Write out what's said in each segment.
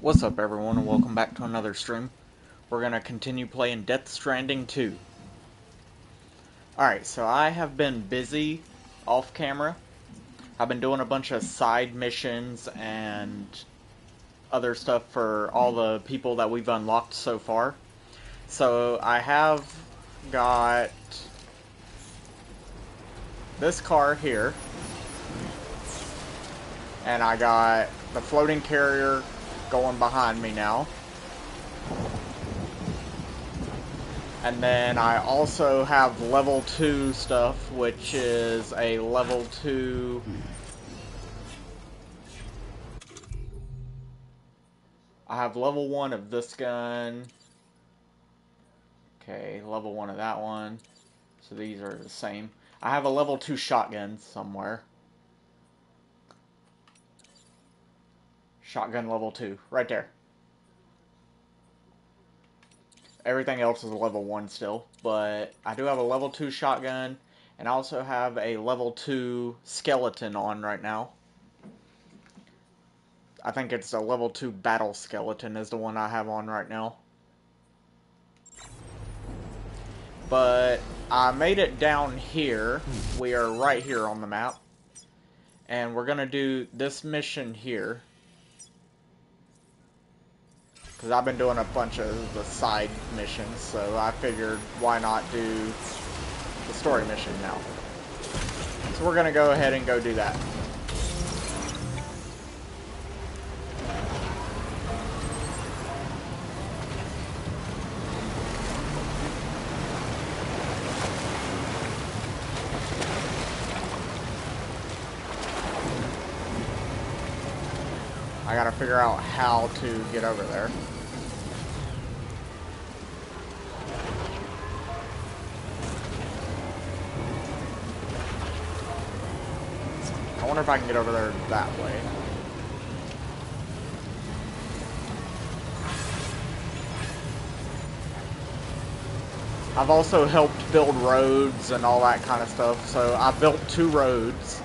What's up everyone and welcome back to another stream. We're going to continue playing Death Stranding 2. Alright, so I have been busy off camera. I've been doing a bunch of side missions and other stuff for all the people that we've unlocked so far. So I have got this car here. And I got the floating carrier going behind me now. And then I also have level 2 stuff, which is a level 2... I have level 1 of this gun. Okay, level 1 of that one. So these are the same. I have a level 2 shotgun somewhere. Shotgun level 2, right there. Everything else is a level 1 still, but I do have a level 2 shotgun, and I also have a level 2 skeleton on right now. I think it's a level 2 battle skeleton is the one I have on right now. But I made it down here. We are right here on the map. And we're going to do this mission here. Because I've been doing a bunch of the side missions, so I figured why not do the story mission now. So we're going to go ahead and go do that. I gotta figure out how to get over there. I wonder if I can get over there that way. I've also helped build roads and all that kind of stuff, so I built 2 roads.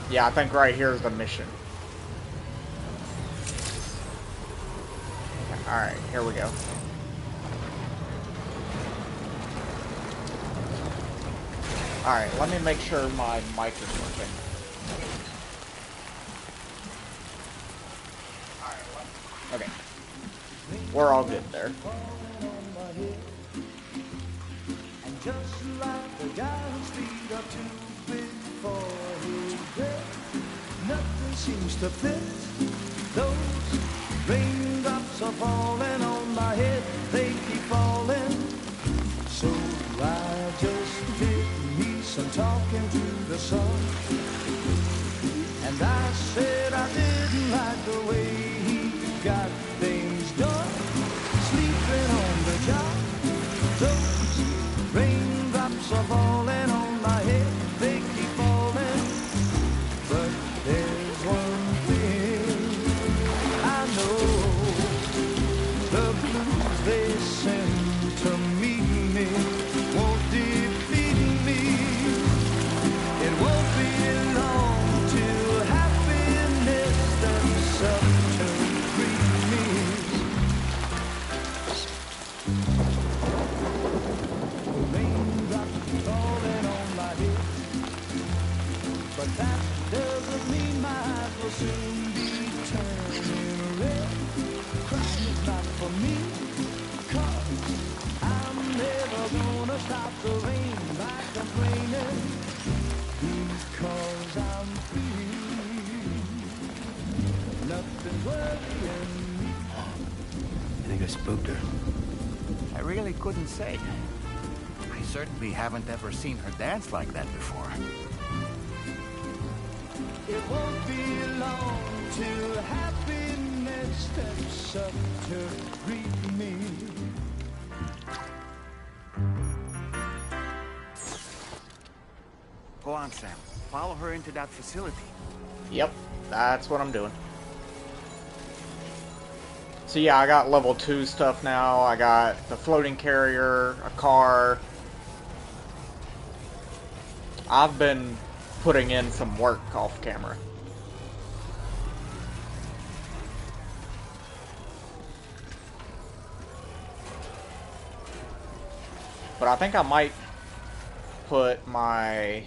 Yeah, I think right here is the mission. Okay, alright, here we go. Alright, let me make sure my mic is working. Okay. We're all good there. And just like the guy whose feet are too big for his bed, nothing seems to fit. Those raindrops are falling on my head, they keep falling. So I just did me some talking to the sun. And I said I didn't like the way he got things done. Sleeping on the job, those raindrops are falling on my head, they keep falling. But there's one thing I know, the blues they send to meet me won't defeat me. It won't be long till happiness themselves to greet me. Raindrops falling on my head, but that doesn't mean my eyes will soon be turning red. Crying is not for me, 'cause I'm never gonna stop the rain by complaining, because I'm free. Nothing's worrying me. I think I spooked her. I really couldn't say. I certainly haven't ever seen her dance like that before. It won't be long till happiness steps up to greet me. Go on, Sam. Follow her into that facility. Yep, that's what I'm doing. So yeah, I got level 2 stuff now. I got the floating carrier, a car. I've been putting in some work off camera. But I think I might put my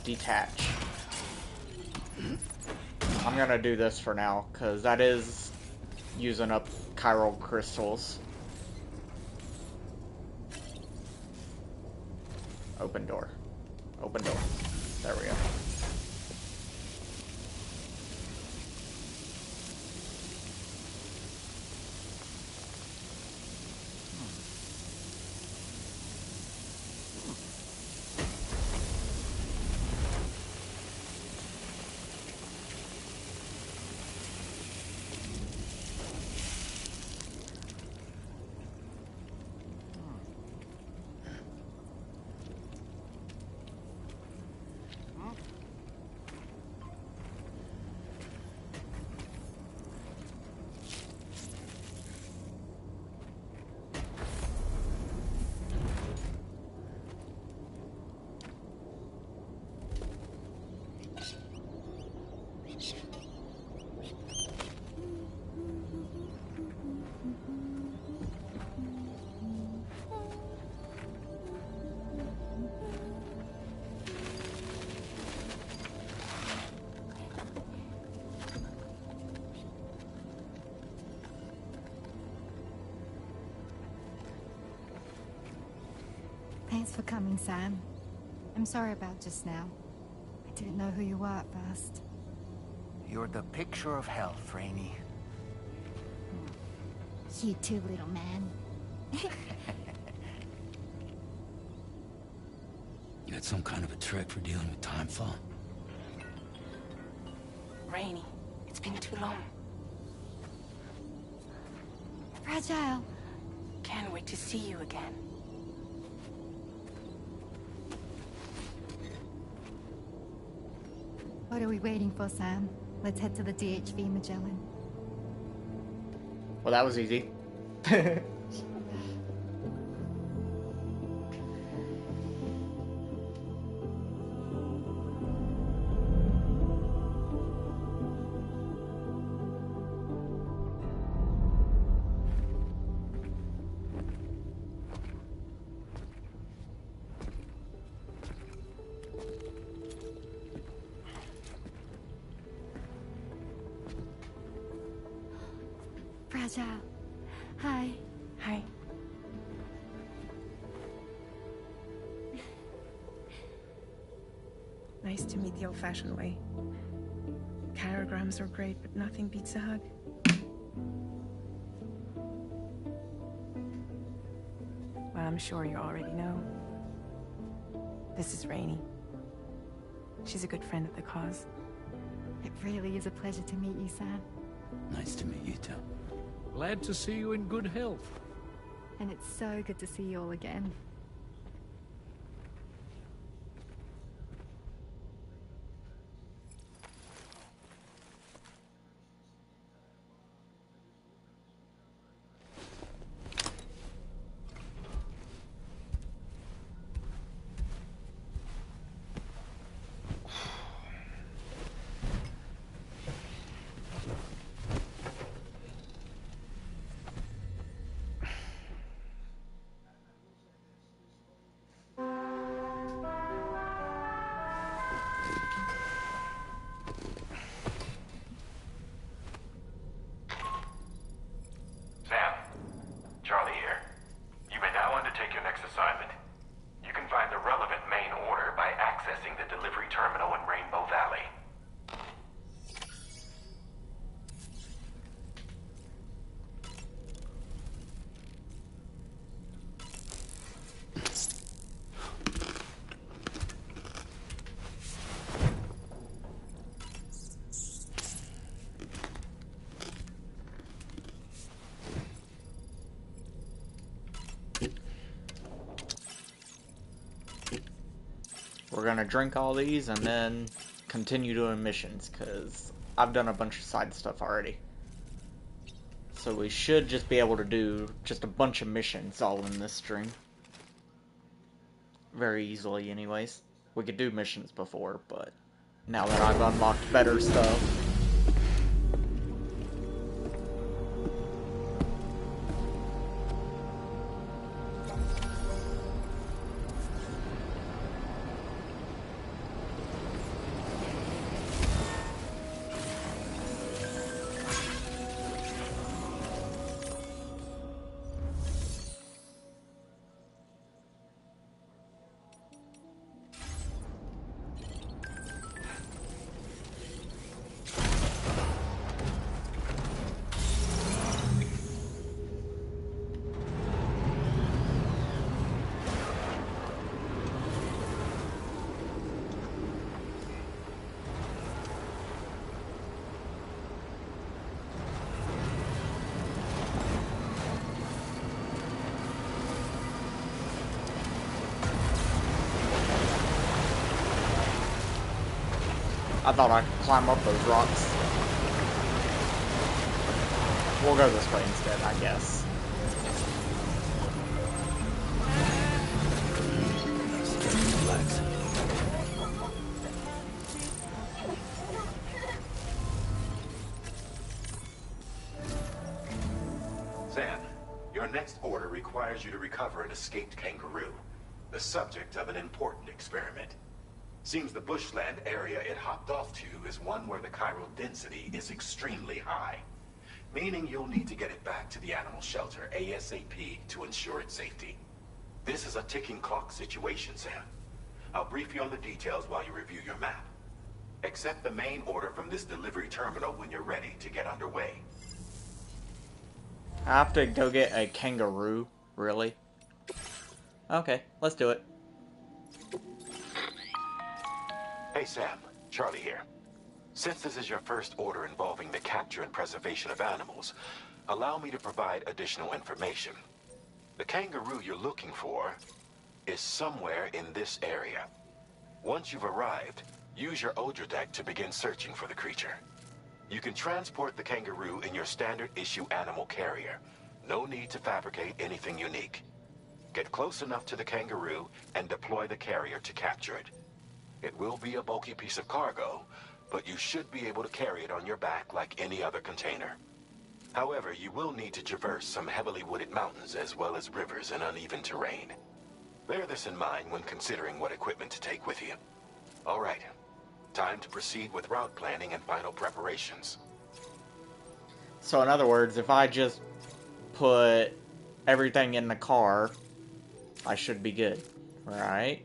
detach. I'm gonna do this for now, because that is using up chiral crystals. Open door. Open door. There we go. Thanks for coming, Sam. I'm sorry about just now. I didn't know who you were at first. You're the picture of health, Rainey. You too, little man. You got some kind of a trick for dealing with timefall? Rainey, it's been too long. Fragile. Can't wait to see you again. What are we waiting for, Sam? Let's head to the DHV Magellan. Well, that was easy. Fragile. Hi. Hi. Nice to meet the old-fashioned way. Carograms are great, but nothing beats a hug. Well, I'm sure you already know. This is Rainey. She's a good friend of the cause. It really is a pleasure to meet you, Sam. Nice to meet you too. Glad to see you in good health. And it's so good to see you all again. We're gonna drink all these and then continue doing missions, because I've done a bunch of side stuff already. So we should just be able to do just a bunch of missions all in this stream. very easily anyways. We could do missions before, but now that I've unlocked better stuff. I thought I could climb up those rocks. We'll go this way instead, I guess. Sam, your next order requires you to recover an escaped kangaroo, the subject of an important experiment. Seems the bushland area it hopped off to is one where the chiral density is extremely high, meaning you'll need to get it back to the animal shelter ASAP to ensure its safety. This is a ticking clock situation, Sam. I'll brief you on the details while you review your map. Accept the main order from this delivery terminal when you're ready to get underway. I have to go get a kangaroo? Really? Okay, let's do it. Hey Sam, Charlie here. Since this is your first order involving the capture and preservation of animals, allow me to provide additional information. The kangaroo you're looking for is somewhere in this area. Once you've arrived, use your Odra deck to begin searching for the creature. You can transport the kangaroo in your standard issue animal carrier. No need to fabricate anything unique. Get close enough to the kangaroo and deploy the carrier to capture it. It will be a bulky piece of cargo, but you should be able to carry it on your back like any other container. However, you will need to traverse some heavily wooded mountains as well as rivers and uneven terrain. Bear this in mind when considering what equipment to take with you. All right, time to proceed with route planning and final preparations. So in other words, if I just put everything in the car, I should be good, right?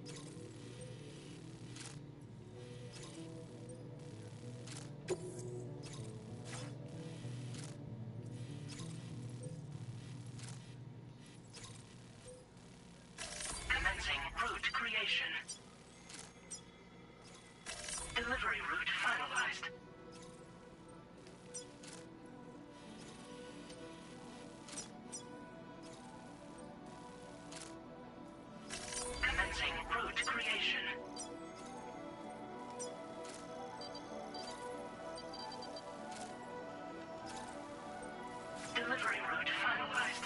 Delivery route finalized. Commencing route creation. Delivery route finalized.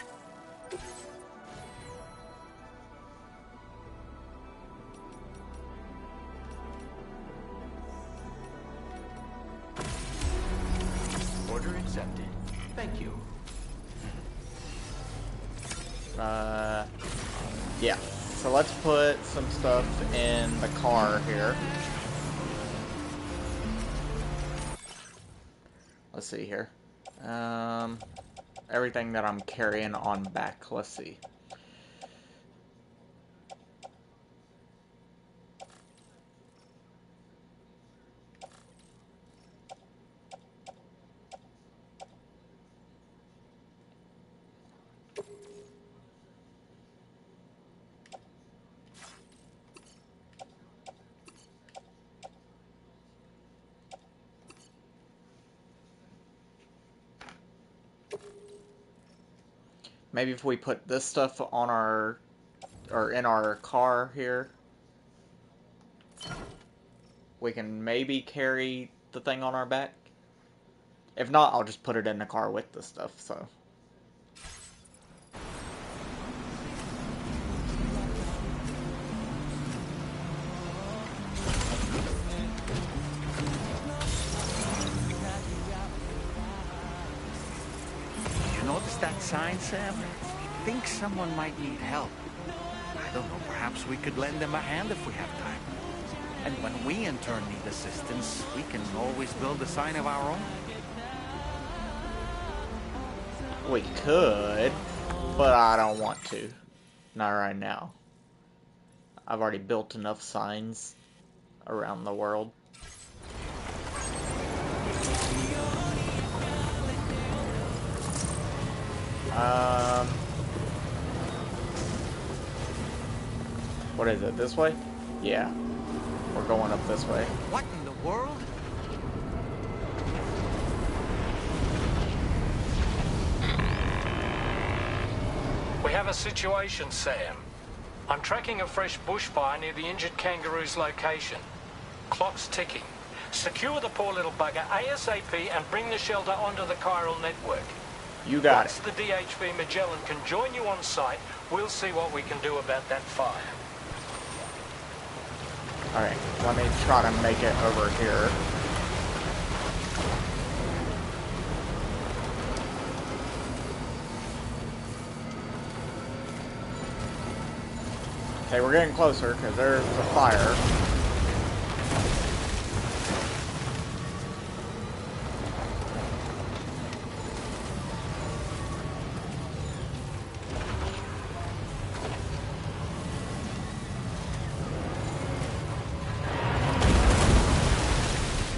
Order accepted. Thank you. Yeah. So let's put some stuff in the car here. Let's see here. Everything that I'm carrying on back. Let's see. Maybe if we put this stuff on our, or in our car here, we can maybe carry the thing on our back. If not, I'll just put it in the car with the stuff, so. notice that sign, Sam? I think someone might need help. I don't know, perhaps we could lend them a hand if we have time. And when we in turn need assistance, we can always build a sign of our own. We could, but I don't want to. Not right now. I've already built enough signs around the world. What is it? This way? Yeah. We're going up this way. What in the world? We have a situation, Sam. I'm tracking a fresh bushfire near the injured kangaroo's location. Clock's ticking. Secure the poor little bugger ASAP and bring the shelter onto the chiral network. You got Once the DHV Magellan can join you on site, we'll see what we can do about that fire. Alright, let me try to make it over here. Okay, we're getting closer because there's a fire.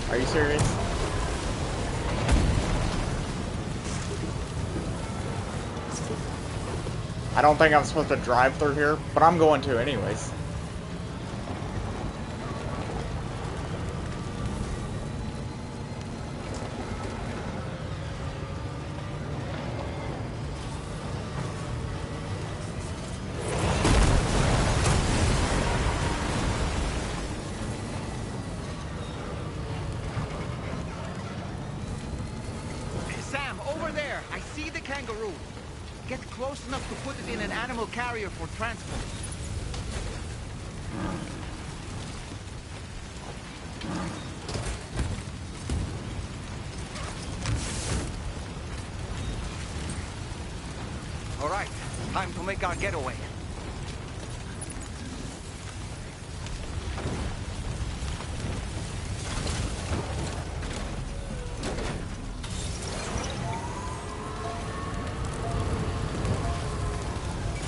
Are you serious? I don't think I'm supposed to drive through here, but I'm going to anyways. Sam, over there! I see the kangaroo! Get close enough to put it in an animal carrier for transport. All right, time to make our getaway.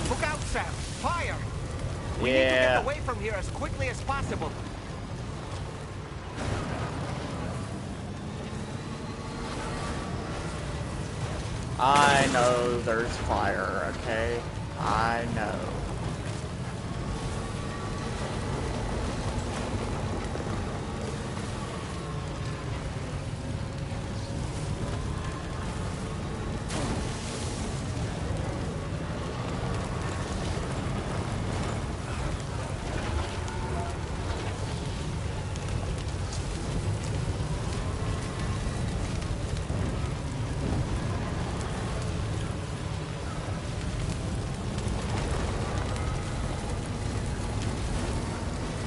Look out, Sam! Fire! We need to get away from here as quickly as possible. I know there's fire, okay? I know.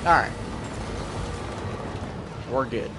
Alright. We're good.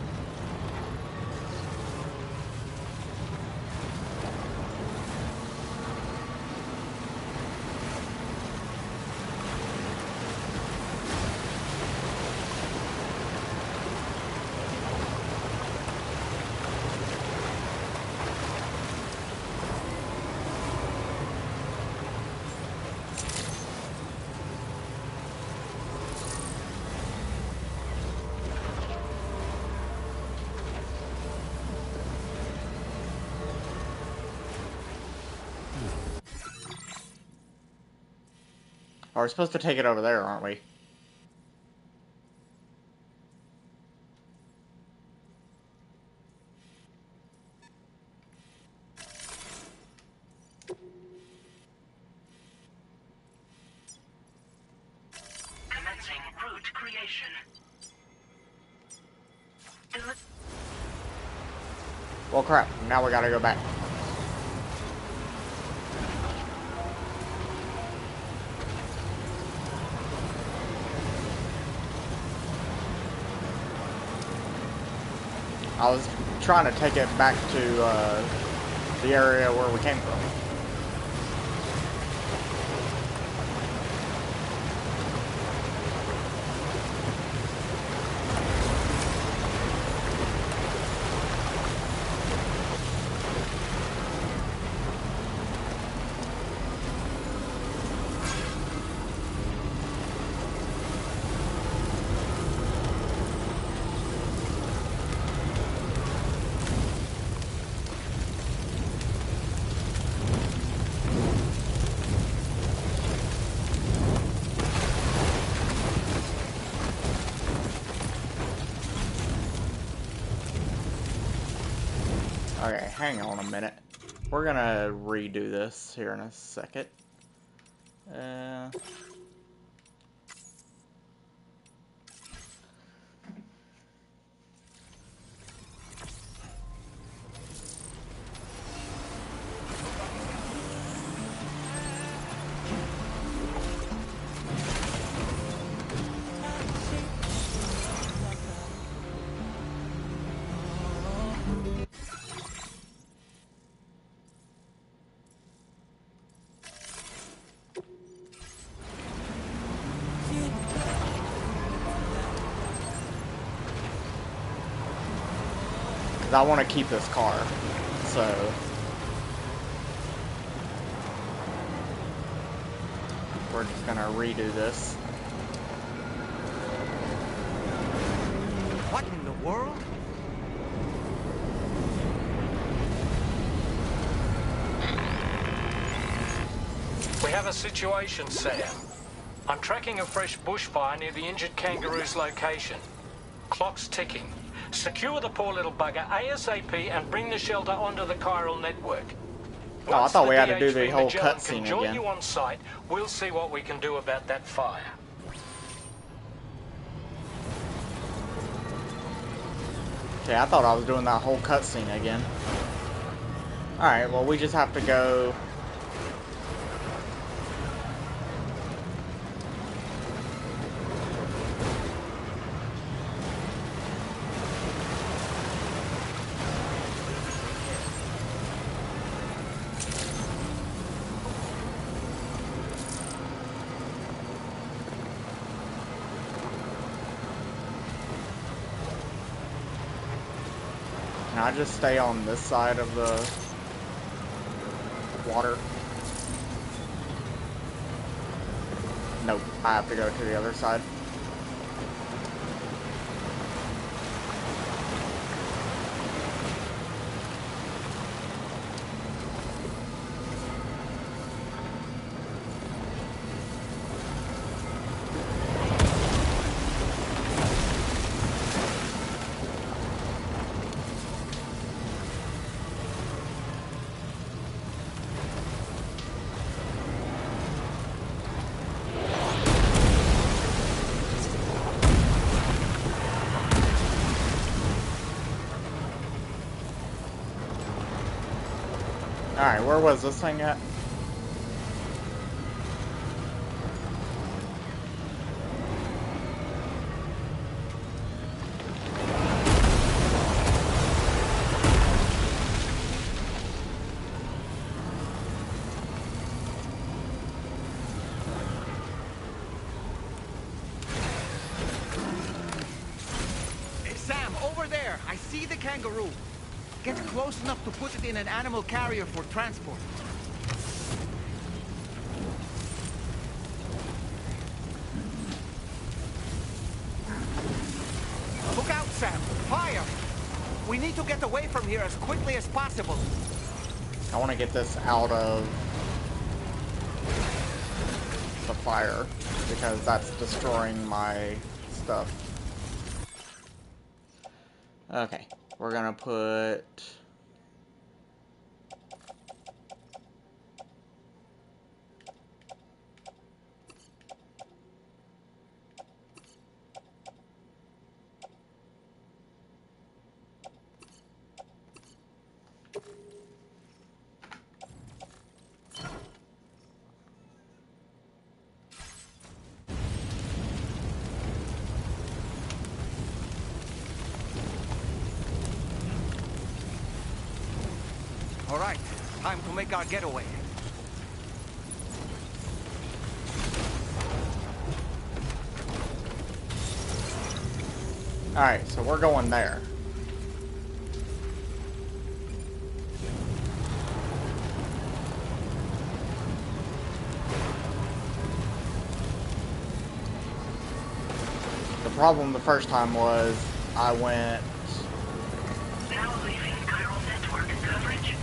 We're supposed to take it over there, aren't we? Commencing route creation. Well, crap. Now we gotta go back. I was trying to take it back to the area where we came from. Okay, hang on a minute. We're gonna redo this here in a second. I want to keep this car, so we're just gonna redo this. What in the world? We have a situation, Sam. I'm tracking a fresh bushfire near the injured kangaroo's location. Clock's ticking. Secure the poor little bugger ASAP and bring the shelter onto the chiral network. Oh, I thought we had to do the DHV whole Magellan cutscene can join again. you on site. We'll see what we can do about that fire. Okay, I thought I was doing that whole cutscene again. Alright, well, we just have to go... Can I just stay on this side of the water? Nope, I have to go to the other side. Alright, where was this thing at? Hey, Sam, over there. I see the kangaroo. Get close enough to put it in an animal carrier for transport. Look out, Sam! Fire! We need to get away from here as quickly as possible. I want to get this out of the fire because that's destroying my stuff. Okay, we're gonna put... All right, time to make our getaway. Alright, so we're going there. The problem the first time was I went... Now leaving chiral network coverage.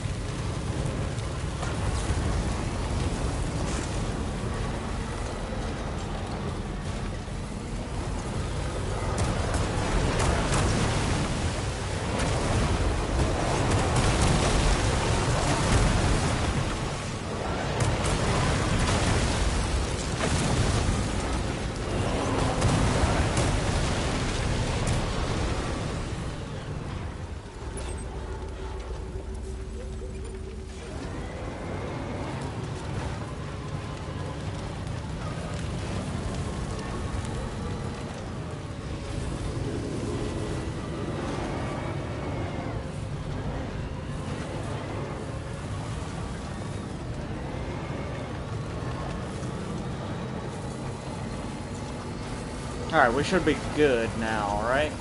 Alright, we should be good now, right?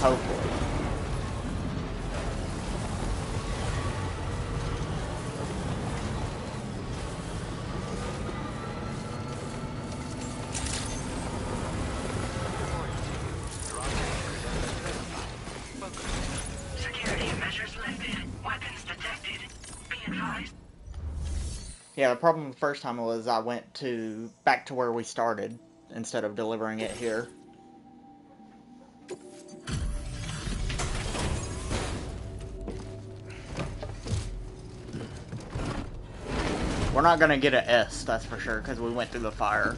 Hopefully. Security measures lifted. Weapons detected. Be advised. Yeah, the problem the first time was I went back to where we started instead of delivering it here. We're not gonna get an S, that's for sure, because we went through the fire.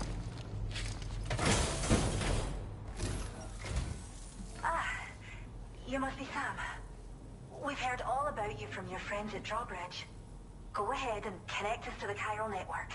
You must be Sam. We've heard all about you from your friends at Drawbridge. Go ahead and connect us to the chiral network.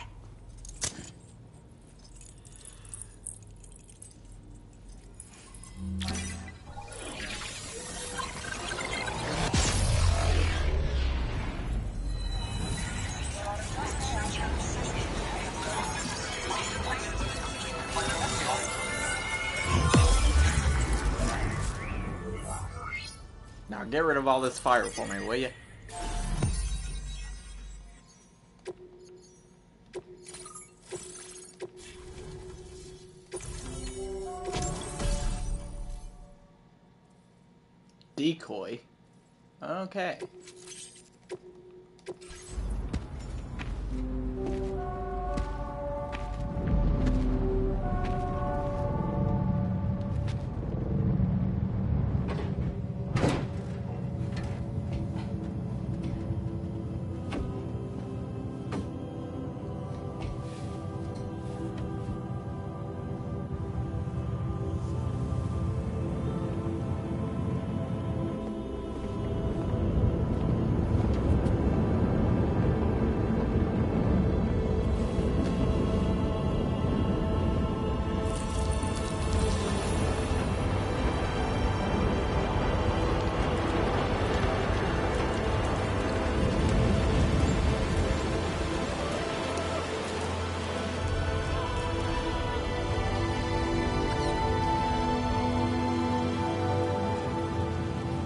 Now get rid of all this fire for me, will you? Decoy? Okay.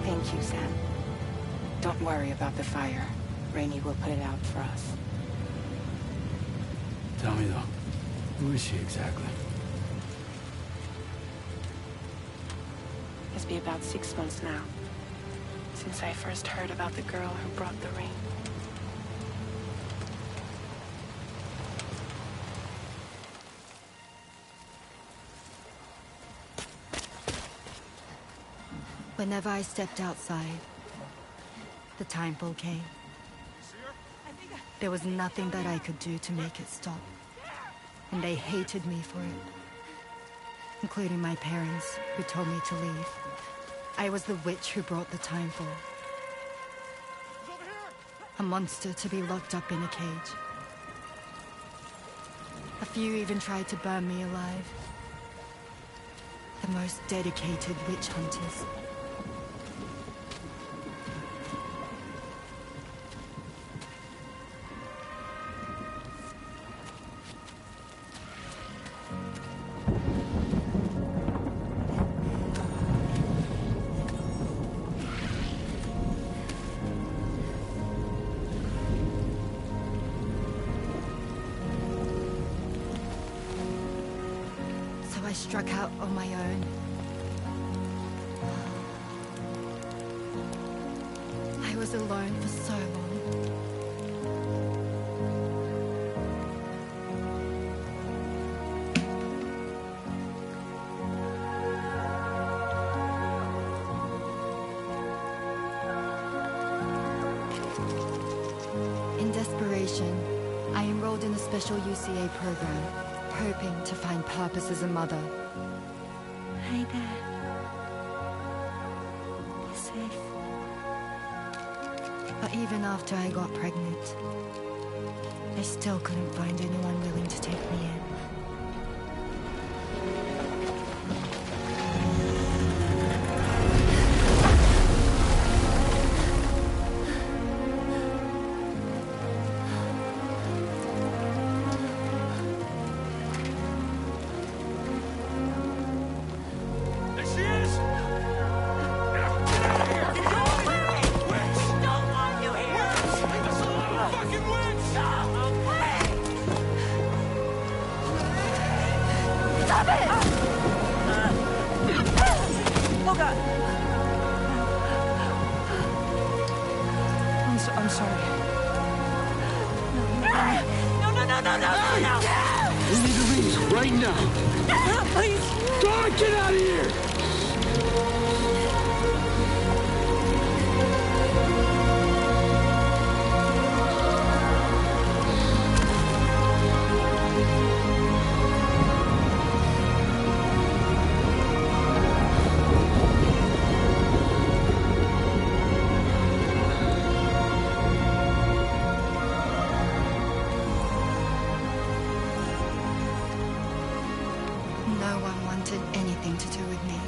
Thank you, Sam. Don't worry about the fire. Rainey will put it out for us. Tell me though, who is she exactly? It's been about 6 months now, since I first heard about the girl who brought the rain. Whenever I stepped outside, the timefall came. There was nothing that I could do to make it stop. And they hated me for it. Including my parents, who told me to leave. I was the witch who brought the timefall. A monster to be locked up in a cage. A few even tried to burn me alive. The most dedicated witch hunters. I struck out on my own. I was alone for so long. In desperation, I enrolled in a special UCA program, hoping to find purpose as a mother. Hi there. You're safe. But even after I got pregnant, I still couldn't find anyone willing to take me in. I'm sorry. No. We need to leave right now. Please. God, get out of here! No one wanted anything to do with me.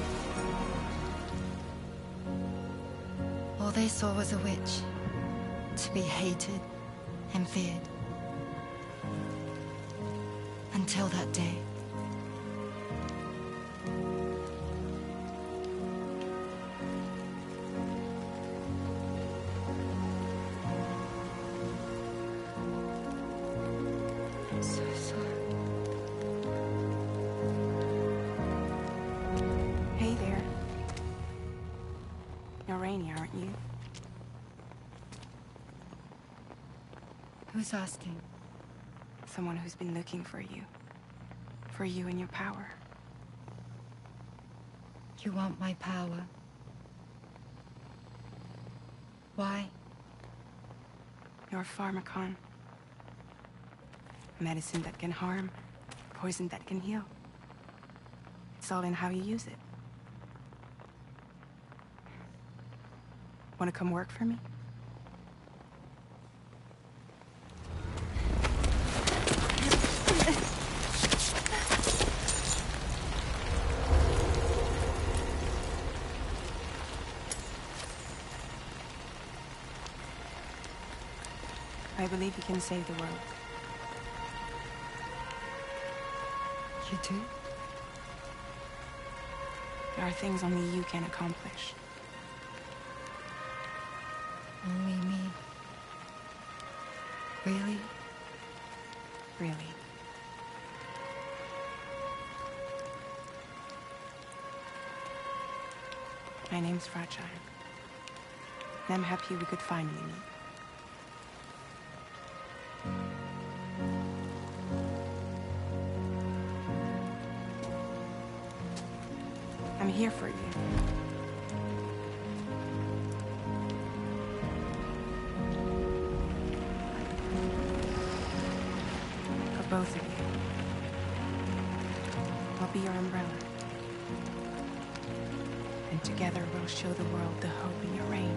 All they saw was a witch, to be hated and feared. Until that day. I'm so sorry. Hey there. You're Rainey, aren't you? Who's asking? Someone who's been looking for you. For you and your power. You want my power? Why? You're a pharmacon. Medicine that can harm, poison that can heal. It's all in how you use it. Want to come work for me? I believe you can save the world. You do? There are things only you can accomplish. Only me. Really? Really. My name's Fragile. And I'm happy we could finally meet. I'm here for you. For both of you. I'll be your umbrella. And together we'll show the world the hope in your reign.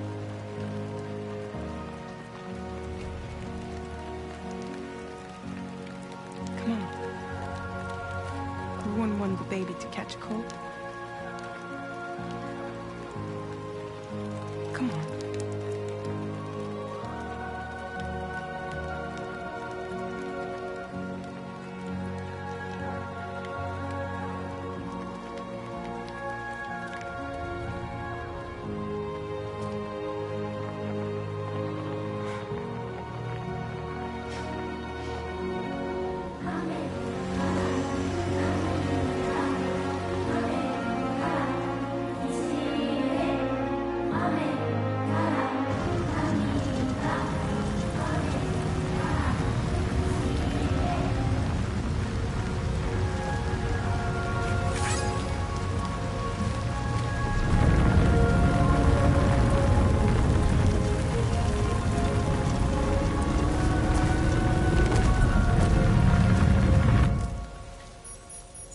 Come on. Who wouldn't want the baby to catch a cold? Come on.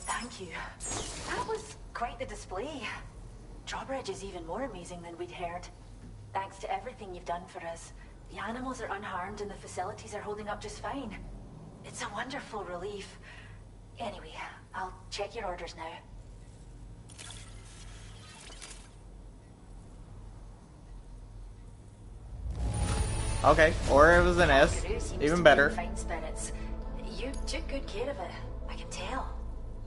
Thank you. That was quite the display. Drawbridge is even more amazing than we'd heard. Thanks to everything you've done for us. The animals are unharmed and the facilities are holding up just fine. It's a wonderful relief. Anyway, I'll check your orders now. Okay, or it was an S. Even better. Fine spirits. You took good care of it. I can tell.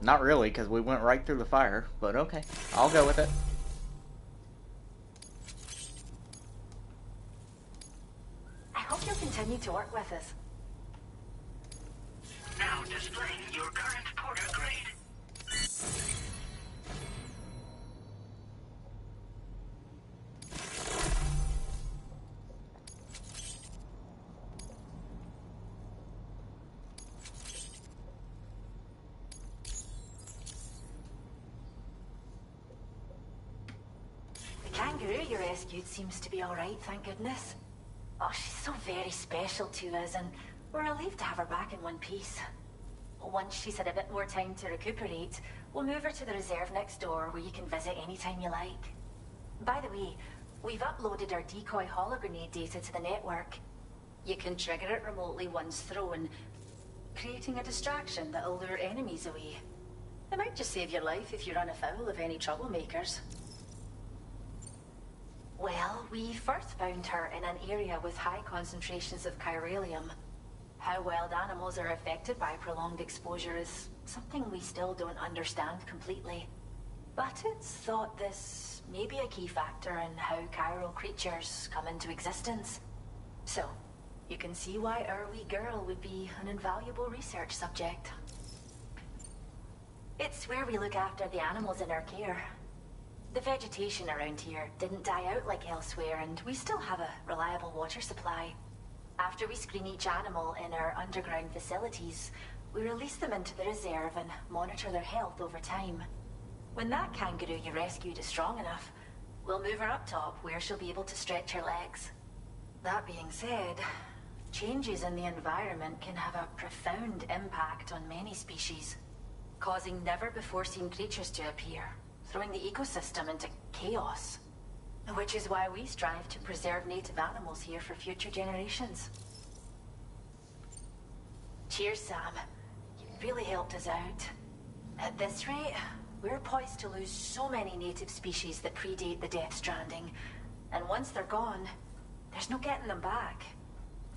Not really, because we went right through the fire, but okay. I'll go with it. I hope you'll continue to work with us. Now displaying your current porter grade. that you rescued seems to be alright, thank goodness. Oh, she's so very special to us, and we're relieved to have her back in one piece. Once she's had a bit more time to recuperate, we'll move her to the reserve next door where you can visit anytime you like. By the way, we've uploaded our decoy hologrenade data to the network. You can trigger it remotely once thrown, creating a distraction that'll lure enemies away. It might just save your life if you run afoul of any troublemakers. Well, we first found her in an area with high concentrations of chiralium. How wild animals are affected by prolonged exposure is something we still don't understand completely. But it's thought this may be a key factor in how chiral creatures come into existence. So, you can see why our wee girl would be an invaluable research subject. It's where we look after the animals in our care. The vegetation around here didn't die out like elsewhere, and we still have a reliable water supply. After we screen each animal in our underground facilities, we release them into the reserve and monitor their health over time. When that kangaroo you rescued is strong enough, we'll move her up top where she'll be able to stretch her legs. That being said, changes in the environment can have a profound impact on many species, causing never-before-seen creatures to appear, throwing the ecosystem into chaos. Which is why we strive to preserve native animals here for future generations. Cheers, Sam. You really helped us out. At this rate, we're poised to lose so many native species that predate the Death Stranding. And once they're gone, there's no getting them back.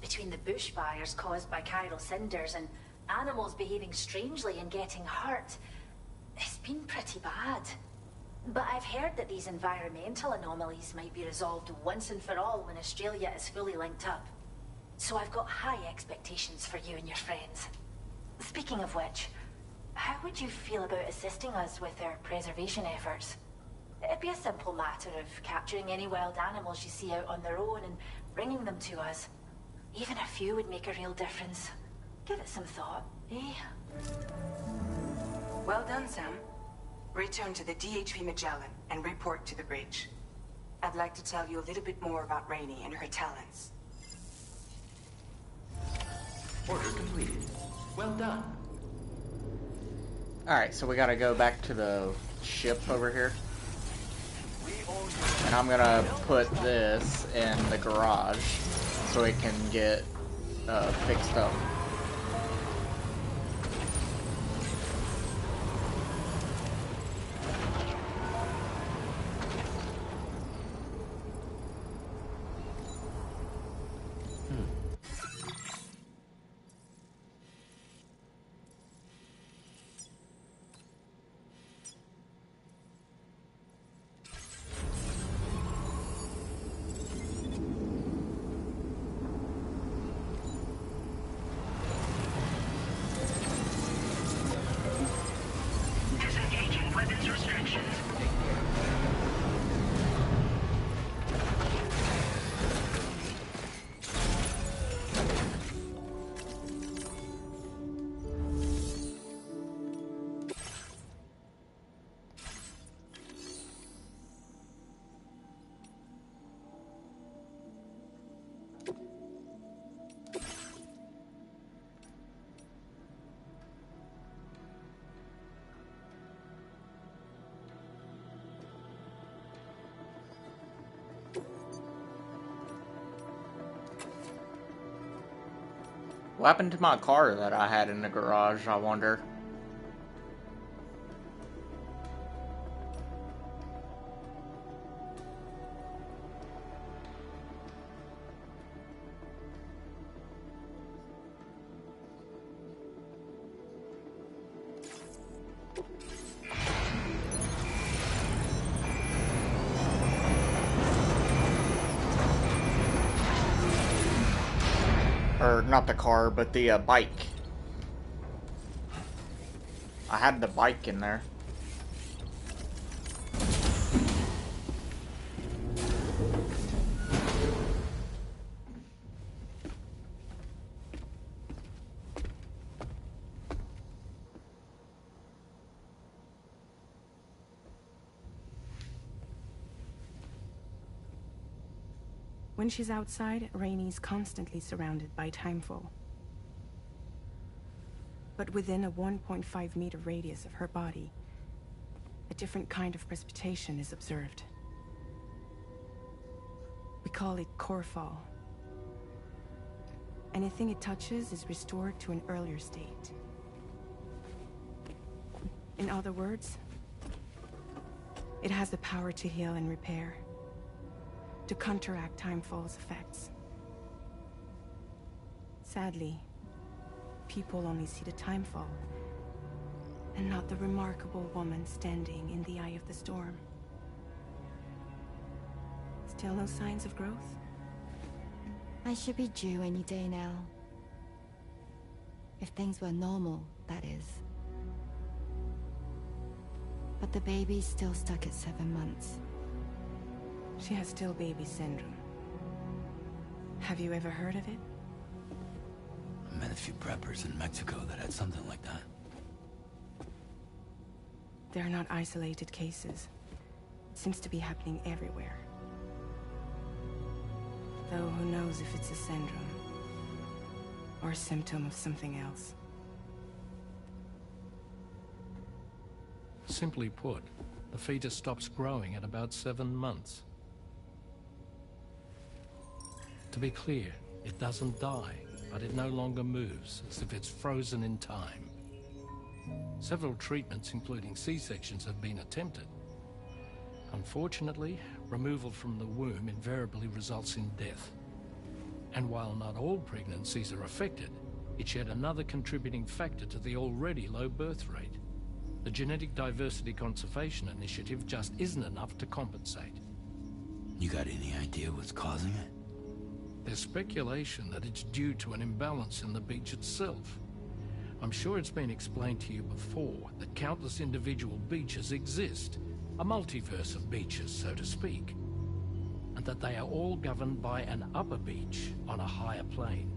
Between the bushfires caused by chiral cinders and animals behaving strangely and getting hurt, it's been pretty bad. But I've heard that these environmental anomalies might be resolved once and for all when Australia is fully linked up. So I've got high expectations for you and your friends. Speaking of which, how would you feel about assisting us with our preservation efforts? It'd be a simple matter of capturing any wild animals you see out on their own and bringing them to us. Even a few would make a real difference. Give it some thought, eh? Well done, Sam. Return to the DHP Magellan and report to the bridge. I'd like to tell you a little bit more about Rainey and her talents. Order completed. Well done. Alright, so we gotta go back to the ship over here. And I'm gonna put this in the garage so it can get fixed up. Disengaging weapons restrictions. What happened to my car that I had in the garage, I wonder? Or not the car, but the bike. I had the bike in there. When she's outside, Rainey's constantly surrounded by timefall. But within a 1.5-meter radius of her body, a different kind of precipitation is observed. We call it core fall. Anything it touches is restored to an earlier state. In other words, it has the power to heal and repair, to counteract timefall's effects. Sadly, people only see the timefall, and not the remarkable woman standing in the eye of the storm. Still no signs of growth? I should be due any day now. If things were normal, that is. But the baby's still stuck at 7 months. She has still baby syndrome. Have you ever heard of it? I met a few preppers in Mexico that had something like that. They're not isolated cases. It seems to be happening everywhere. Though who knows if it's a syndrome or a symptom of something else. Simply put, the fetus stops growing at about 7 months. To be clear, it doesn't die, but it no longer moves, as if it's frozen in time. Several treatments, including C-sections, have been attempted. Unfortunately, removal from the womb invariably results in death. And while not all pregnancies are affected, it's yet another contributing factor to the already low birth rate. The Genetic Diversity Conservation Initiative just isn't enough to compensate. You got any idea what's causing it? There's speculation that it's due to an imbalance in the beach itself. I'm sure it's been explained to you before that countless individual beaches exist, a multiverse of beaches, so to speak, and that they are all governed by an upper beach on a higher plane.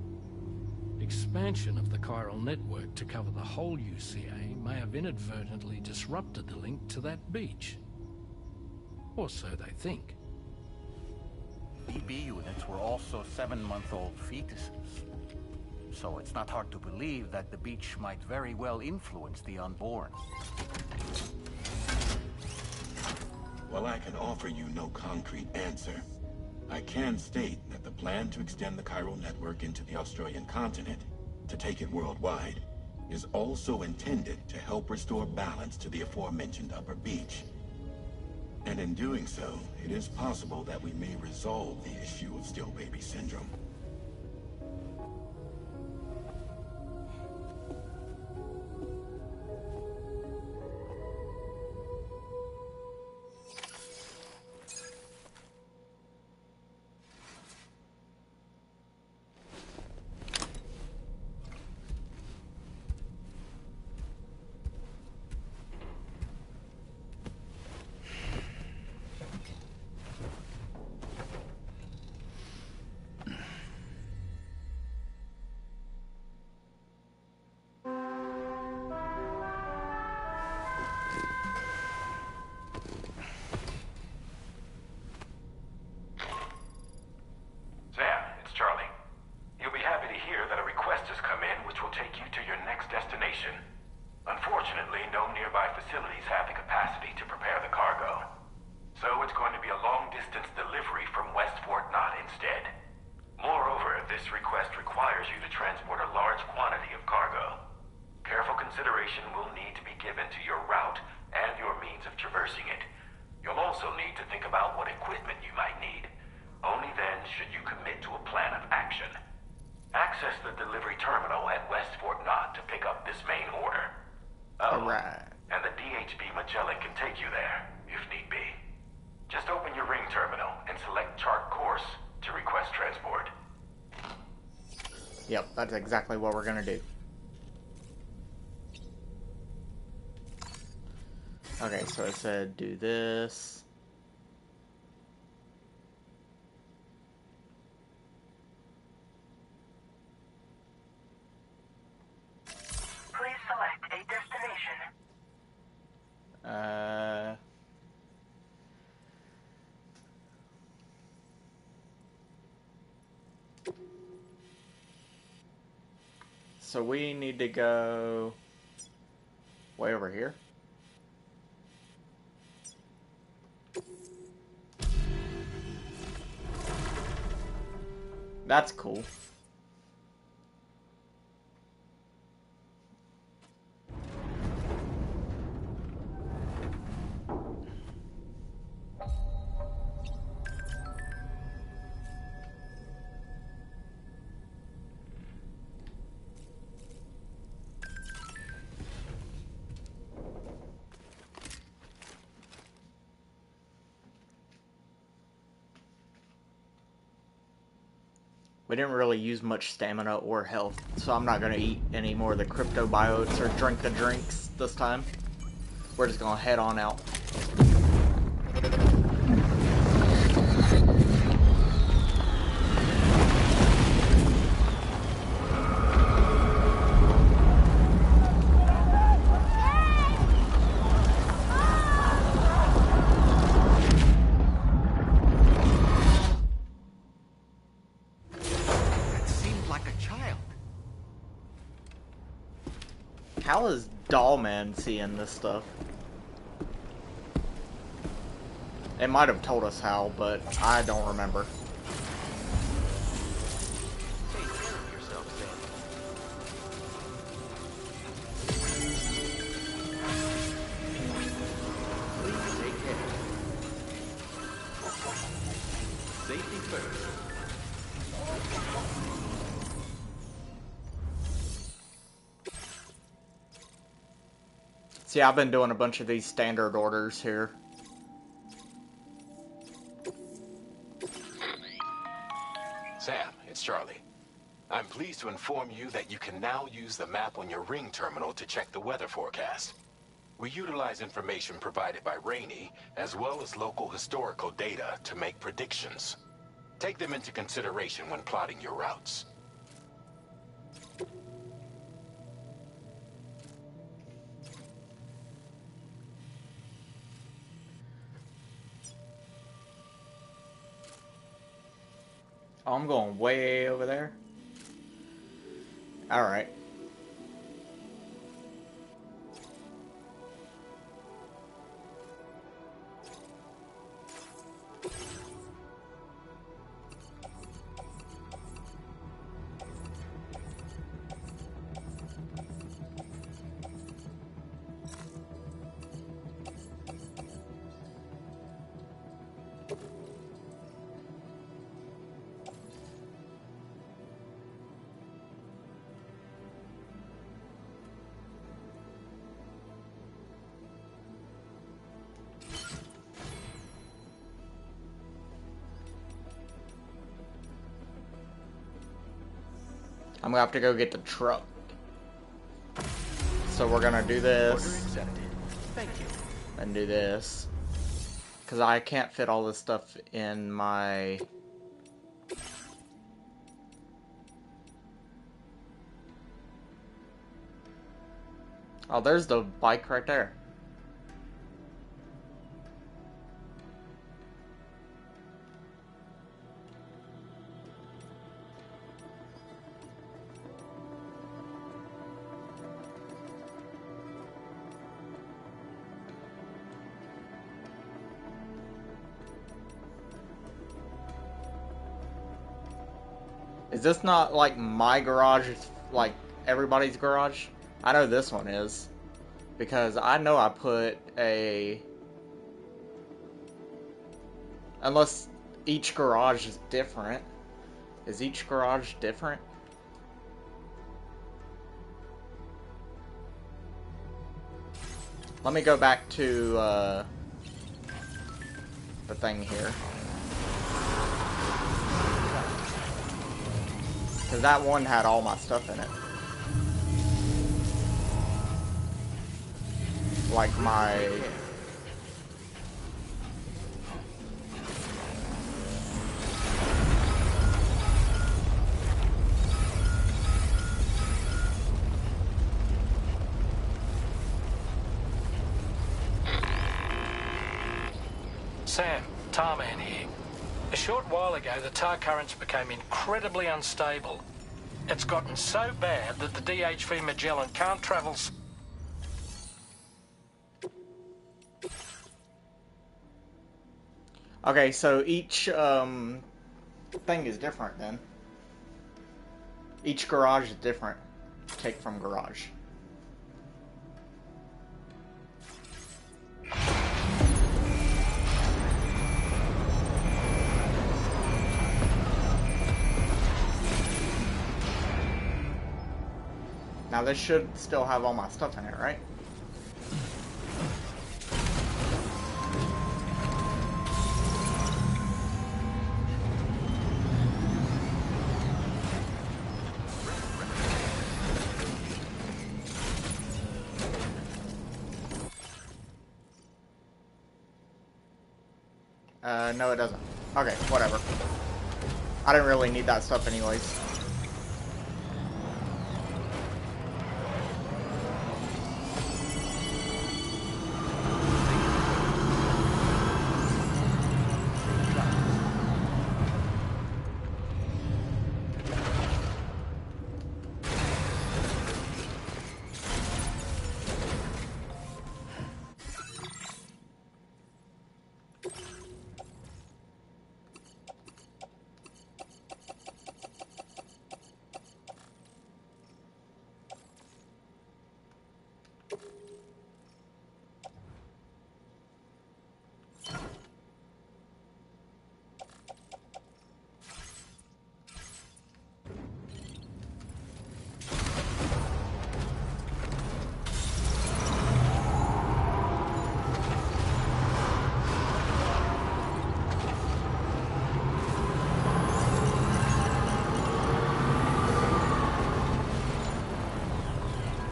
Expansion of the chiral network to cover the whole UCA may have inadvertently disrupted the link to that beach. Or so they think. BB units were also 7-month-old fetuses. So it's not hard to believe that the beach might very well influence the unborn. While I can offer you no concrete answer, I can state that the plan to extend the chiral network into the Australian continent, to take it worldwide, is also intended to help restore balance to the aforementioned upper beach. And in doing so, it is possible that we may resolve the issue of still baby syndrome. Yep, that's exactly what we're gonna do. Okay, so I said do this. Please select a destination. So we need to go way over here. That's cool. We didn't really use much stamina or health, so I'm not gonna eat any more of the crypto biotes or drink the drinks this time. We're just gonna head on out. How is Dollman seeing this stuff? It might have told us how, but I don't remember. Take care of yourself, Sam. Please take care. Safety first. See, I've been doing a bunch of these standard orders here. Sam, it's Charlie. I'm pleased to inform you that you can now use the map on your Ring terminal to check the weather forecast. We utilize information provided by Rainey, as well as local historical data, to make predictions. Take them into consideration when plotting your routes. Oh, I'm going way over there. Alright. I'm gonna have to go get the truck. So we're gonna do this. Order accepted. Thank you. And do this. Because I can't fit all this stuff in my... Oh, there's the bike right there. Is this not like my garage? It's like everybody's garage? I know this one is. Because I know I put a... Unless each garage is different. Is each garage different? Let me go back to the thing here. Because that one had all my stuff in it. Like my... Sam, Tarman here. A short while ago, the tar currents became incredibly unstable. It's gotten so bad that the DHV Magellan can't travel. Okay, so each thing is different then. Each garage is different. Take from garage. Now this should still have all my stuff in it, right? No it doesn't. Okay, whatever. I didn't really need that stuff anyways.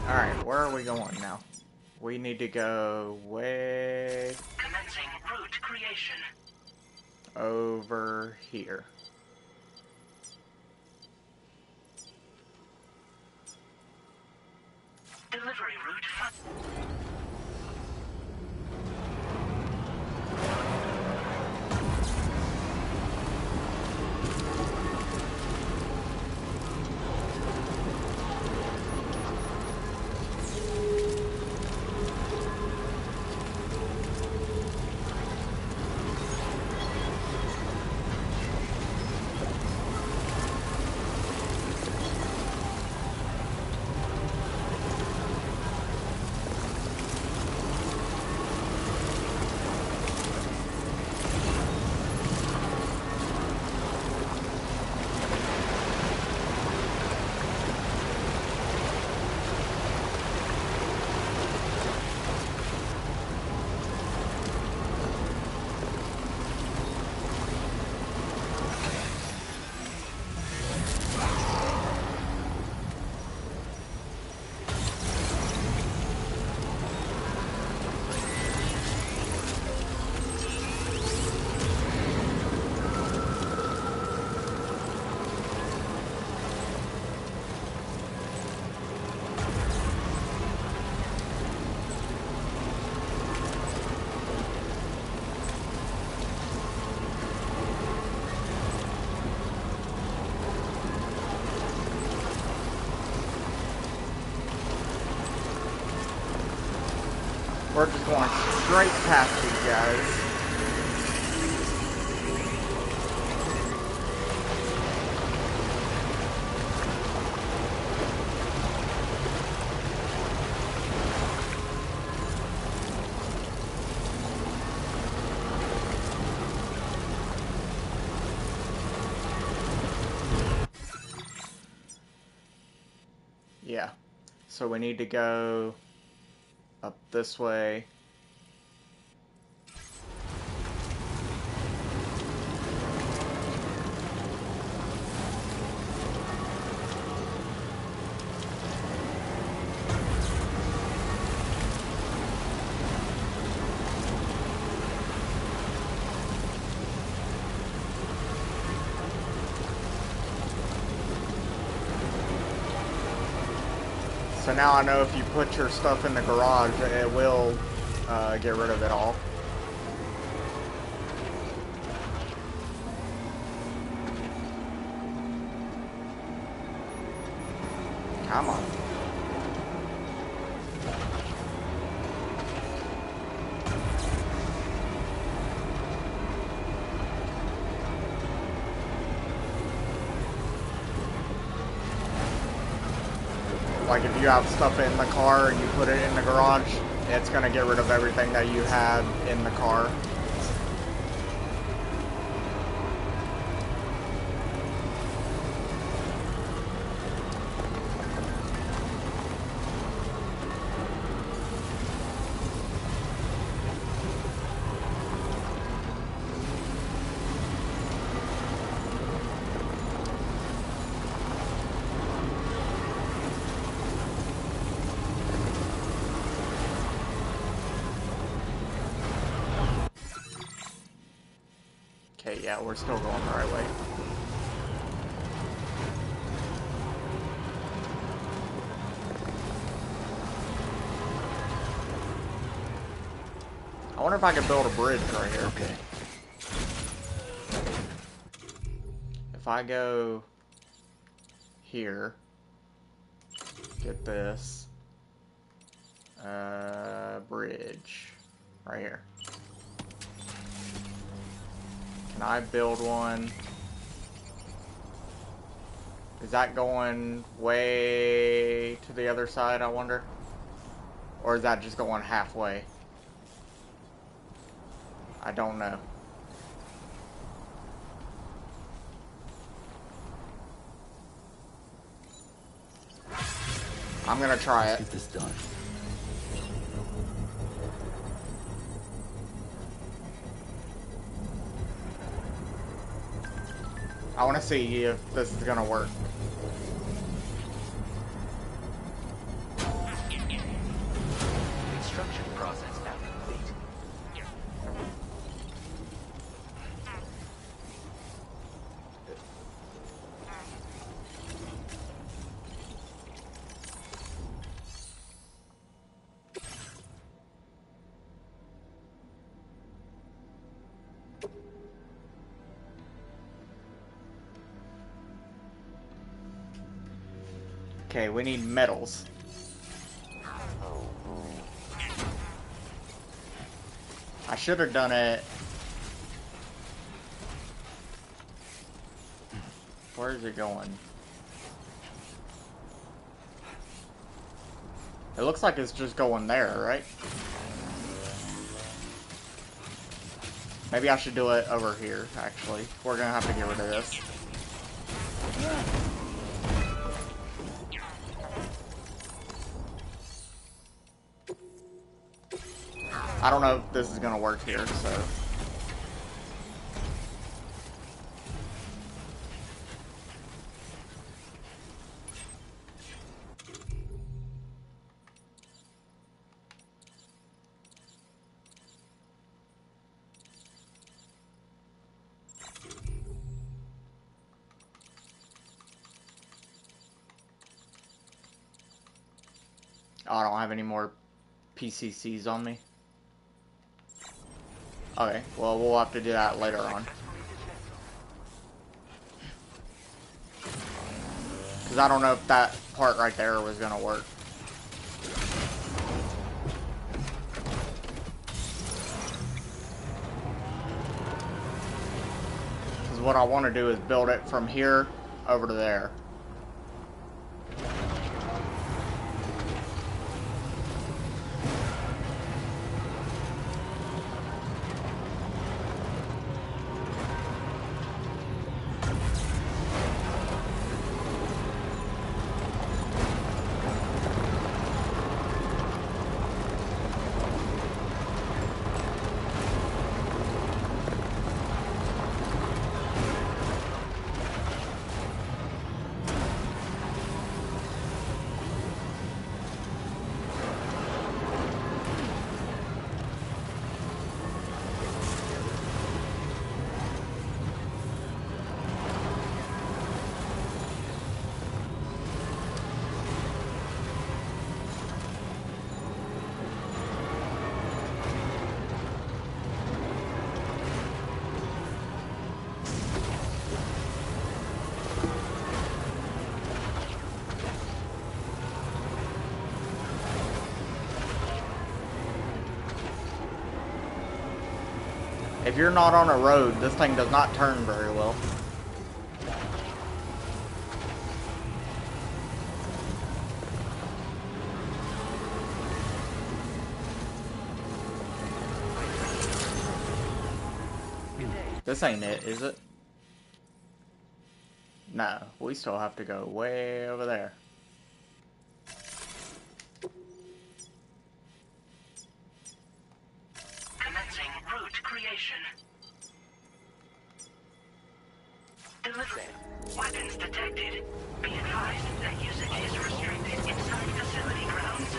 Alright, where are we going now? We need to go way... Commencing route creation. Over here. Delivery route. We're just going straight past these guys. Yeah. So we need to go up this way. So now I know if you put your stuff in the garage, it will get rid of it all. Come on. Like if you have stuff in the car and you put it in the garage, it's gonna get rid of everything that you had in the car. Okay, yeah, we're still going the right way. I wonder if I can build a bridge right here. Okay. If I go here, get this, bridge right here. Can I build one? Is that going way to the other side, I wonder? Or is that just going halfway? I don't know. I'm gonna try it. Let's get this done. I want to see if this is gonna work. Construction process now complete. Okay, we need metals. I should have done it. Where is it going? It looks like it's just going there, right? Maybe I should do it over here, actually. We're gonna have to get rid of this. I don't know if this is gonna work here, so. Oh, I don't have any more PCCs on me. Okay, well, we'll have to do that later on. Because I don't know if that part right there was going to work. Because what I want to do is build it from here over to there. If you're not on a road, this thing does not turn very well. This ain't it, is it? No, we still have to go way over there. Commencing route creation. Delivery. Weapons detected. Be advised that usage is restricted inside facility grounds.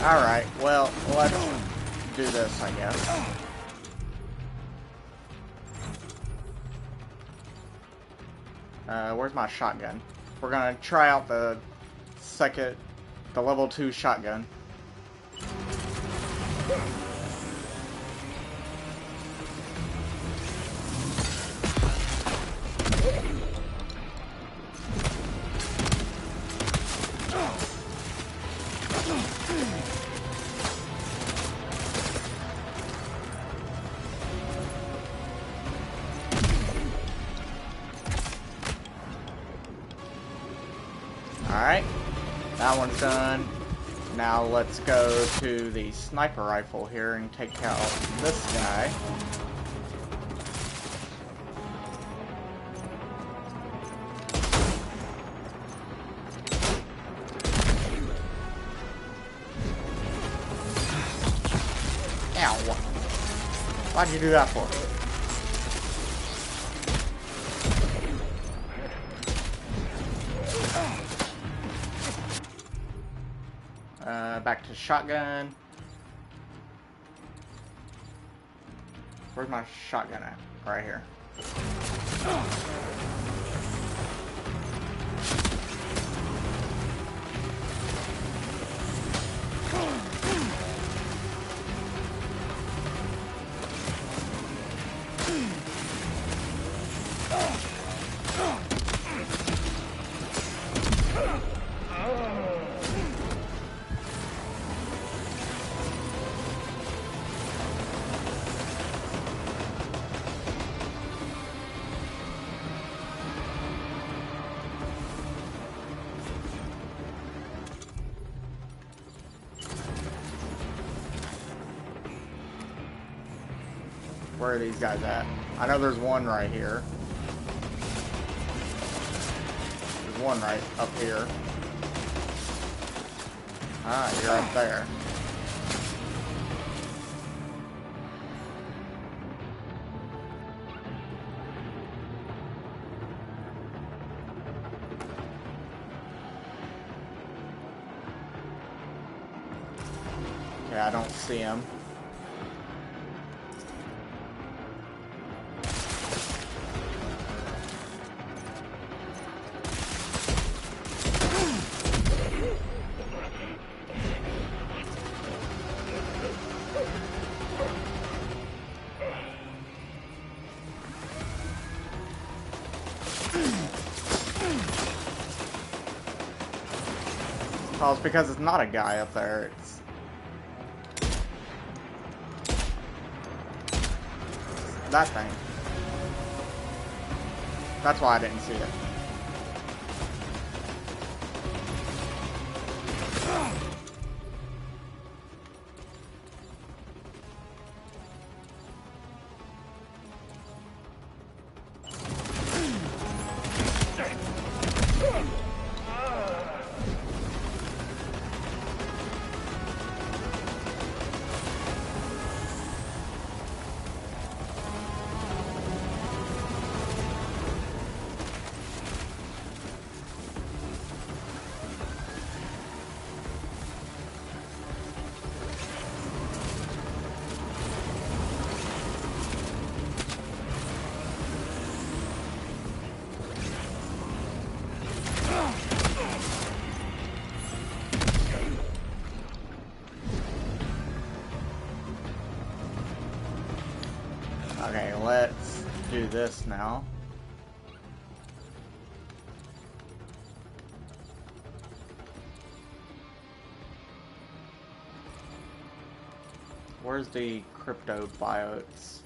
Alright, well, let's do this, I guess. Where's my shotgun? We're gonna try out the level 2 shotgun. Alright, that one's done. Now let's go to the sniper rifle here and take out this guy. Ow! Why'd you do that for? Back to shotgun. Where's my shotgun at? Right here. Where are these guys at? I know there's one right here. There's one right up here. Ah, you're up there. Okay, I don't see him. Oh, it's because it's not a guy up there. It's that thing. That's why I didn't see it. Okay, let's do this now. Where's the crypto biotes?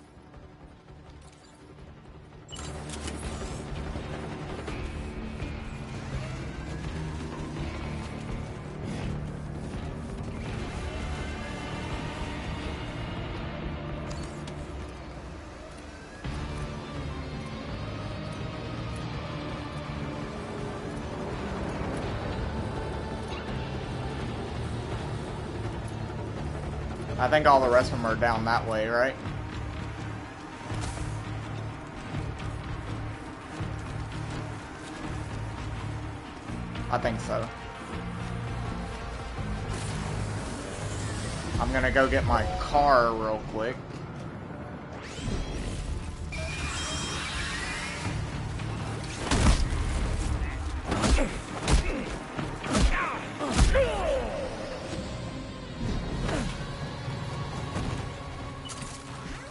I think all the rest of them are down that way, right? I think so. I'm gonna go get my car real quick.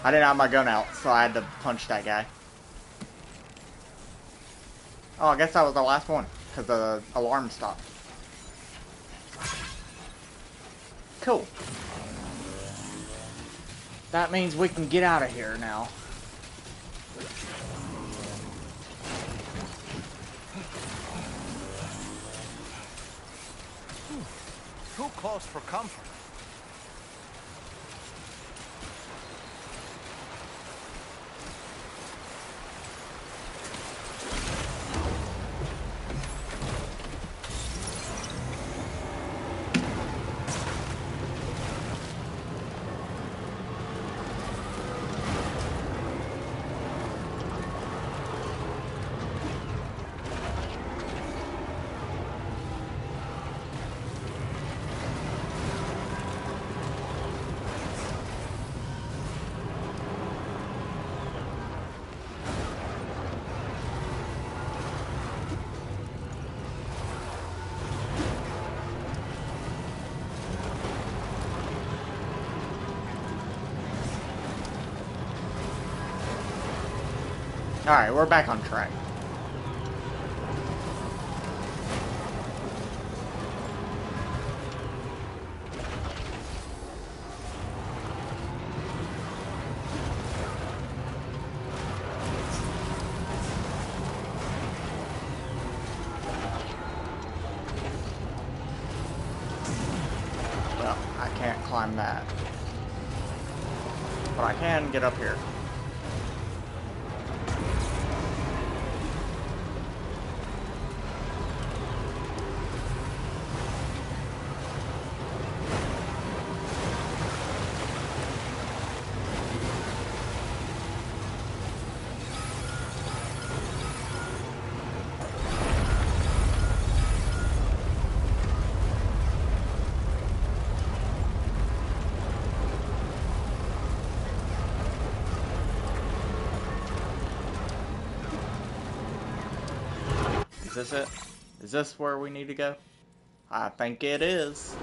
I didn't have my gun out, so I had to punch that guy. Oh, I guess that was the last one, because the alarm stopped. Cool. That means we can get out of here now. Too close for comfort. Alright, we're back on track. Well, I can't climb that. But I can get up here. Is this it? Is this where we need to go? I think it is.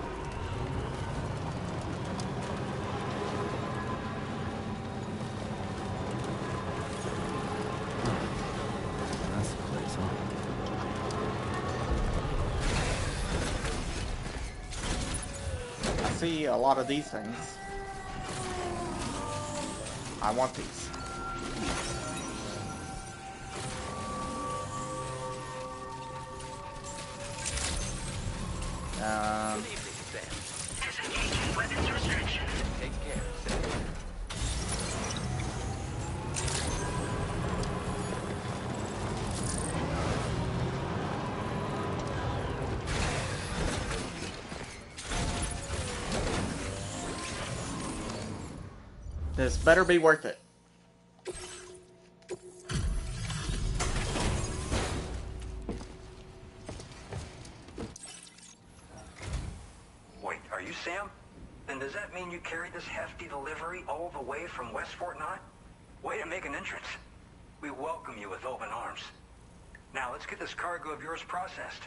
That's the place, huh? see a lot of these things. I want these. Good evening, Sam. Disengaging weapons restrictions. Take care, Sam. This better be worth it. Wait, are you Sam? Then does that mean you carried this hefty delivery all the way from West Fort Knott? Way to make an entrance. We welcome you with open arms. Now let's get this cargo of yours processed.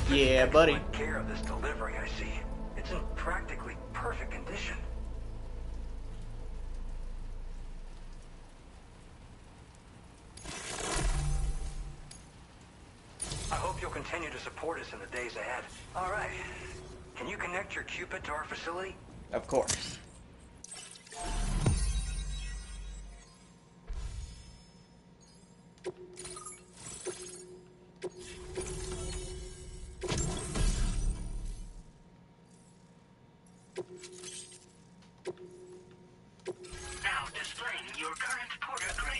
Yeah, buddy. Excellent care of this delivery, I see. It's in practically perfect condition. I hope you'll continue to support us in the days ahead. All right. Can you connect your Cupid to our facility? Of course. Now displaying your current porter grade.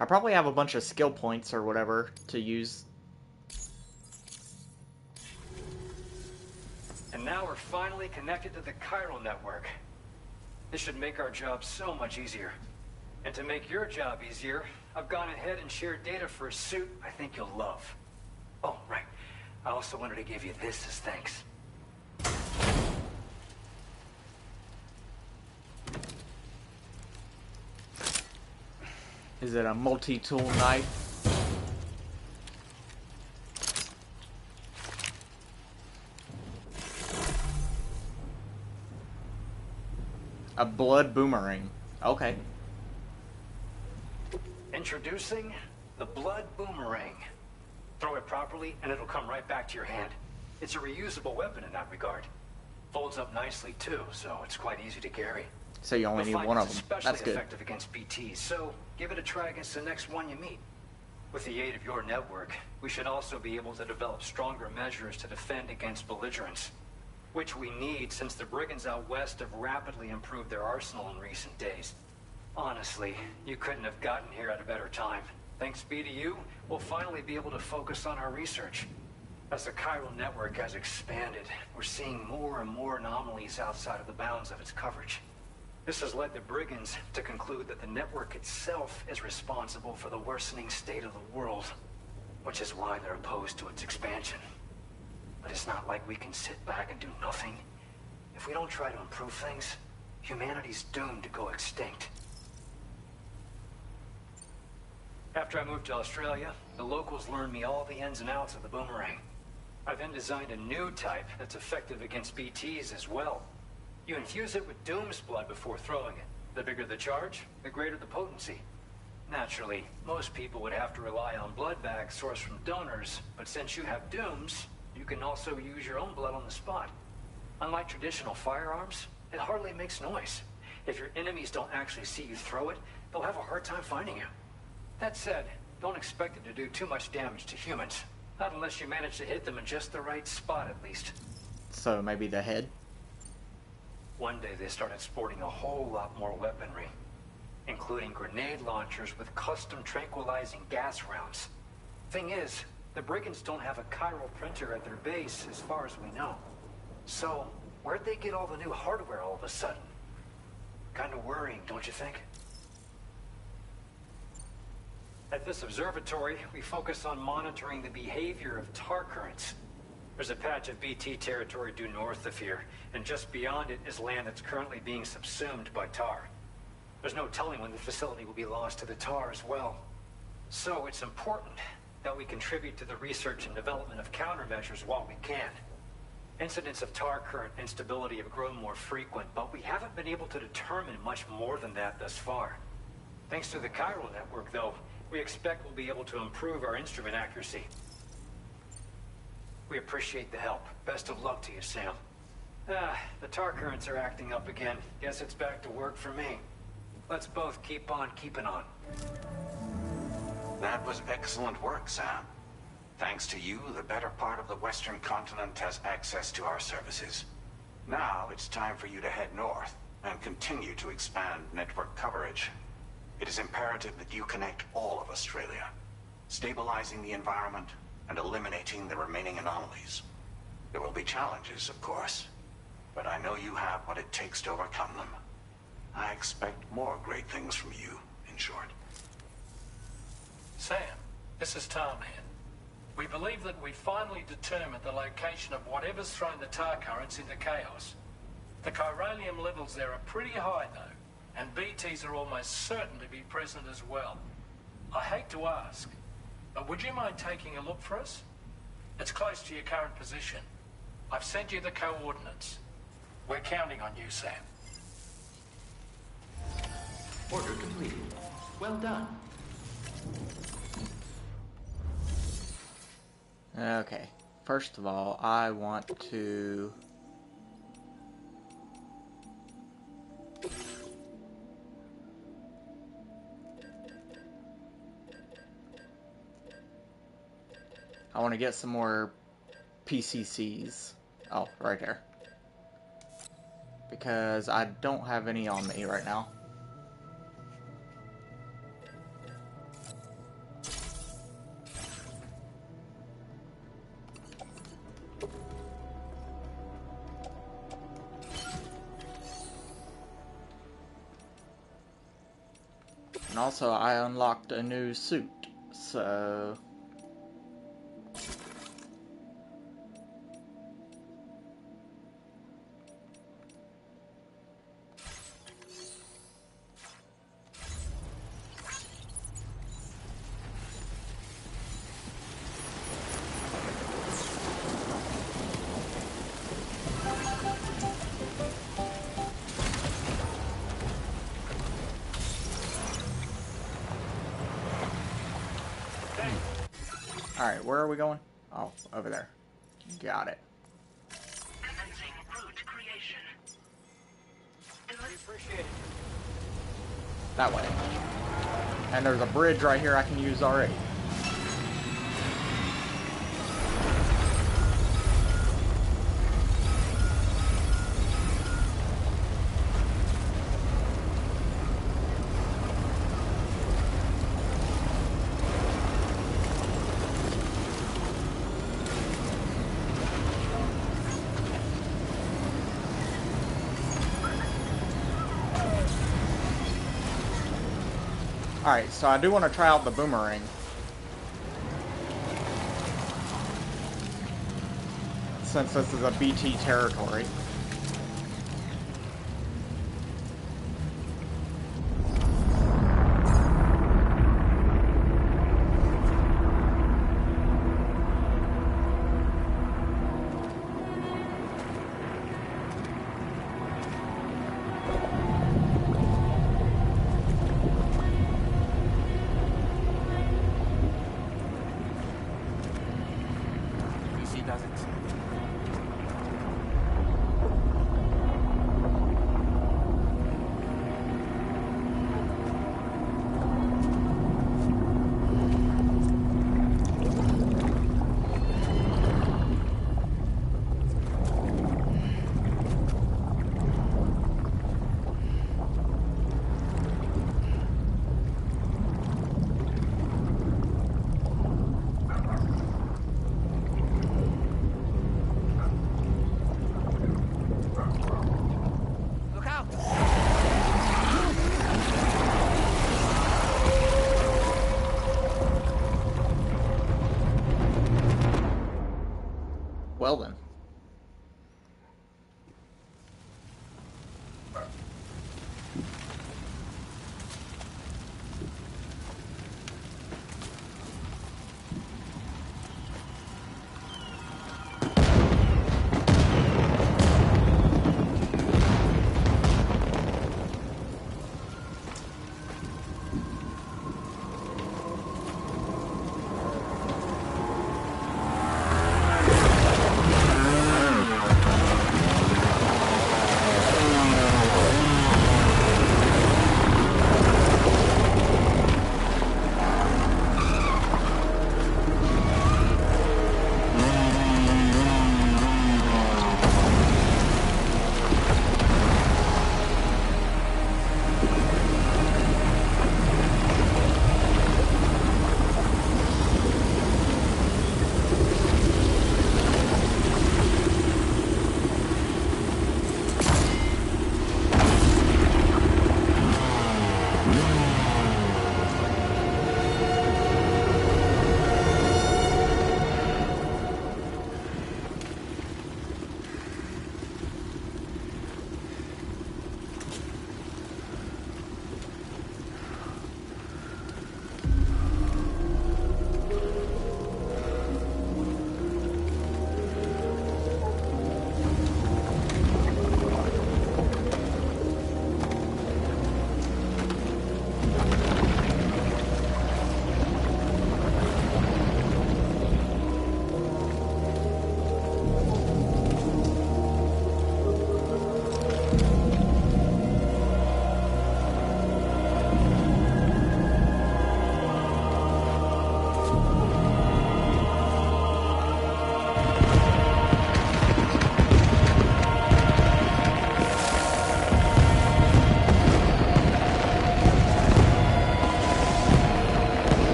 I probably have a bunch of skill points or whatever to use. And now we're finally connected to the chiral network. This should make our job so much easier. And to make your job easier, I've gone ahead and shared data for a suit I think you'll love. Oh, right. I also wanted to give you this as thanks. Is it a multi-tool knife? A blood boomerang. Okay. Introducing the blood boomerang. Throw it properly and it'll come right back to your hand. It's a reusable weapon in that regard. Folds up nicely too, so it's quite easy to carry. So you only need one of them. Especially That's good. effective against BTs, so give it a try against the next one you meet. With the aid of your network, we should also be able to develop stronger measures to defend against belligerents, which we need since the brigands out west have rapidly improved their arsenal in recent days. Honestly, you couldn't have gotten here at a better time. Thanks be to you, we'll finally be able to focus on our research. As the chiral network has expanded, we're seeing more and more anomalies outside of the bounds of its coverage. This has led the brigands to conclude that the network itself is responsible for the worsening state of the world, which is why they're opposed to its expansion. But it's not like we can sit back and do nothing. If we don't try to improve things, humanity's doomed to go extinct. After I moved to Australia, the locals learned me all the ins and outs of the boomerang. I then designed a new type that's effective against BTs as well. You infuse it with Doom's blood before throwing it. The bigger the charge, the greater the potency. Naturally, most people would have to rely on blood bags sourced from donors, but since you have Doom's, you can also use your own blood on the spot. Unlike traditional firearms, it hardly makes noise. If your enemies don't actually see you throw it, they'll have a hard time finding you. That said, don't expect it to do too much damage to humans. Not unless you manage to hit them in just the right spot, at least. So maybe the head? One day they started sporting a whole lot more weaponry, including grenade launchers with custom tranquilizing gas rounds. Thing is, the brigands don't have a chiral printer at their base as far as we know. So, where'd they get all the new hardware all of a sudden? Kind of worrying, don't you think? At this observatory, we focus on monitoring the behavior of tar currents. There's a patch of BT territory due north of here, and just beyond it is land that's currently being subsumed by tar. There's no telling when the facility will be lost to the tar as well. So it's important that we contribute to the research and development of countermeasures while we can. Incidents of tar current instability have grown more frequent, but we haven't been able to determine much more than that thus far. Thanks to the chiral network, though, we expect we'll be able to improve our instrument accuracy. We appreciate the help. Best of luck to you, Sam. The tar currents are acting up again. Guess it's back to work for me. Let's both keep on keeping on. That was excellent work, Sam. Thanks to you, the better part of the Western continent has access to our services. Now it's time for you to head north and continue to expand network coverage. It is imperative that you connect all of Australia, stabilizing the environment and eliminating the remaining anomalies. There will be challenges, of course, but I know you have what it takes to overcome them. I expect more great things from you, in short. Sam, this is Tom here. We believe that we finally determined the location of whatever's thrown the tar currents into chaos. The chiralium levels there are pretty high, though, and BTs are almost certain to be present as well. I hate to ask, but would you mind taking a look for us? It's close to your current position. I've sent you the coordinates. We're counting on you, Sam. Order completed. Well done. Okay, first of all, I want to... get some more PCCs. Oh, right there. Because I don't have any on me right now. And also, I unlocked a new suit, so... Alright, where are we going? Oh, over there. Got it. Commencing route creation. We appreciate it. That way. And there's a bridge right here I can use already. Alright, so I do want to try out the boomerang. Since this is a BT territory. Well then.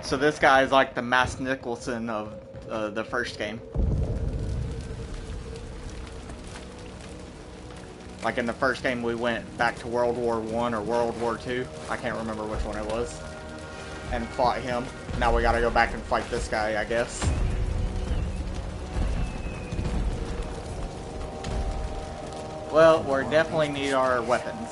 So this guy is like the Mads Nicholson of the first game. Like in the first game, we went back to World War I or World War II. I can't remember which one it was. And fought him. Now we gotta go back and fight this guy, I guess. Well, we definitely need our weapons.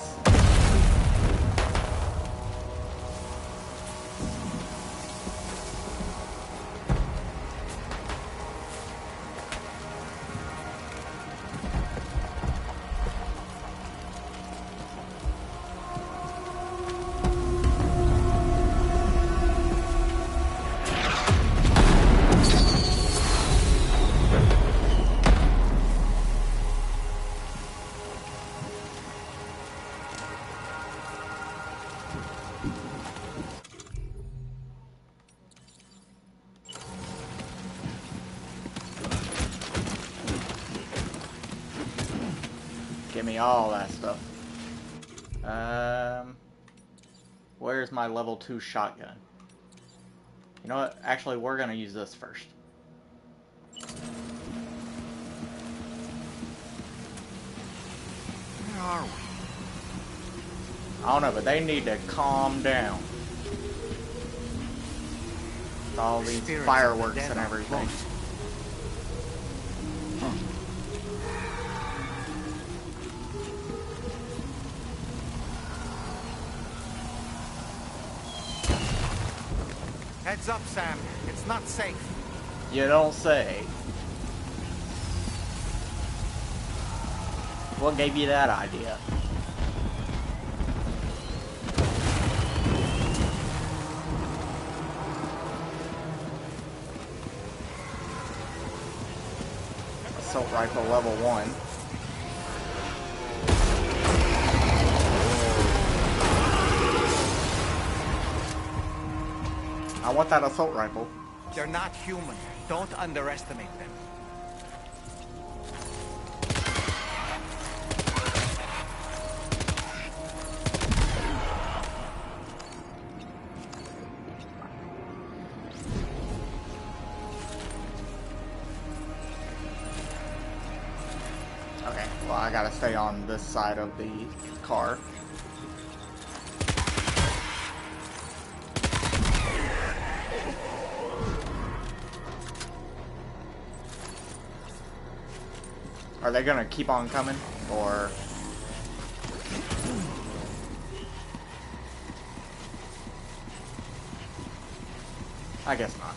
Give me all that stuff. Where's my level 2 shotgun? You know what? Actually, we're gonna use this first. Where are we? I don't know, but they need to calm down. With all these fireworks and everything. Heads up, Sam. It's not safe. You don't say. What gave you that idea? Assault rifle level 1. I want that assault rifle. They're not human. Don't underestimate them. Okay, well, I gotta stay on this side of the car. Are they gonna keep on coming, or? I guess not.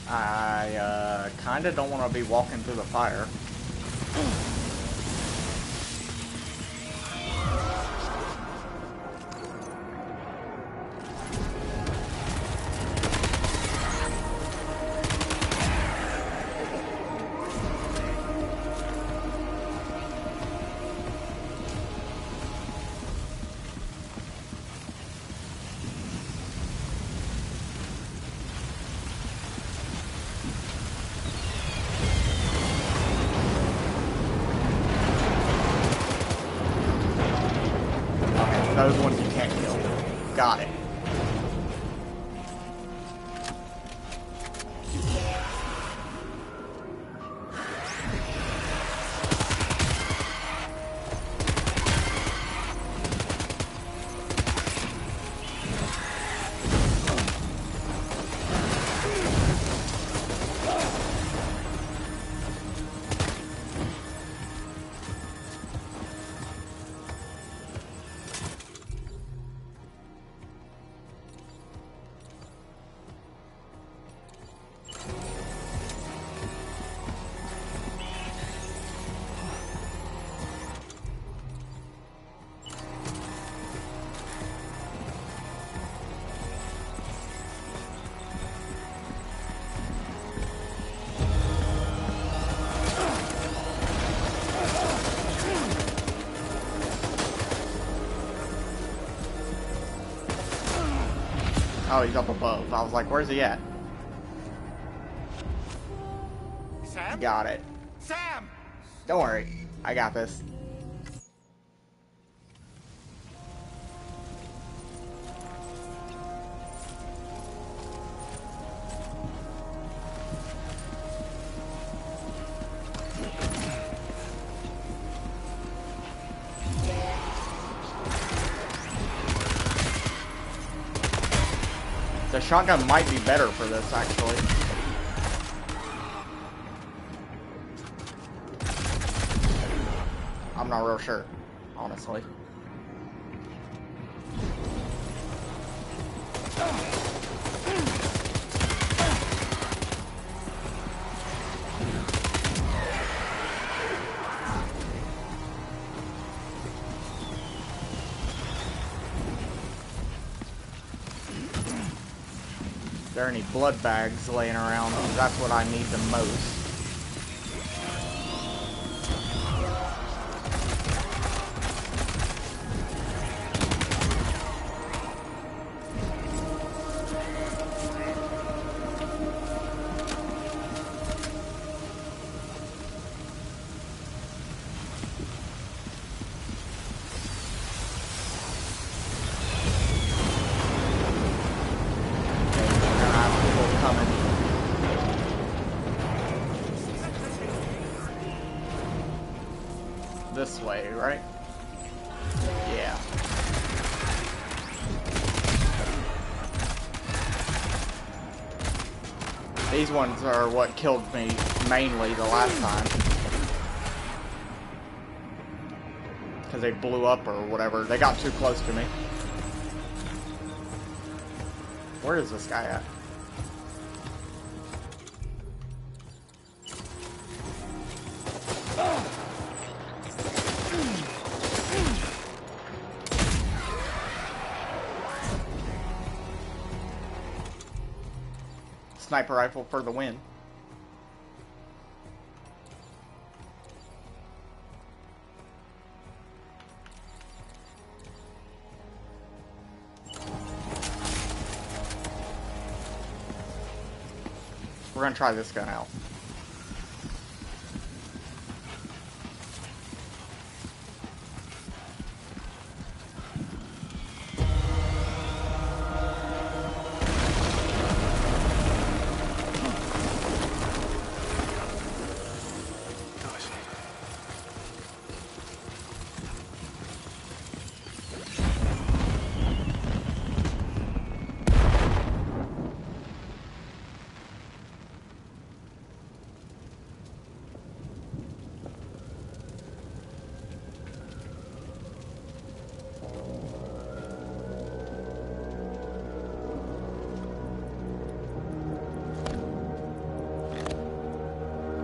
I kinda don't want to be walking through the fire. Those ones you can't kill. Got it. Oh, he's up above. I was like, where's he at? Sam? Got it. Sam! Don't worry. I got this. The shotgun might be better for this, actually. I'm not real sure, honestly. Is there any blood bags laying around? That's what I need the most. This way, right? Yeah. These ones are what killed me mainly the last time. Because they blew up or whatever. They got too close to me. Where is this guy at? Sniper rifle for the win. We're gonna try this gun out.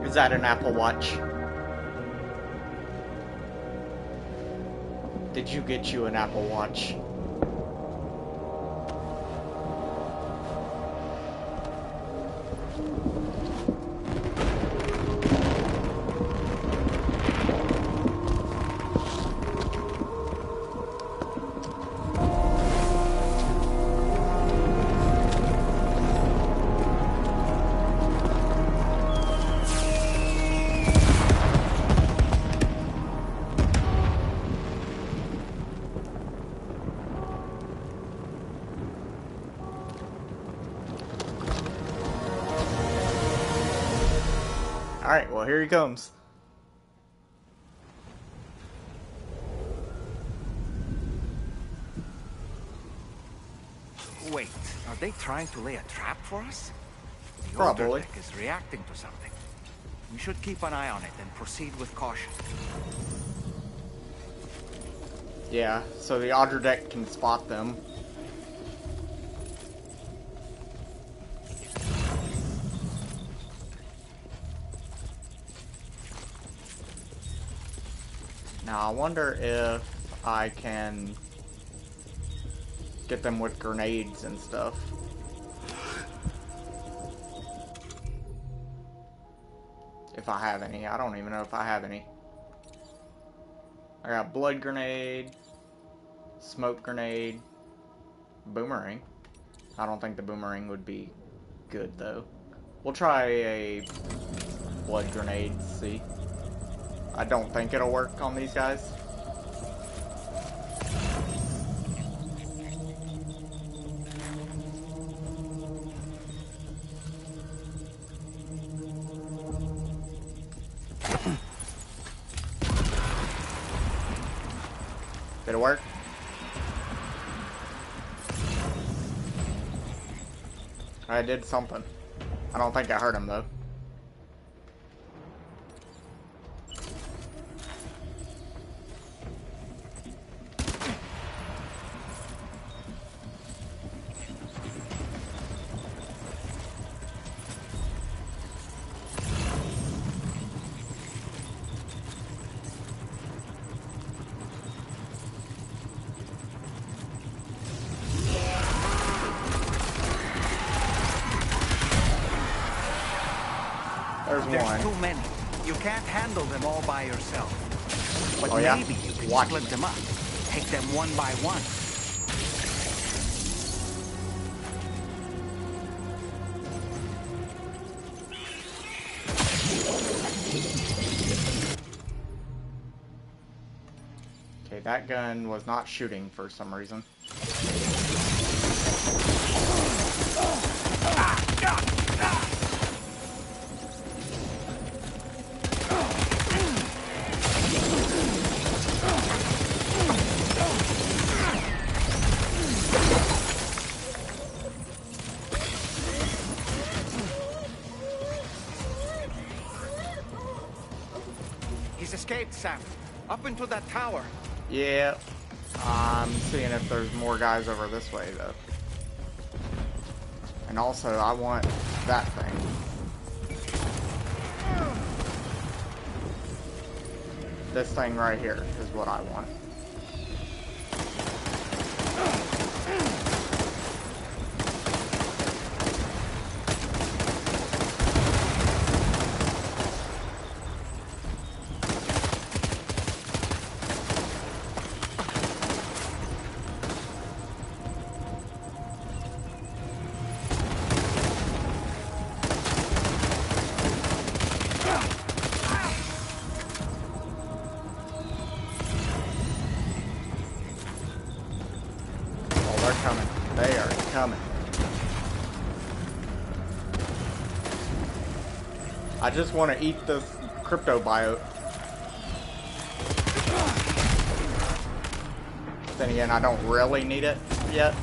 Is that an Apple Watch? Did you get you an Apple Watch? Alright, well here he comes. Wait, are they trying to lay a trap for us? The Probably. older deck is reacting to something. We should keep an eye on it and proceed with caution. Yeah, so the Audra deck can spot them. Now I wonder if I can get them with grenades and stuff. If I have any. I don't even know if I have any. I got blood grenade, smoke grenade, boomerang. I don't think the boomerang would be good, though. We'll try a blood grenade, see. I don't think it'll work on these guys. Did it work? I did something. I don't think I hurt him, though. There's too many. You can't handle them all by yourself. But oh, yeah? maybe you can split them up. Take them one by one. Okay, that gun was not shooting for some reason. He's escaped, Sam. Up into that tower. Yeah. I'm seeing if there's more guys over this way, though. And also, I want that thing. This thing right here is what I want. They are coming. I just want to eat this crypto bio. Then again, I don't really need it yet.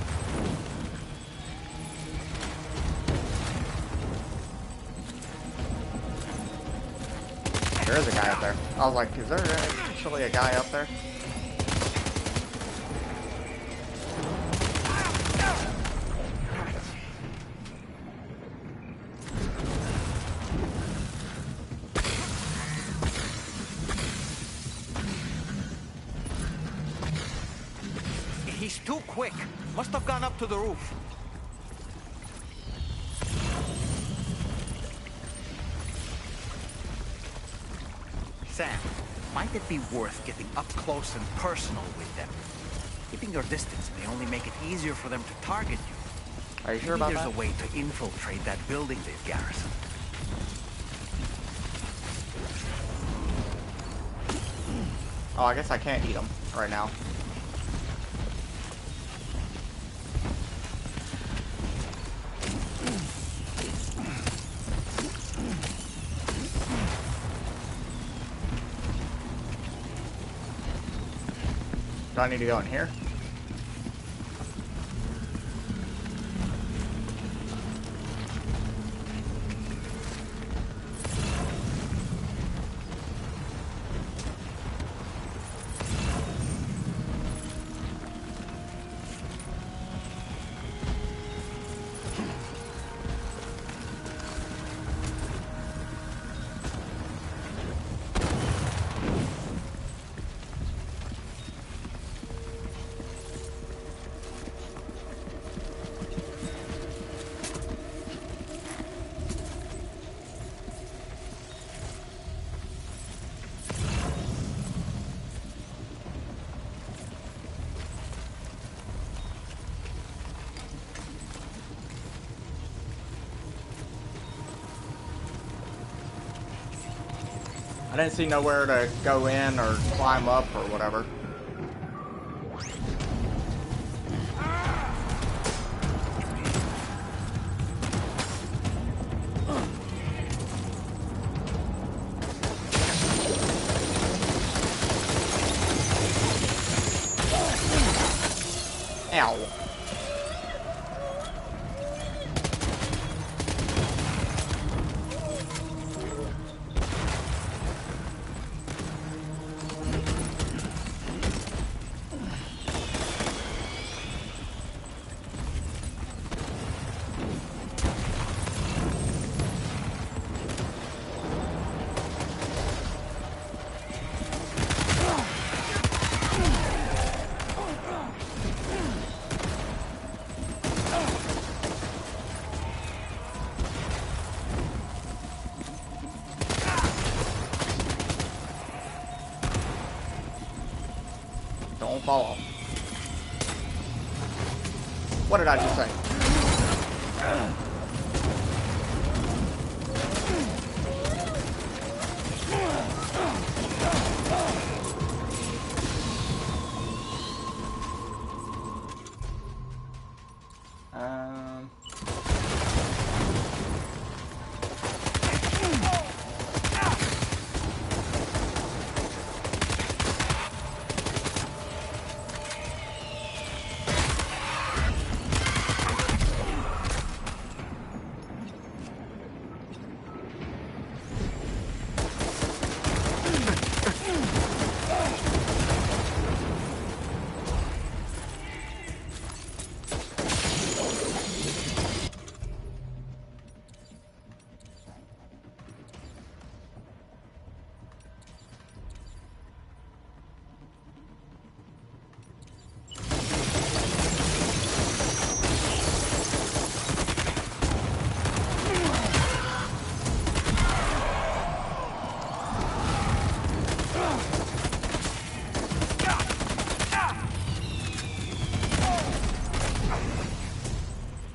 There is a guy up there. I was like, is there actually a guy up there? He's too quick. Must have gone up to the roof. Sam, might it be worth getting up close and personal with them? Keeping your distance may only make it easier for them to target you. Are you sure about that? There's a way to infiltrate that building they've garrisoned. Oh, I guess I can't eat them right now. Do I need to go in here? I didn't see nowhere to go in or climb up or whatever. Ow. Don't fall off. What did I just say?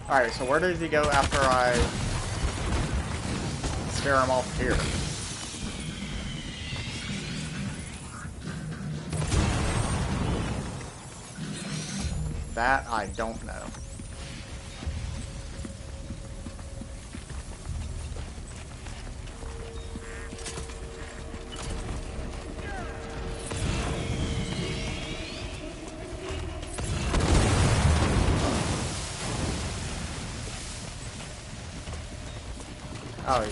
Alright, so where does he go after I scare him off here? That I don't know. Oh, he's...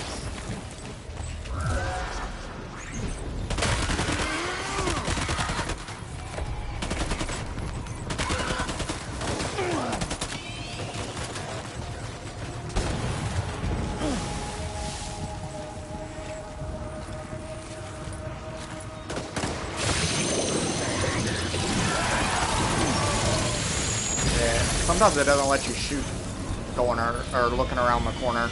Yeah, sometimes it doesn't let you shoot going or looking around the corner.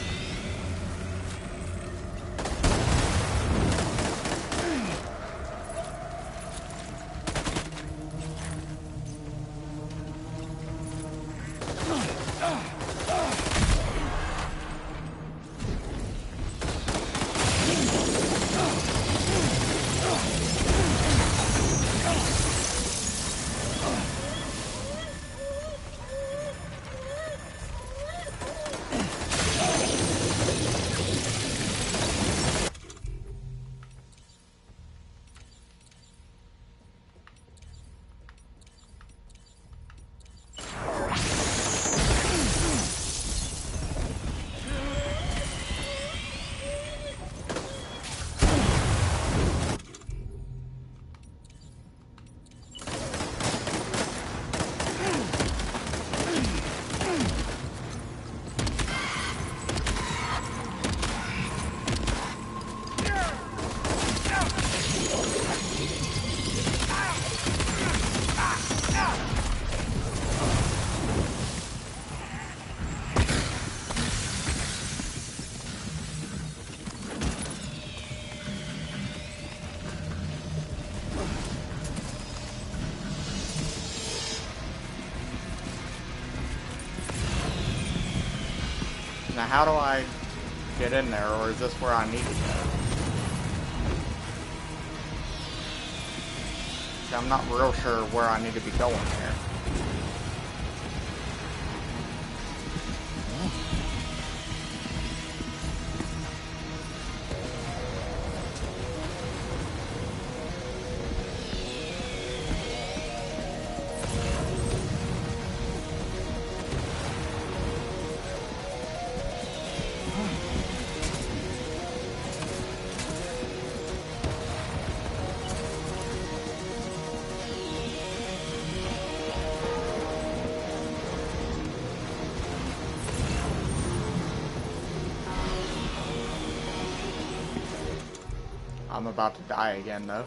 Now how do I get in there, or is this where I need to go? I'm not real sure where I need to be going here. I'm about to die again, though.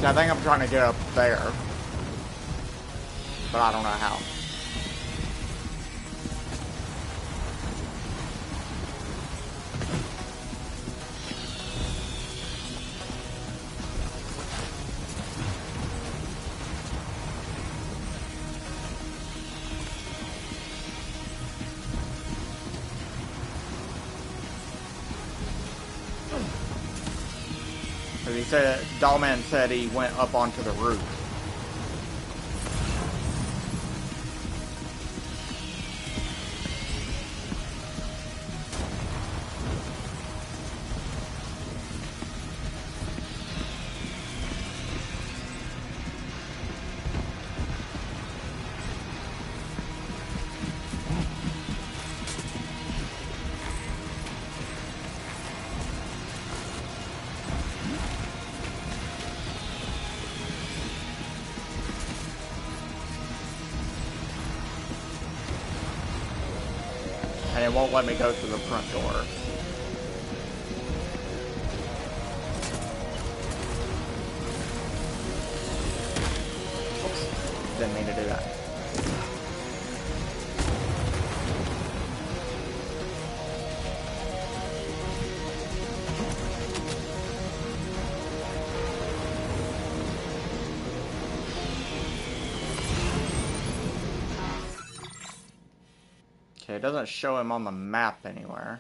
I think I'm trying to get up there, but I don't know how. He said, Dollman said he went up onto the roof. And it won't let me go through the front door. Oops. Didn't mean to do that. Okay, it doesn't show him on the map anywhere.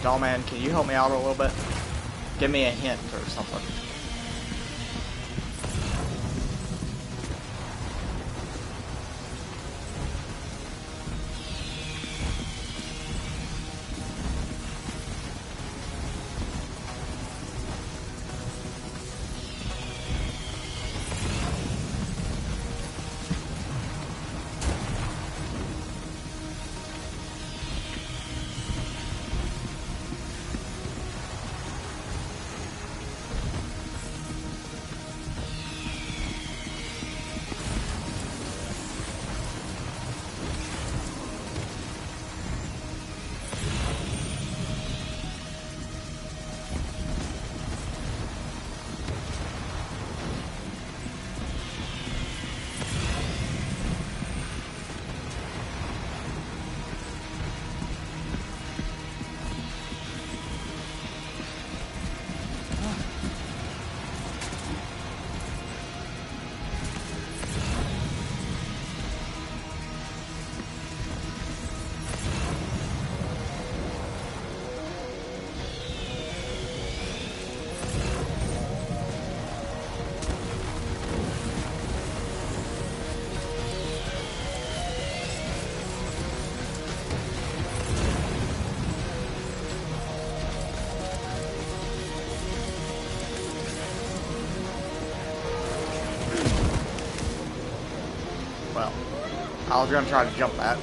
Dollman, can you help me out a little bit? Give me a hint or something. I was gonna try to jump that.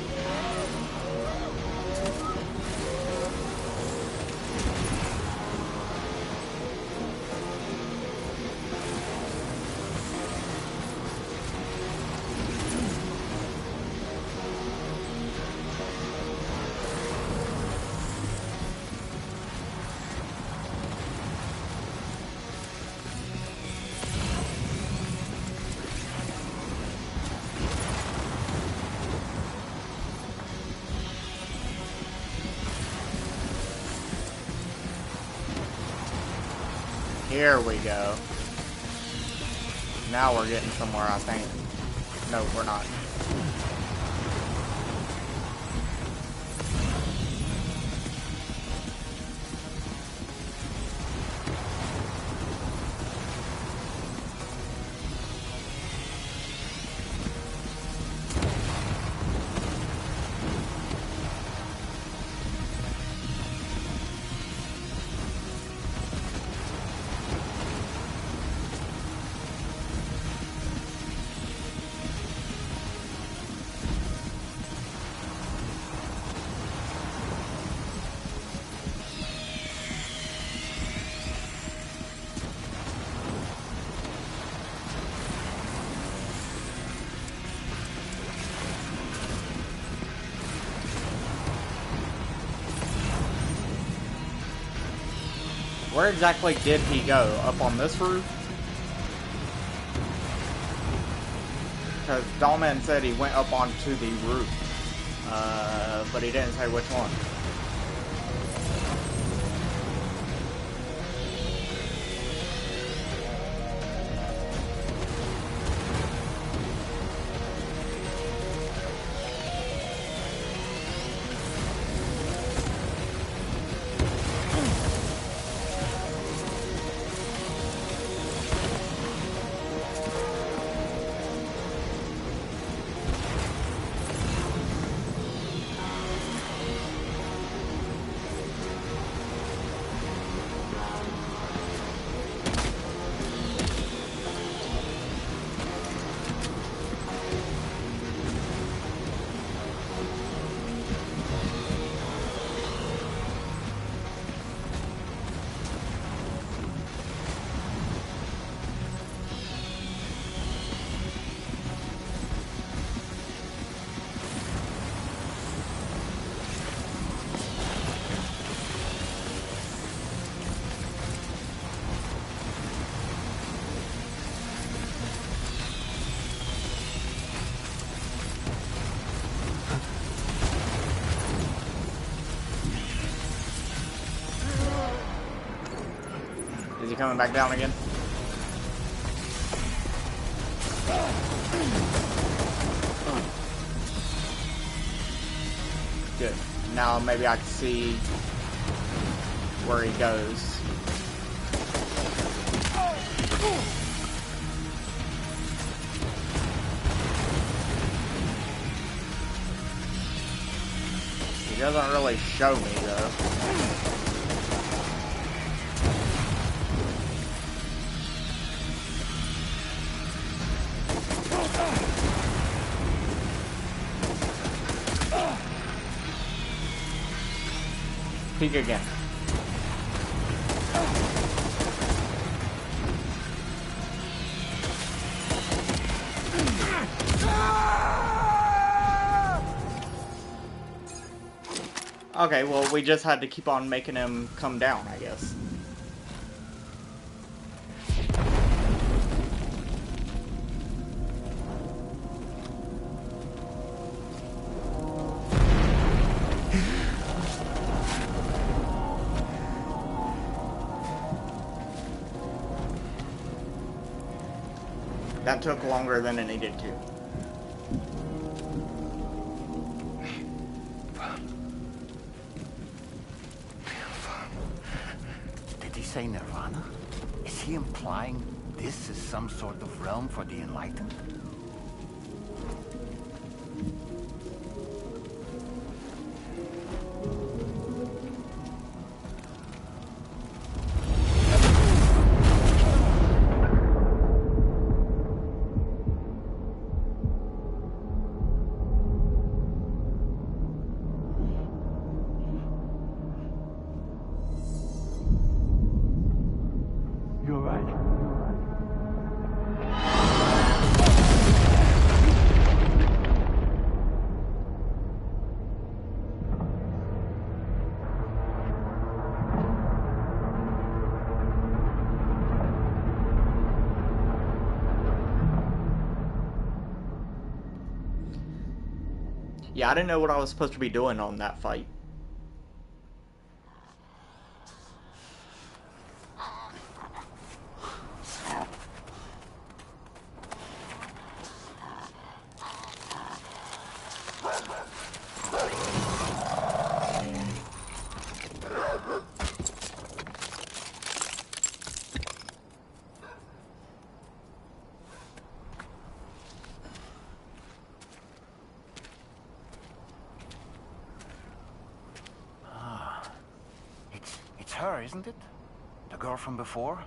Here we go. Now we're getting somewhere, I think. No, we're not. Where exactly did he go? Up on this roof? Because Dollman said he went up onto the roof. But he didn't say which one. Is he coming back down again? Good. Now maybe I can see where he goes. He doesn't really show me though. Peek again. Okay, well, we just had to keep on making him come down, I guess. That took longer than it needed to. Did he say Nirvana? Is he implying this is some sort of realm for the enlightened? Yeah, I didn't know what I was supposed to be doing on that fight. It's her, isn't it? The girl from before?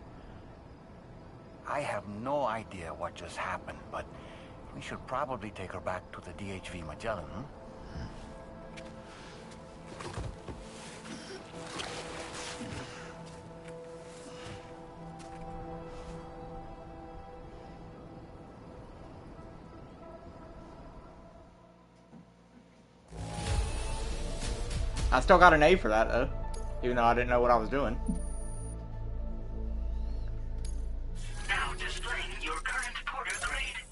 I have no idea what just happened, but we should probably take her back to the DHV Magellan, hmm? I still got an A for that, though. Even though I didn't know what I was doing. Now displaying your current porter grade.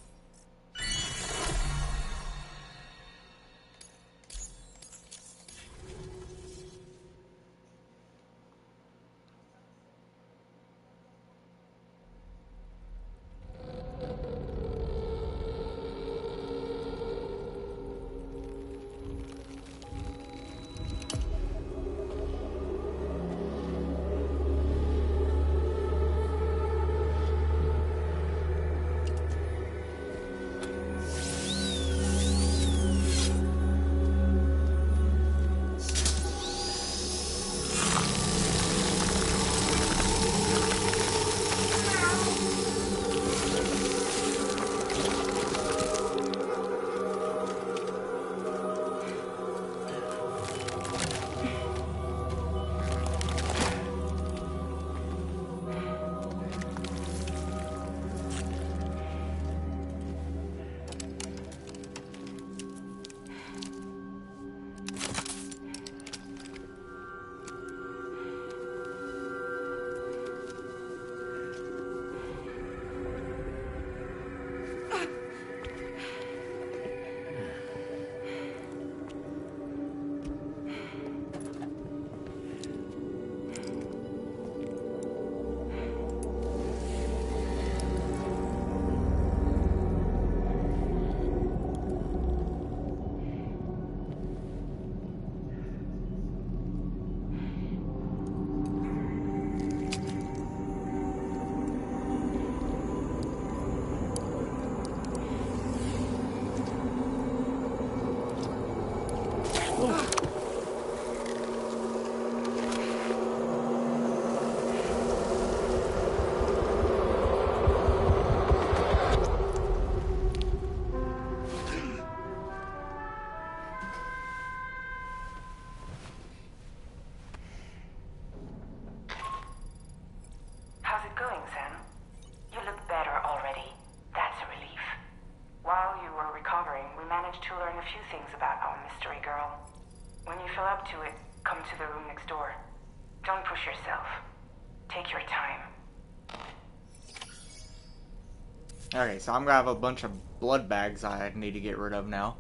How's it going, Sam? You look better already. That's a relief. While you were recovering, we managed to learn a few things about our mystery girl. When you feel up to it, come to the room next door. Don't push yourself. Take your time. Okay, so I'm gonna have a bunch of blood bags I need to get rid of now.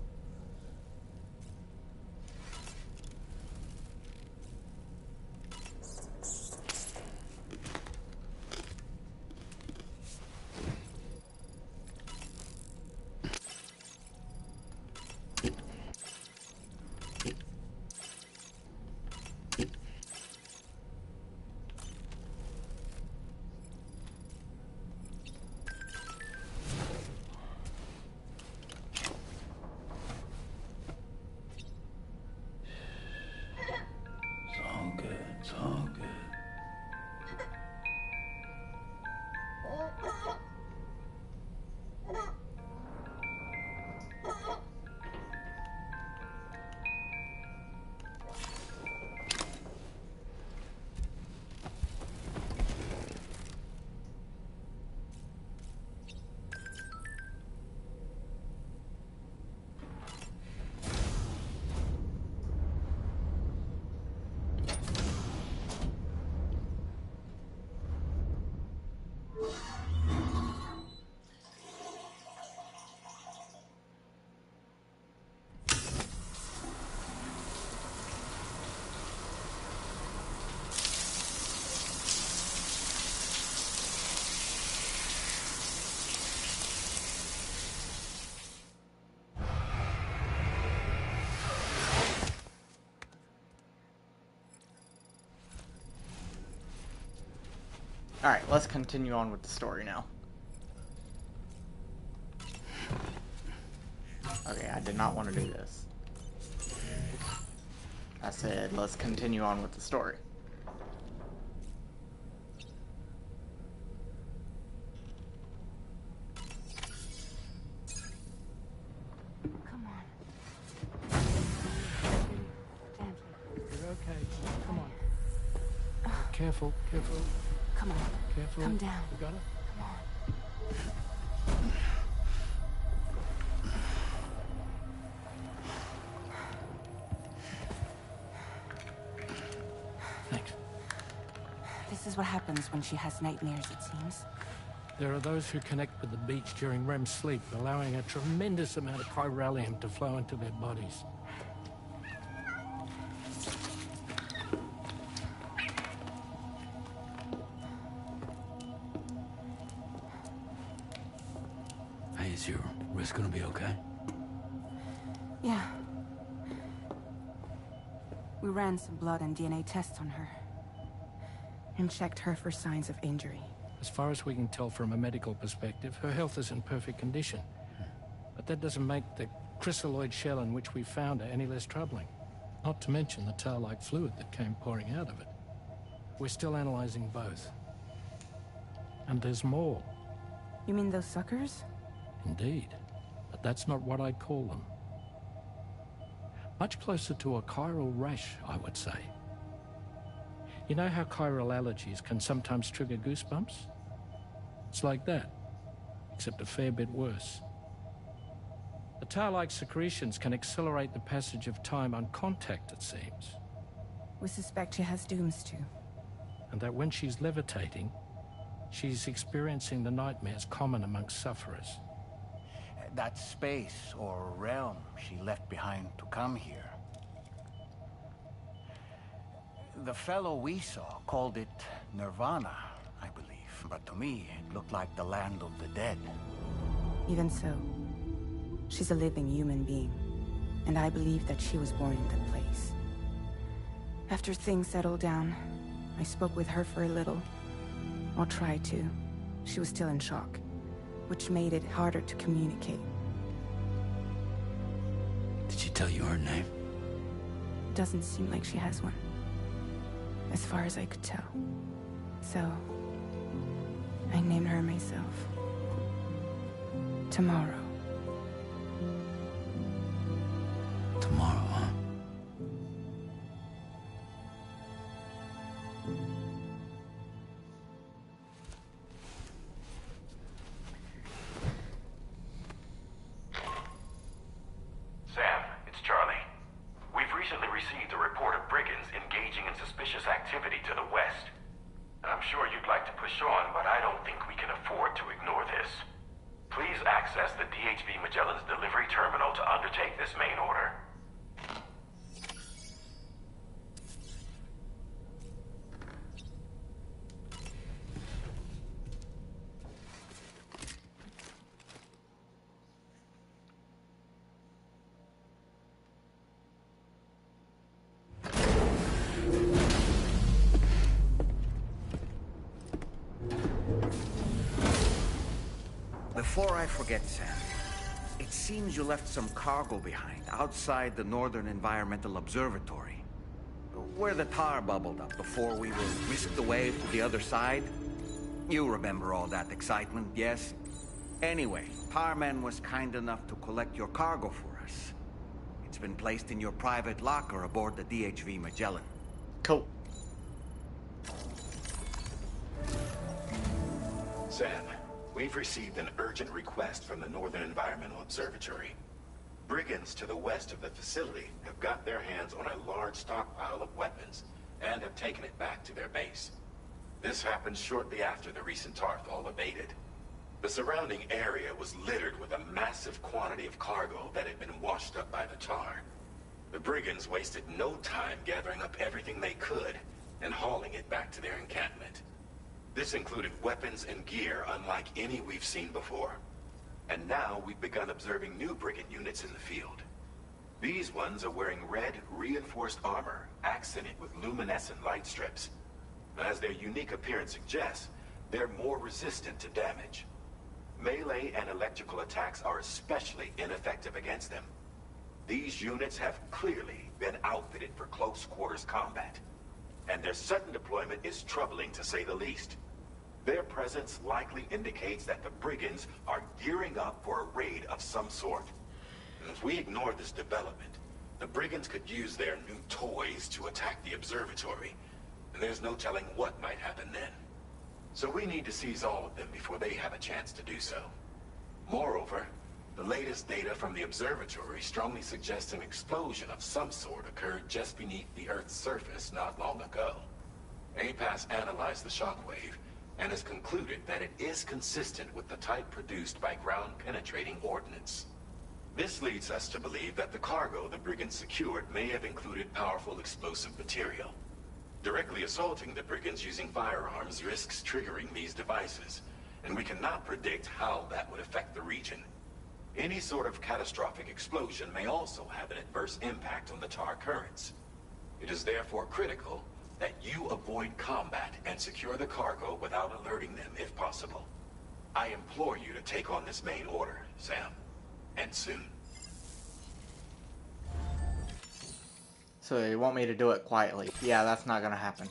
Alright, let's continue on with the story now. Okay, I did not want to do this. I said, let's continue on with the story. Come on. Gently. You're okay. Come on. Careful, careful. Come on. Careful. Come down. You got it? Come on. Thanks. This is what happens when she has nightmares, it seems. There are those who connect with the beach during REM sleep, allowing a tremendous amount of chiralium to flow into their bodies. Hey, is your wrist gonna be okay? Yeah. We ran some blood and DNA tests on her. And checked her for signs of injury. As far as we can tell from a medical perspective, her health is in perfect condition. But that doesn't make the chrysaloid shell in which we found her any less troubling. Not to mention the tar-like fluid that came pouring out of it. We're still analyzing both. And there's more. You mean those suckers? Indeed. But that's not what I'd call them. Much closer to a chiral rash, I would say. You know how chiral allergies can sometimes trigger goosebumps? It's like that, except a fair bit worse. The tar-like secretions can accelerate the passage of time on contact, it seems. We suspect she has dooms too. And that when she's levitating, she's experiencing the nightmares common amongst sufferers. That space or realm she left behind to come here. The fellow we saw called it Nirvana, I believe. But to me, it looked like the land of the dead. Even so, she's a living human being. And I believe that she was born in that place. After things settled down, I spoke with her for a little. Or tried to. She was still in shock, which made it harder to communicate. Did she tell you her name? Doesn't seem like she has one. As far as I could tell. So, I named her myself. Tomorrow. Tomorrow, huh? Sam, it's Charlie. We've recently received a report of brigands engaging in suspicious activity to the west. I'm sure you'd like to push on, but I don't think we can afford to ignore this. Please access the DHV Magellan's delivery terminal to undertake this main order. Before I forget, Sam, it seems you left some cargo behind outside the Northern Environmental Observatory, where the tar bubbled up before we were whisked away to the other side. You remember all that excitement, yes? Anyway, Tarman was kind enough to collect your cargo for us. It's been placed in your private locker aboard the DHV Magellan. Cool. Sam, we've received an urgent request from the Northern Environmental Observatory. Brigands to the west of the facility have got their hands on a large stockpile of weapons and have taken it back to their base. This happened shortly after the recent Tarthal abated. The surrounding area was littered with a massive quantity of cargo that had been washed up by the tar. The brigands wasted no time gathering up everything they could and hauling it back to their encampment. This included weapons and gear unlike any we've seen before. And now we've begun observing new brigand units in the field. These ones are wearing red, reinforced armor, accented with luminescent light strips. As their unique appearance suggests, They're more resistant to damage. Melee and electrical attacks are especially ineffective against them. These units have clearly been outfitted for close quarters combat, and their sudden deployment is troubling to say the least. Their presence likely indicates that the brigands are gearing up for a raid of some sort. And if we ignore this development, the brigands could use their new toys to attack the observatory, and there's no telling what might happen then. So we need to seize all of them before they have a chance to do so. Moreover, the latest data from the observatory strongly suggests an explosion of some sort occurred just beneath the Earth's surface not long ago. APAS analyzed the shockwave and has concluded that it is consistent with the type produced by ground-penetrating ordnance. This leads us to believe that the cargo the brigands secured may have included powerful explosive material. Directly assaulting the brigands using firearms risks triggering these devices, and we cannot predict how that would affect the region. Any sort of catastrophic explosion may also have an adverse impact on the tar currents. It is therefore critical that you avoid combat and secure the cargo without alerting them if possible. I implore you to take on this main order, Sam, and soon. So they want me to do it quietly. Yeah, that's not gonna happen.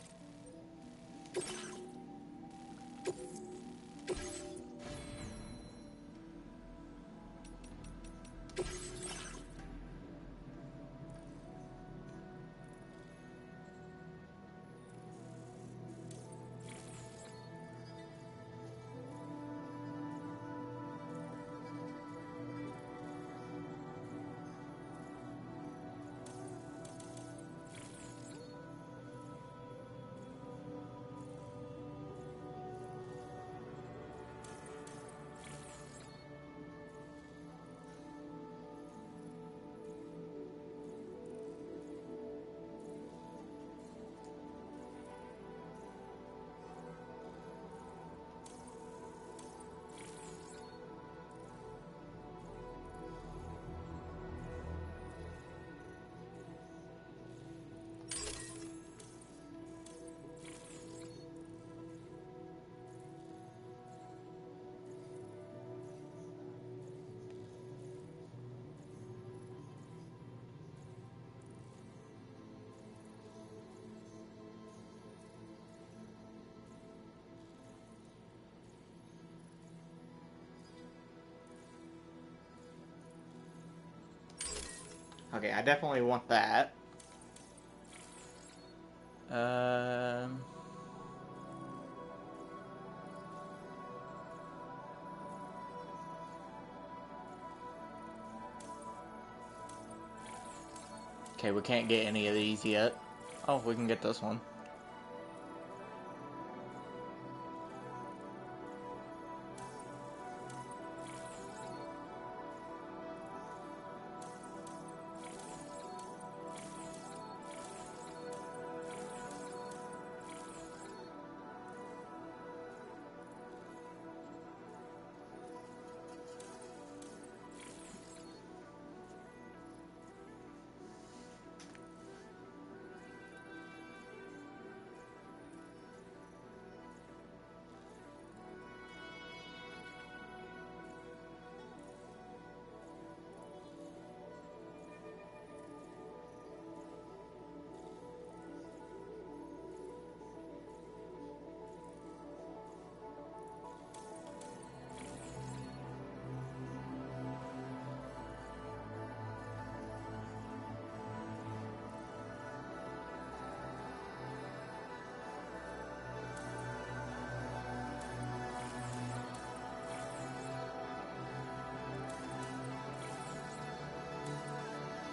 Okay, I definitely want that. Okay, we can't get any of these yet. Oh, we can get this one.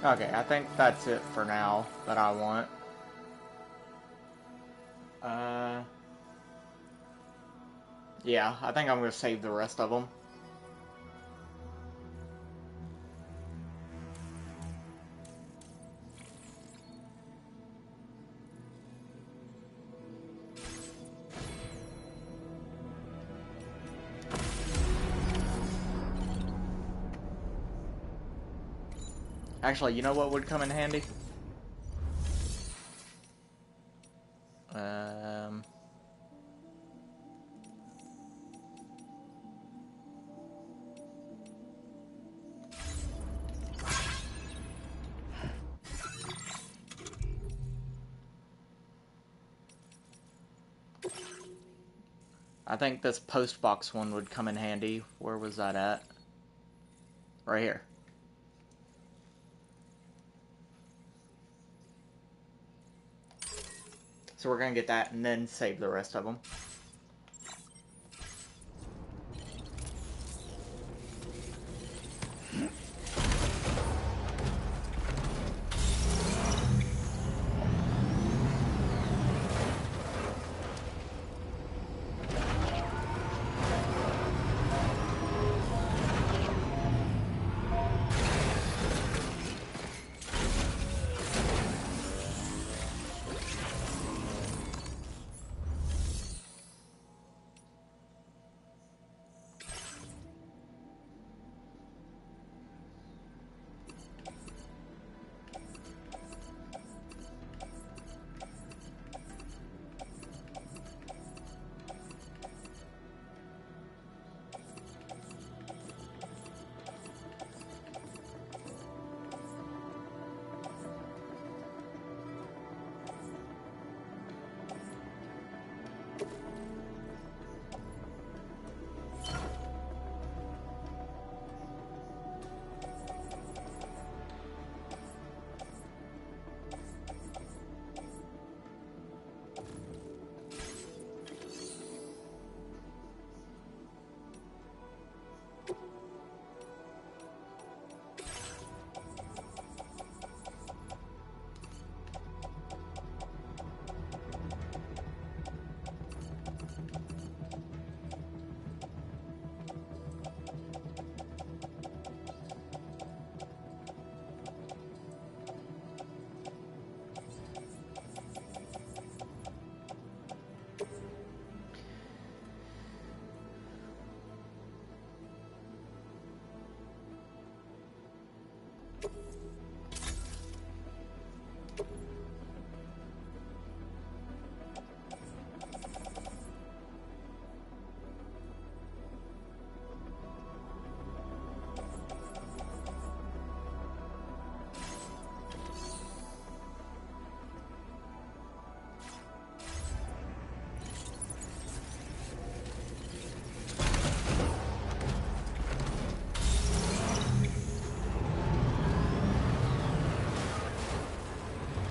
Okay, I think that's it for now that I want. Yeah, I think I'm gonna save the rest of them. Actually, you know what would come in handy? I think this post box one would come in handy. Where was that at? Right here. So we're gonna get that and then save the rest of them.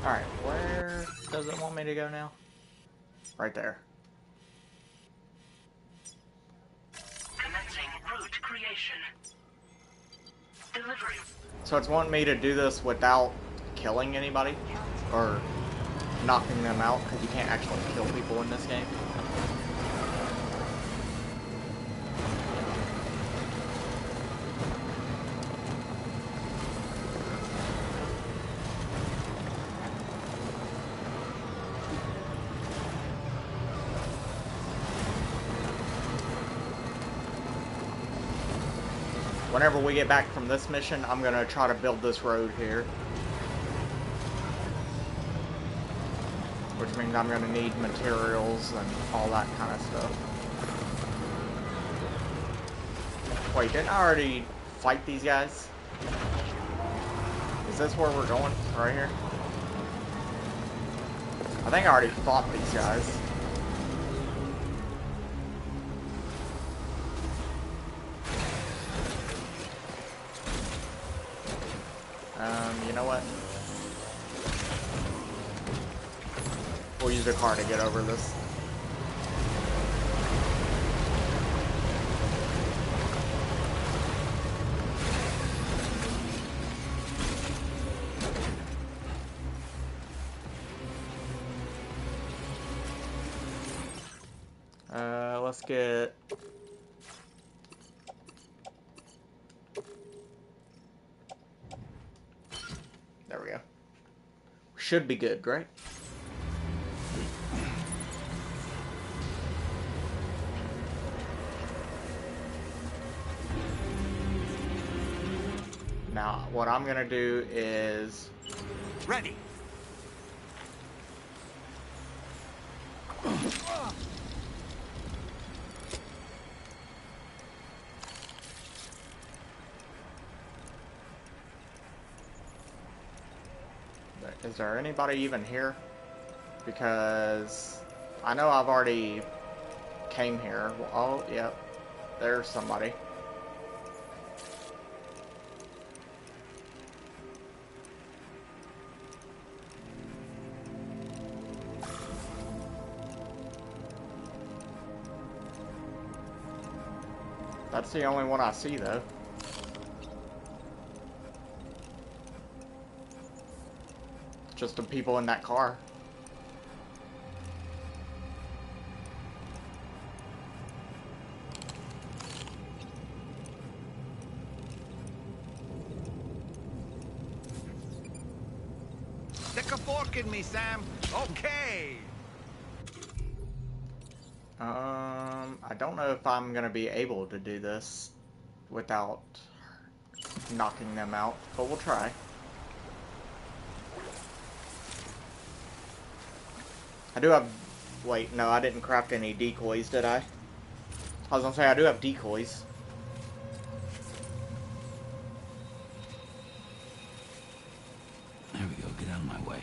Alright, where does it want me to go now? Right there. Commencing route creation. Delivery. So it's wanting me to do this without killing anybody? Or knocking them out, because you can't actually kill people in this game. Whenever we get back from this mission, I'm gonna try to build this road here. Which means I'm gonna need materials and all that kind of stuff. Wait, didn't I already fight these guys? Is this where we're going? Right here? I think I already fought these guys. You know what? We'll use the car to get over this. Let's get... There we go. Should be good, right? Now, what I'm gonna do is... Ready. Is there anybody even here? Because I know I've already came here. Oh, yep. There's somebody. That's the only one I see, though. Just the people in that car. Stick a fork in me, Sam. Okay. I don't know if I'm gonna be able to do this without knocking them out, but we'll try. I do have... Wait, no, I didn't craft any decoys, did I? I was gonna say, I do have decoys. There we go, get out of my way.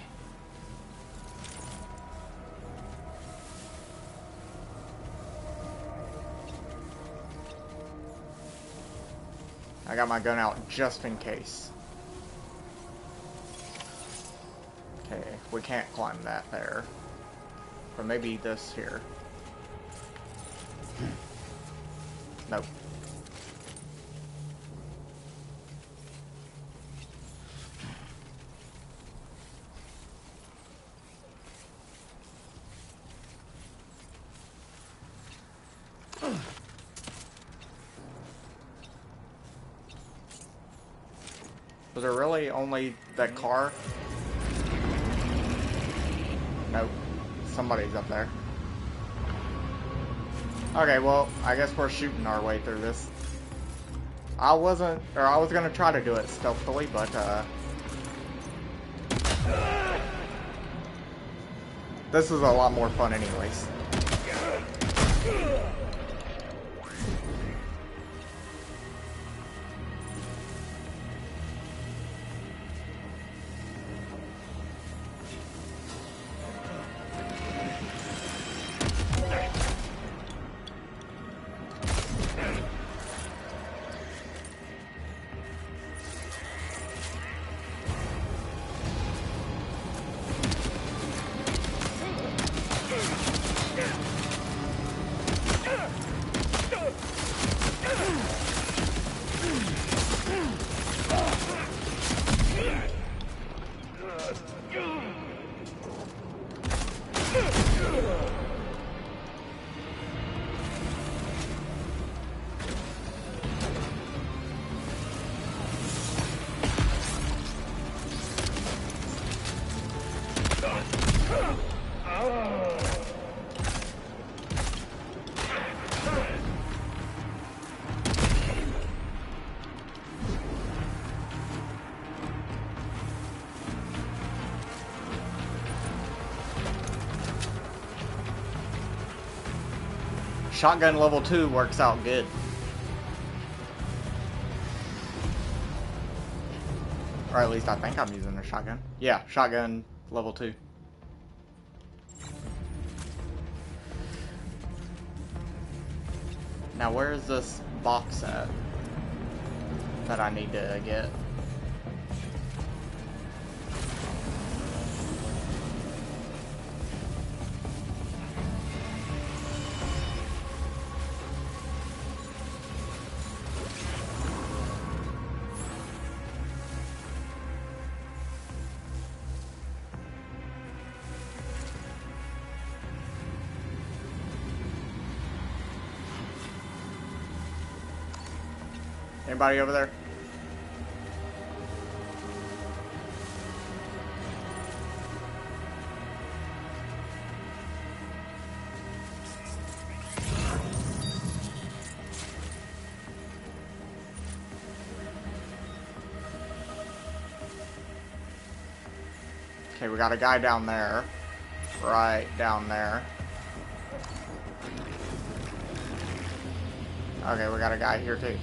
I got my gun out just in case. Okay, we can't climb that there. But maybe this here. Nope. Was there really only that car? Nope. Somebody's up there. Okay, well, I guess we're shooting our way through this. I was gonna try to do it stealthily, but, this is a lot more fun anyways. Shotgun level 2 works out good. Or at least I think I'm using a shotgun. Yeah, shotgun level 2. Now where is this box at that I need to get? Anybody over there? Okay, we got a guy down there. Right down there. Okay, we got a guy here too.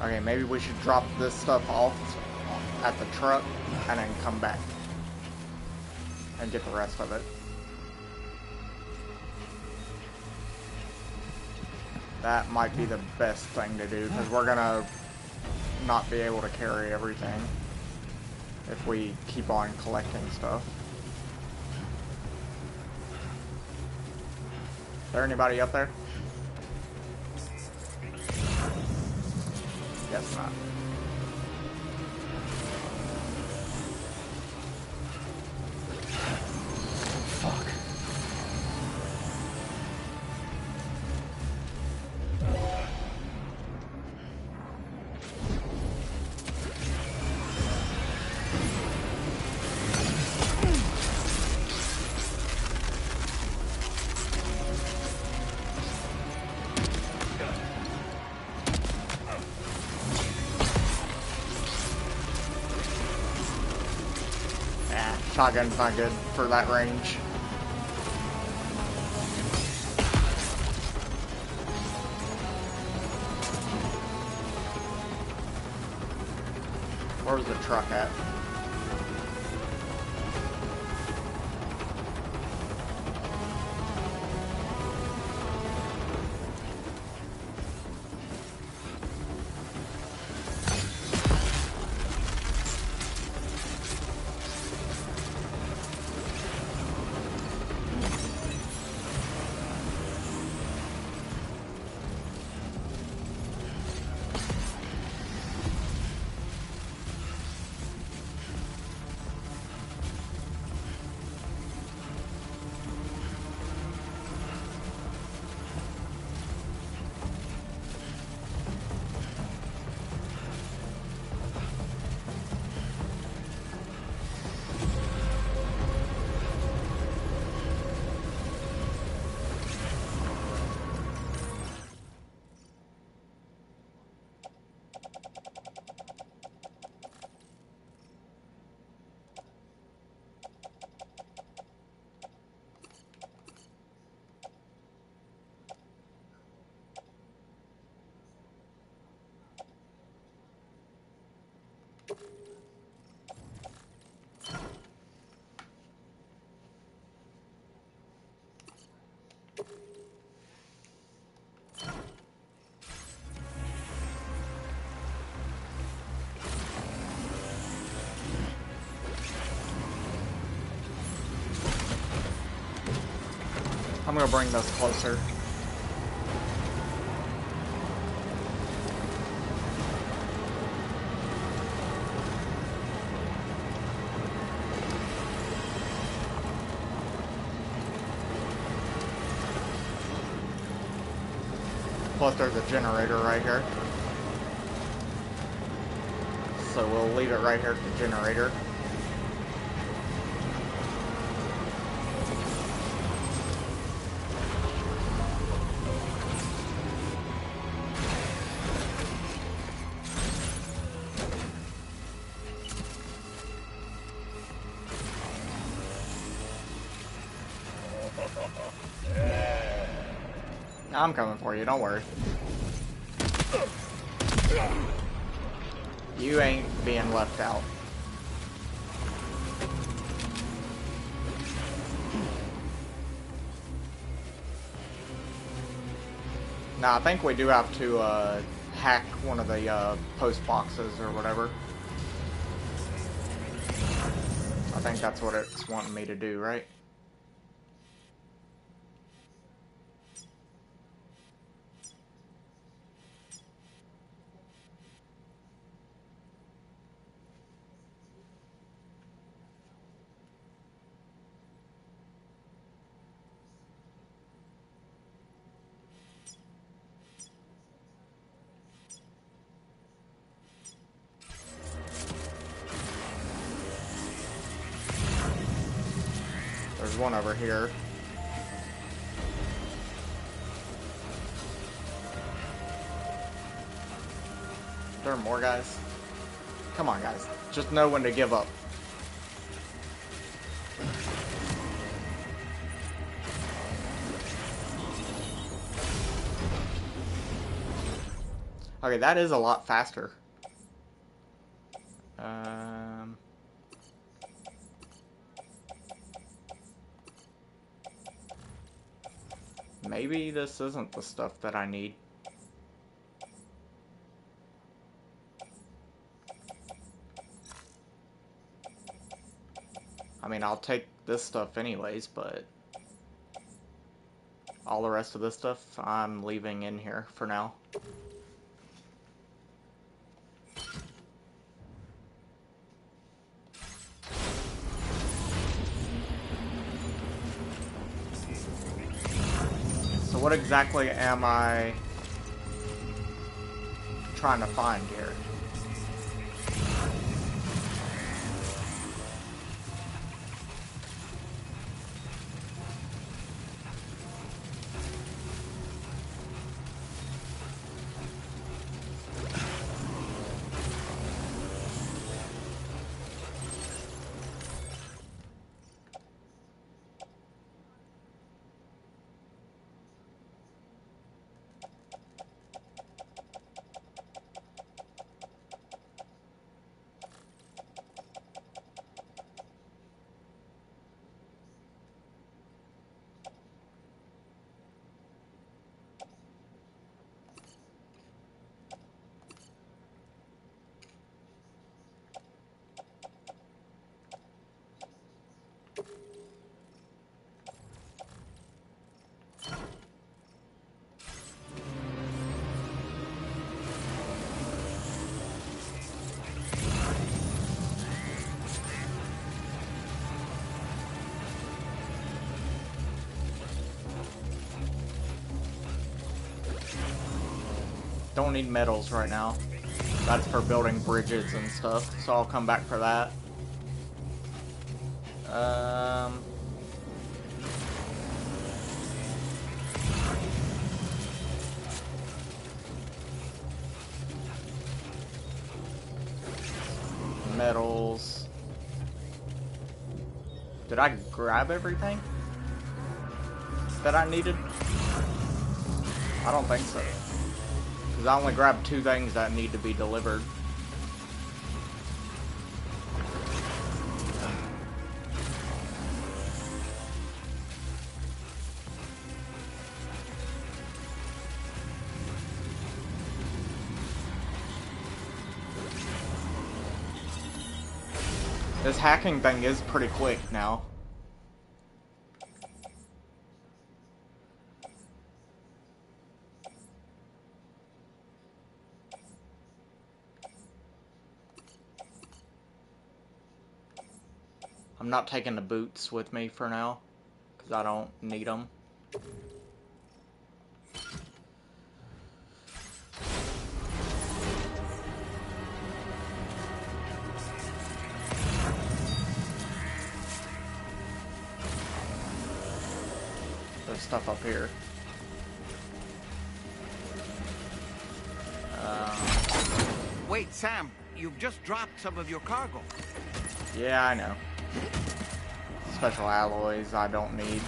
Okay, maybe we should drop this stuff off at the truck and then come back and get the rest of it. That might be the best thing to do, because we're gonna not be able to carry everything if we keep on collecting stuff. Is there anybody up there? Guess not. Fuck. Shotgun's not good for that range. Where's the truck at? I'm gonna bring this closer. Plus there's a generator right here. So we'll leave it right here at the generator. I'm coming for you, don't worry. You ain't being left out. Now, I think we do have to hack one of the post boxes or whatever. I think that's what it's wanting me to do, right? There's one over here. There are more guys? Come on, guys. Just know when to give up. Okay, that is a lot faster. Maybe this isn't the stuff that I need. I mean, I'll take this stuff anyways, but all the rest of this stuff I'm leaving in here for now. So what exactly am I trying to find here? Don't need metals right now. That's for building bridges and stuff, so I'll come back for that. Metals. Did I grab everything that I needed? I don't think so. Because I only grabbed 2 things that need to be delivered. This hacking thing is pretty quick now. I'm not taking the boots with me for now, because I don't need them. There's stuff up here. Wait, Sam, you've just dropped some of your cargo. Yeah, I know. Special alloys I don't need.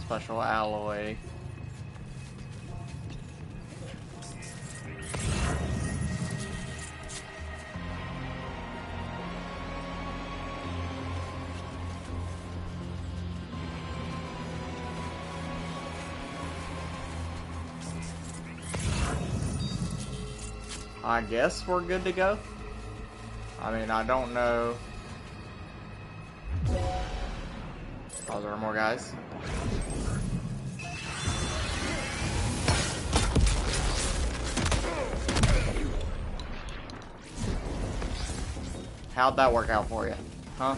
Special alloy. I guess we're good to go. I mean, I don't know. Oh, there are more guys. How'd that work out for you? Huh?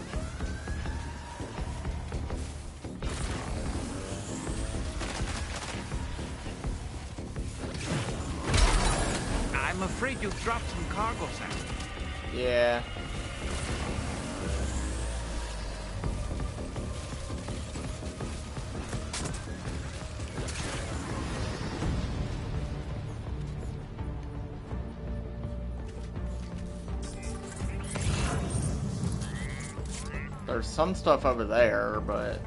I'm afraid you've dropped some cargo, Sam. Yeah. There's some stuff over there, but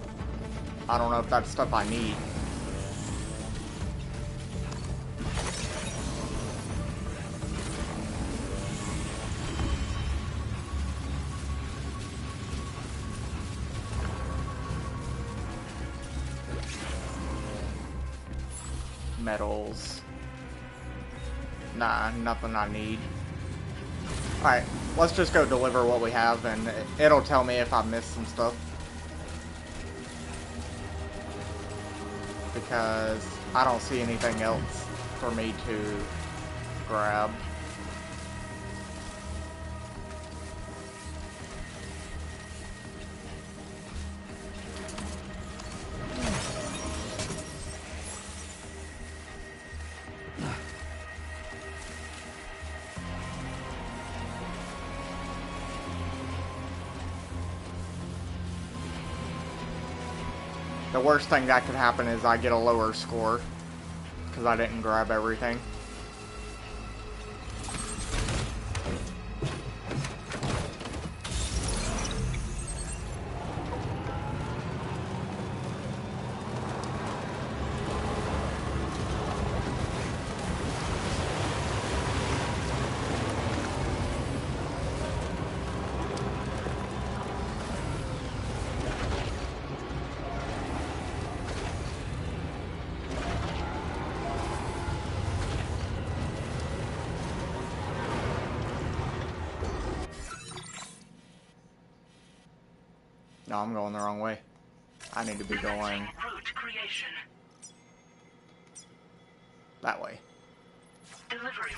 I don't know if that's stuff I need. Metals. Nah, nothing I need. Alright, let's just go deliver what we have, and it'll tell me if I missed some stuff. Because I don't see anything else for me to grab. The worst thing that could happen is I get a lower score because I didn't grab everything. No, I'm going the wrong way. I need to be going Route creation. that way. Delivery.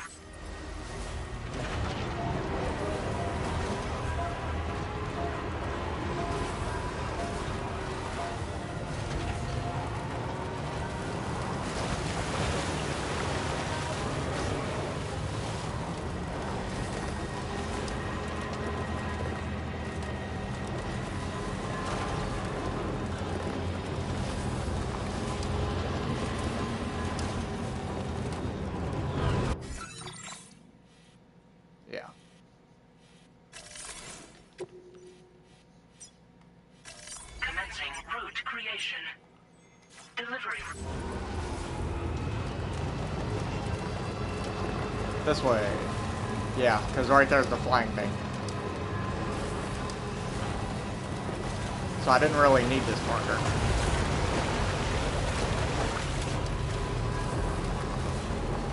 Yeah. Commencing route creation. Delivery. This way. Yeah, because right there's the flying thing. So I didn't really need this marker.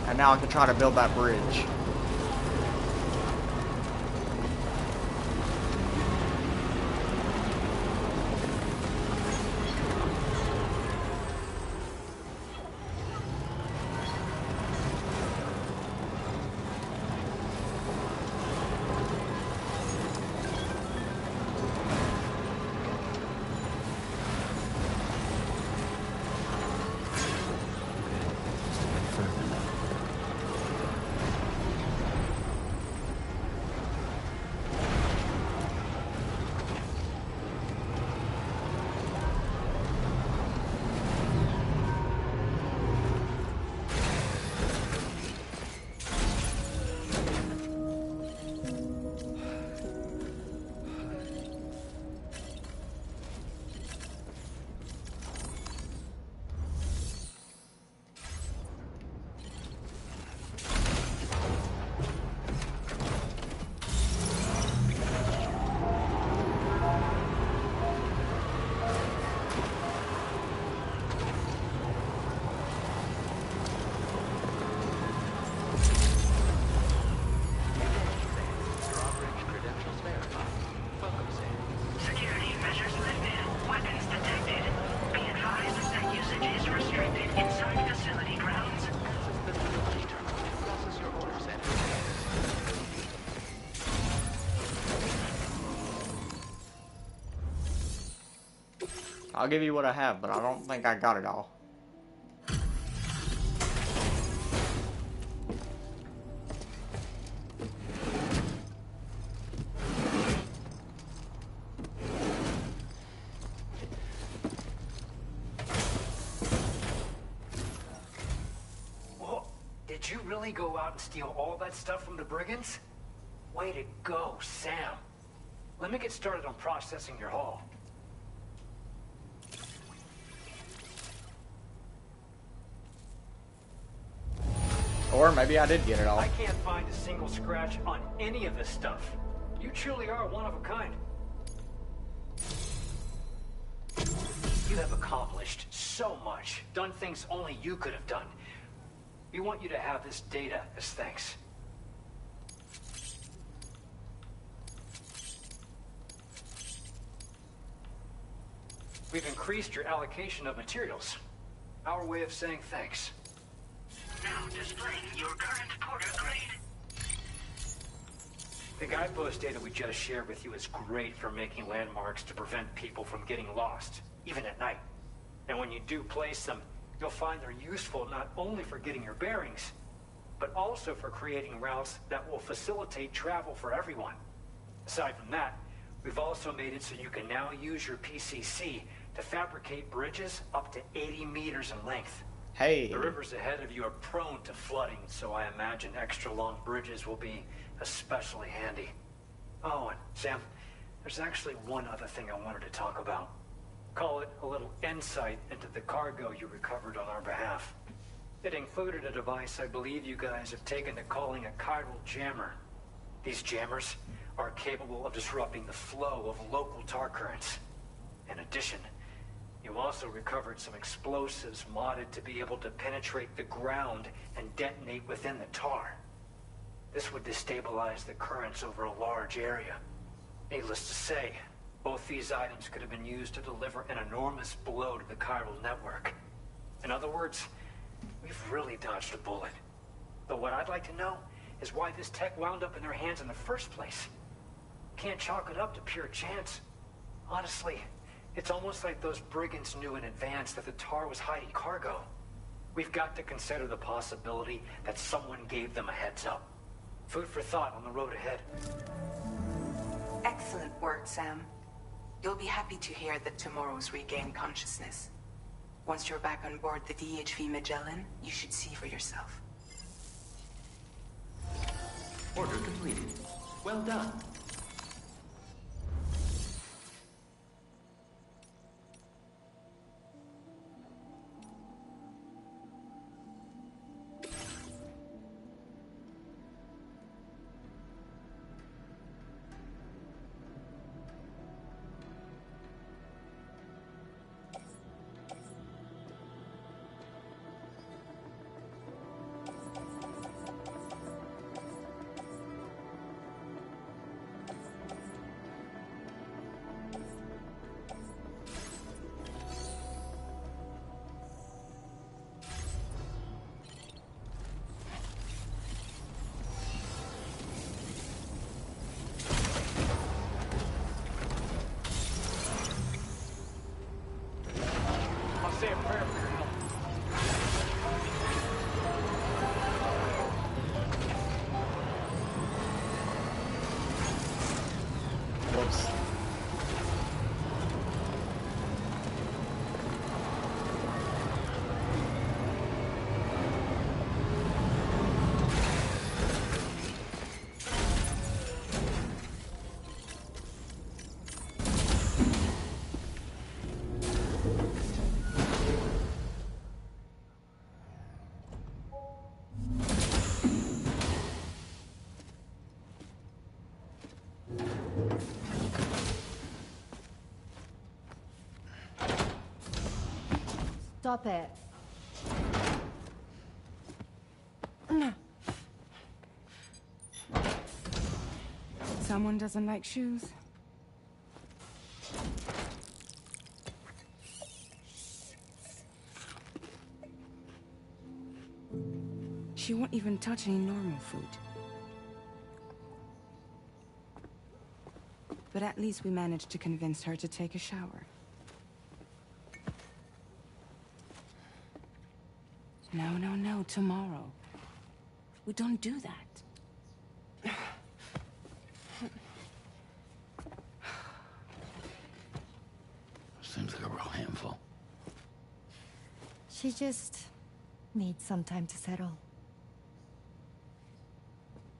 And now I can try to build that bridge. Security measures lifted. Weapons detected. Be advised that usage is restricted inside facility grounds. I'll give you what I have, but I don't think I got it all. Whoa, did you really go out and steal all that stuff from the brigands? Way to go, Sam. let me get started on processing your haul. Or maybe I did get it all. I can't find a single scratch on any of this stuff. You truly are one of a kind. You have accomplished so much, done things only you could have done. We want you to have this data as thanks. We've increased your allocation of materials. Our way of saying thanks. Now displaying your current porter grade. The guidepost data we just shared with you is great for making landmarks to prevent people from getting lost, even at night. And when you do place them, you'll find they're useful not only for getting your bearings, but also for creating routes that will facilitate travel for everyone. Aside from that, we've also made it so you can now use your PCC to fabricate bridges up to 80 meters in length. Hey. The rivers ahead of you are prone to flooding, so I imagine extra long bridges will be especially handy. Oh, and Sam, there's actually one other thing I wanted to talk about. Call it a little insight into the cargo you recovered on our behalf. It included a device I believe you guys have taken to calling a chiral jammer. These jammers are capable of disrupting the flow of local tar currents. In addition, you also recovered some explosives modded to be able to penetrate the ground and detonate within the tar. This would destabilize the currents over a large area. Needless to say, both these items could have been used to deliver an enormous blow to the chiral network. In other words, we've really dodged a bullet. But what I'd like to know is why this tech wound up in their hands in the first place. Can't chalk it up to pure chance. Honestly, it's almost like those brigands knew in advance that the tar was hiding cargo. We've got to consider the possibility that someone gave them a heads up. Food for thought on the road ahead. Excellent work, Sam. You'll be happy to hear that tomorrow's regained consciousness. Once you're back on board the DHV Magellan, you should see for yourself. Order completed. Well done. Say a prayer for your help. Whoops. Stop it. Someone doesn't like shoes? She won't even touch any normal food. But at least we managed to convince her to take a shower. No, tomorrow. We don't do that. Seems like a real handful. She just needs some time to settle.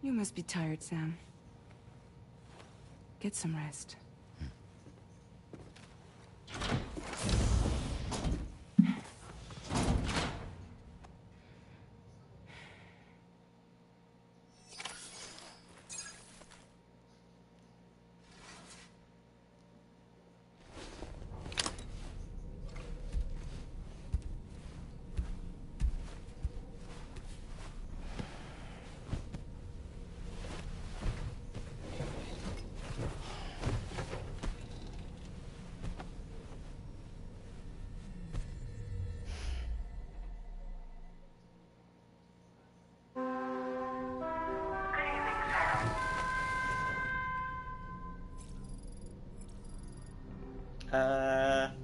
You must be tired, Sam. Get some rest.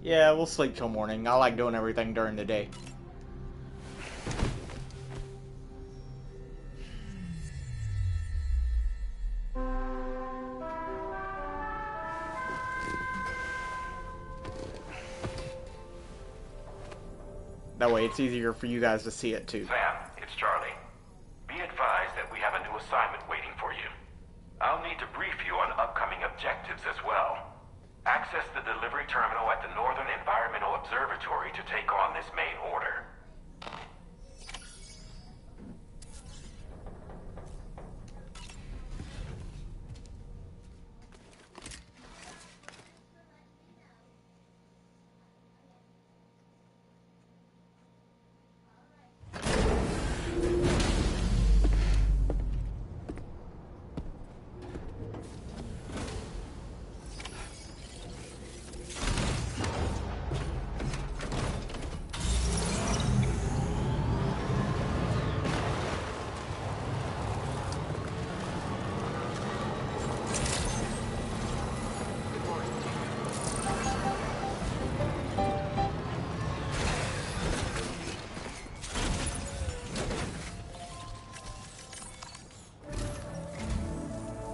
Yeah, we'll sleep till morning. I like doing everything during the day. That way it's easier for you guys to see it too. Sam, it's Charlie. Be advised that we have a new assignment waiting for you. I'll need to brief you on upcoming objectives as well. Access the delivery terminal at the Northern Environmental Observatory to take on this main order.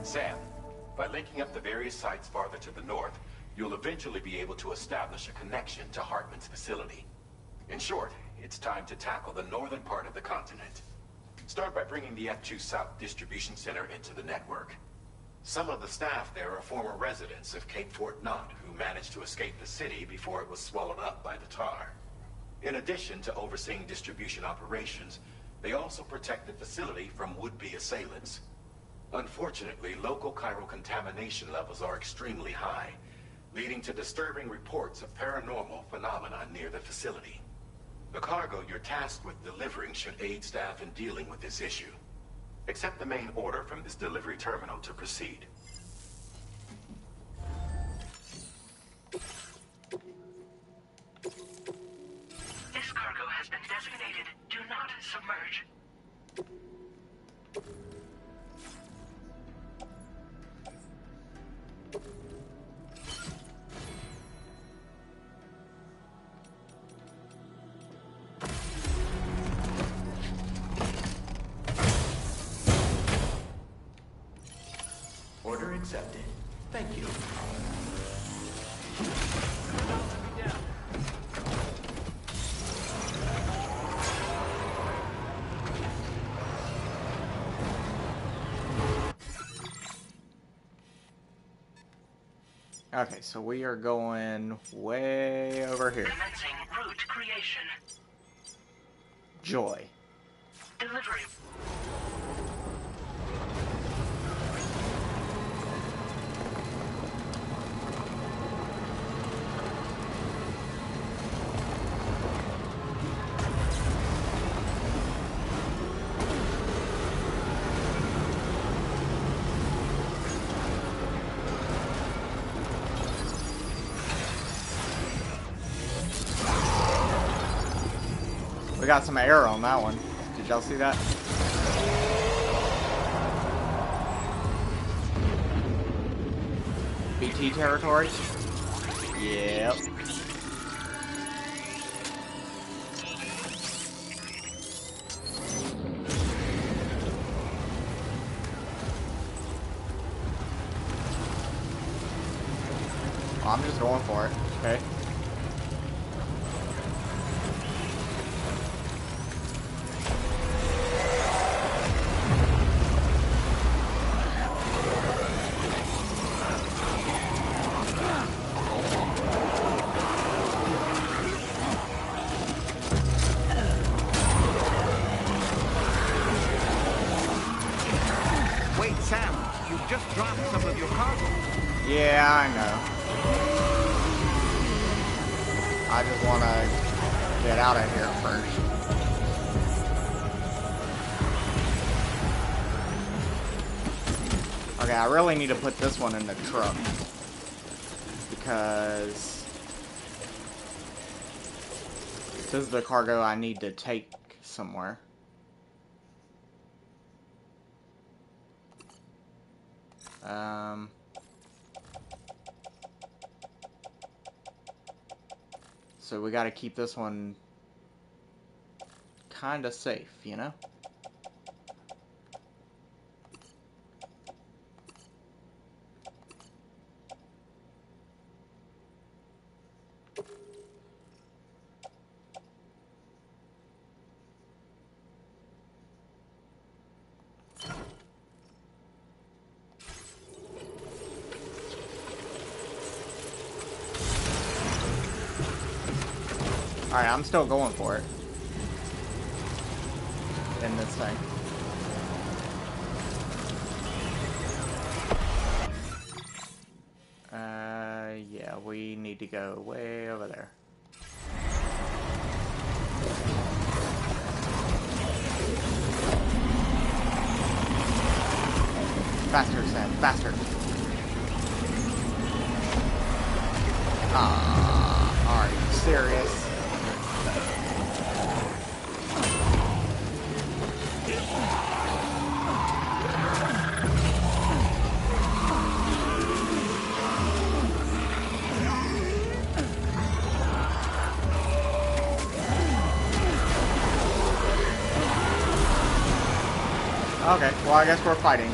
Sam, by linking up the various sites farther to the north, you'll eventually be able to establish a connection to Hartman's facility. In short, it's time to tackle the northern part of the continent. Start by bringing the F2 South Distribution Center into the network. Some of the staff there are former residents of Cape Fort Knott who managed to escape the city before it was swallowed up by the tar. In addition to overseeing distribution operations, they also protect the facility from would-be assailants. Unfortunately, local chiral contamination levels are extremely high, leading to disturbing reports of paranormal phenomena near the facility. The cargo you're tasked with delivering should aid staff in dealing with this issue. Accept the main order from this delivery terminal to proceed. This cargo has been designated Do Not Submerge. Order accepted. Thank you. Okay, so we are going way over here. Commencing route creation. Joy. Delivery. We got some air on that one. Did y'all see that? BT territory? Yep. Well, I'm just going for it, okay? Yeah, I know. I just want to get out of here first. Okay, I really need to put this one in the truck. Because this is the cargo I need to take somewhere. So we gotta keep this one kinda safe, you know? Alright, I'm still going for it. In this thing. Yeah, we need to go way over there. Faster, Sam, faster. Are you serious? Okay, well I guess we're fighting.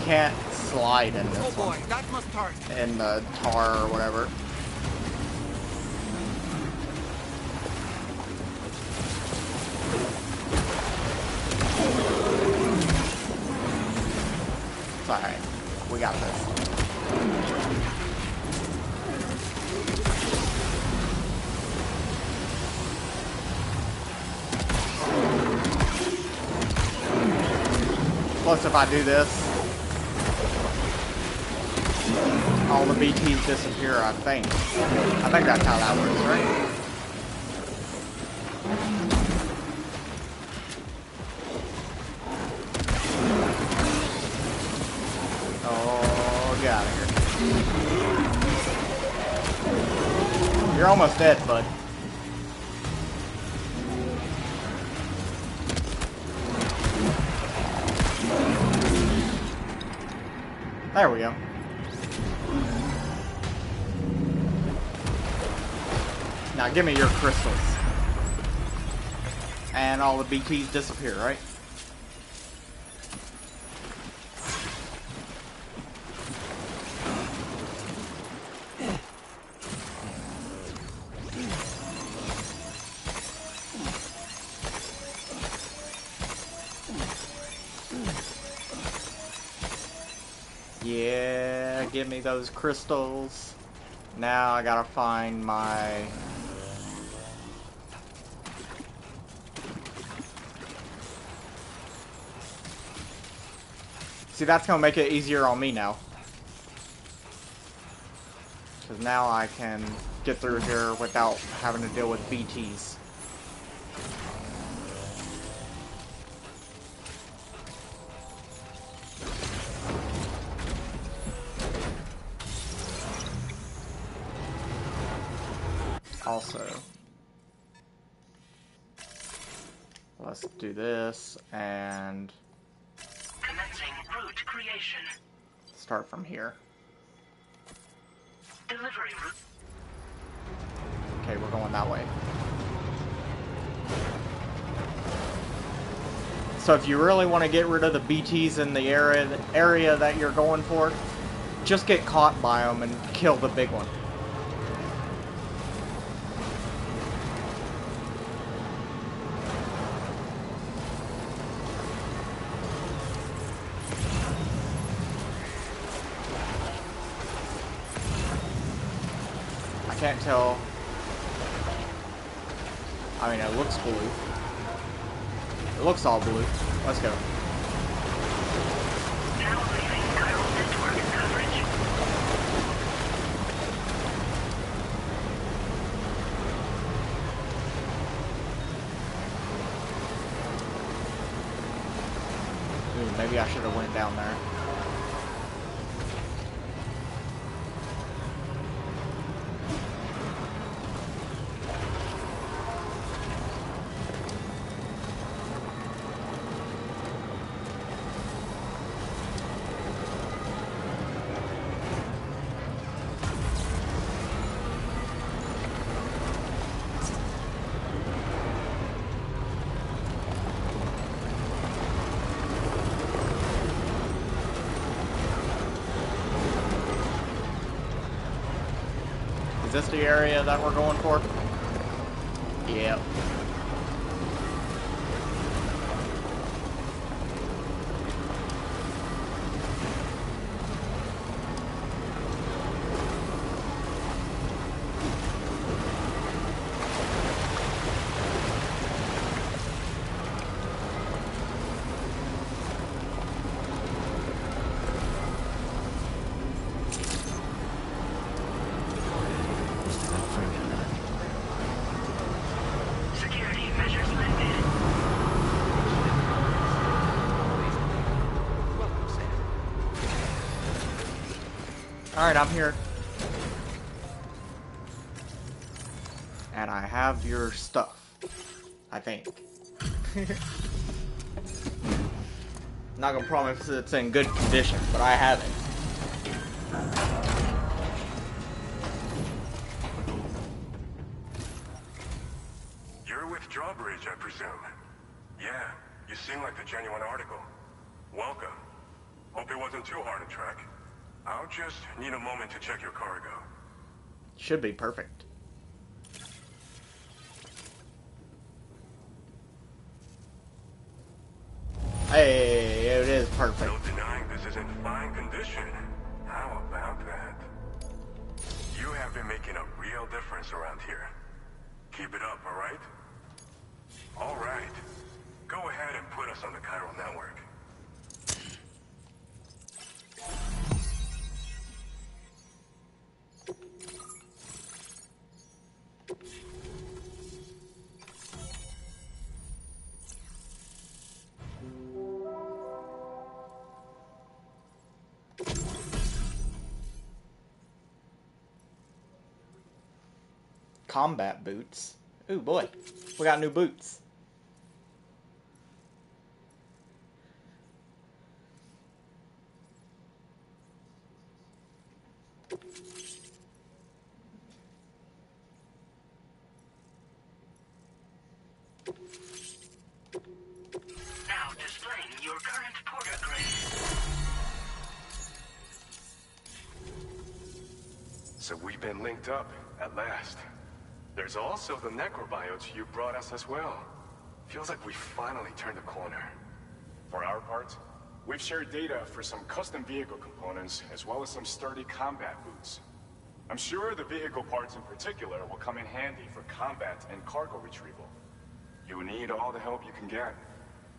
Can't slide in this one. That must hurt. In the tar or whatever. It's alright. We got this. Plus, if I do this, all the BTs disappear, I think. I think that's how that works, right? Oh, get out of here. You're almost dead, bud. There we go. Now give me your crystals. And all the BTs disappear, right? Yeah, give me those crystals. Now I gotta find my... See, that's gonna make it easier on me now. Because now I can get through here without having to deal with BTs. Also, let's do this and commencing route creation. Start from here. Delivery route. Okay, we're going that way. So if you really want to get rid of the BTs in the area that you're going for, just get caught by them and kill the big one. I can't tell. I mean, it looks blue. It looks all blue. Let's go. Now leaving chiral network coverage. Ooh, maybe I should have went down there. Is this the area that we're going for? Yep. Security measures lifted. Alright, I'm here. And I have your stuff. I think. Not gonna promise it's in good condition, but I have it. You're with Drawbridge, I presume. Yeah, you seem like the genuine article. Welcome. Hope it wasn't too hard to track. I'll just need a moment to check your cargo. Should be perfect. Hey, it is perfect. No denying this is in fine condition. How about that? You have been making a real difference around here. Keep it up, alright? Alright. Go ahead and put us on the chiral network. Combat boots. Ooh boy, we got new boots. Now displaying your current porter grade. So we've been linked up, at last. There's also the necrobiotes you brought us as well. Feels like we finally turned a corner. For our part, we've shared data for some custom vehicle components, as well as some sturdy combat boots. I'm sure the vehicle parts in particular will come in handy for combat and cargo retrieval. You need all the help you can get,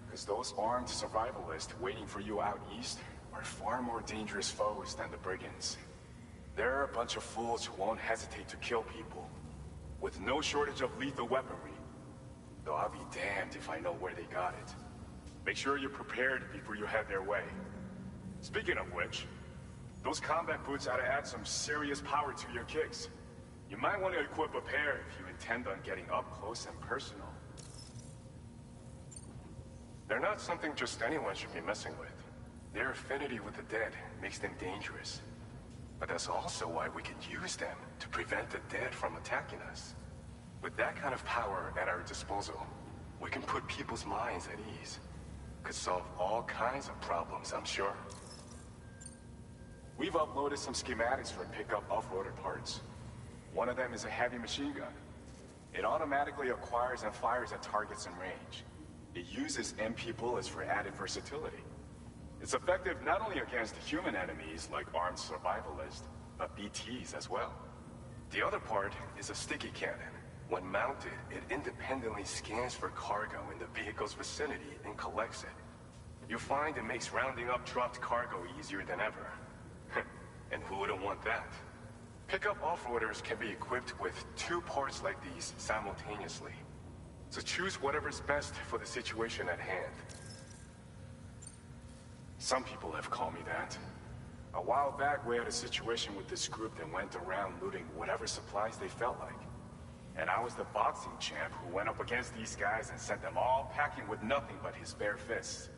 because those armed survivalists waiting for you out east are far more dangerous foes than the brigands. They're a bunch of fools who won't hesitate to kill people, with no shortage of lethal weaponry. Though I'll be damned if I know where they got it. Make sure you're prepared before you head their way. Speaking of which, those combat boots ought to add some serious power to your kicks. You might want to equip a pair if you intend on getting up close and personal. They're not something just anyone should be messing with. Their affinity with the dead makes them dangerous. But that's also why we can use them to prevent the dead from attacking us. With that kind of power at our disposal, we can put people's minds at ease. could solve all kinds of problems, I'm sure. We've uploaded some schematics for pickup off-roader parts. One of them is a heavy machine gun. It automatically acquires and fires at targets in range. It uses MP bullets for added versatility. It's effective not only against human enemies like armed survivalists, but BTs as well. The other part is a sticky cannon. When mounted, it independently scans for cargo in the vehicle's vicinity and collects it. You'll find it makes rounding up dropped cargo easier than ever. And who wouldn't want that? Pickup off-roaders can be equipped with 2 parts like these simultaneously. So choose whatever's best for the situation at hand. Some people have called me that. A while back, we had a situation with this group that went around looting whatever supplies they felt like. And I was the boxing champ who went up against these guys and sent them all packing with nothing but his bare fists.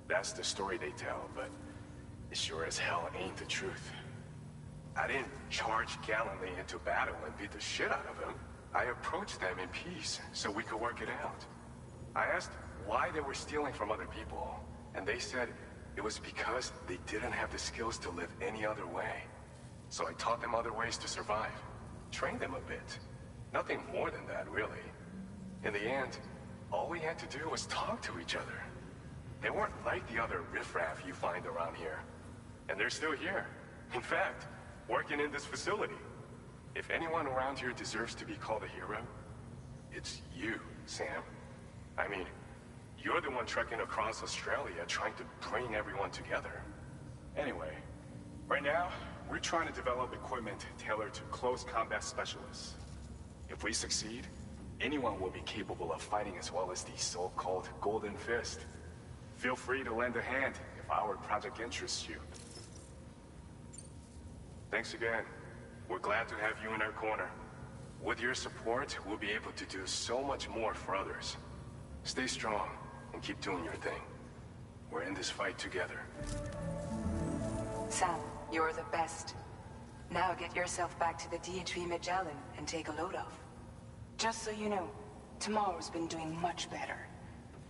That's the story they tell, but it sure as hell ain't the truth. I didn't charge gallantly into battle and beat the shit out of them. I approached them in peace so we could work it out. I asked why they were stealing from other people, and they said it was because they didn't have the skills to live any other way. So I taught them other ways to survive, trained them a bit. Nothing more than that, really. In the end, all we had to do was talk to each other. They weren't like the other riffraff you find around here. And they're still here. In fact, working in this facility. If anyone around here deserves to be called a hero, it's you, Sam. I mean, you're the one trekking across Australia trying to bring everyone together. Anyway, right now, we're trying to develop equipment tailored to close combat specialists. If we succeed, anyone will be capable of fighting as well as the so-called Golden Fist. Feel free to lend a hand if our project interests you. Thanks again. We're glad to have you in our corner. With your support, we'll be able to do so much more for others. Stay strong and keep doing your thing. We're in this fight together. Sam, you're the best. Now get yourself back to the DHV Magellan and take a load off. Just so you know, tomorrow's been doing much better.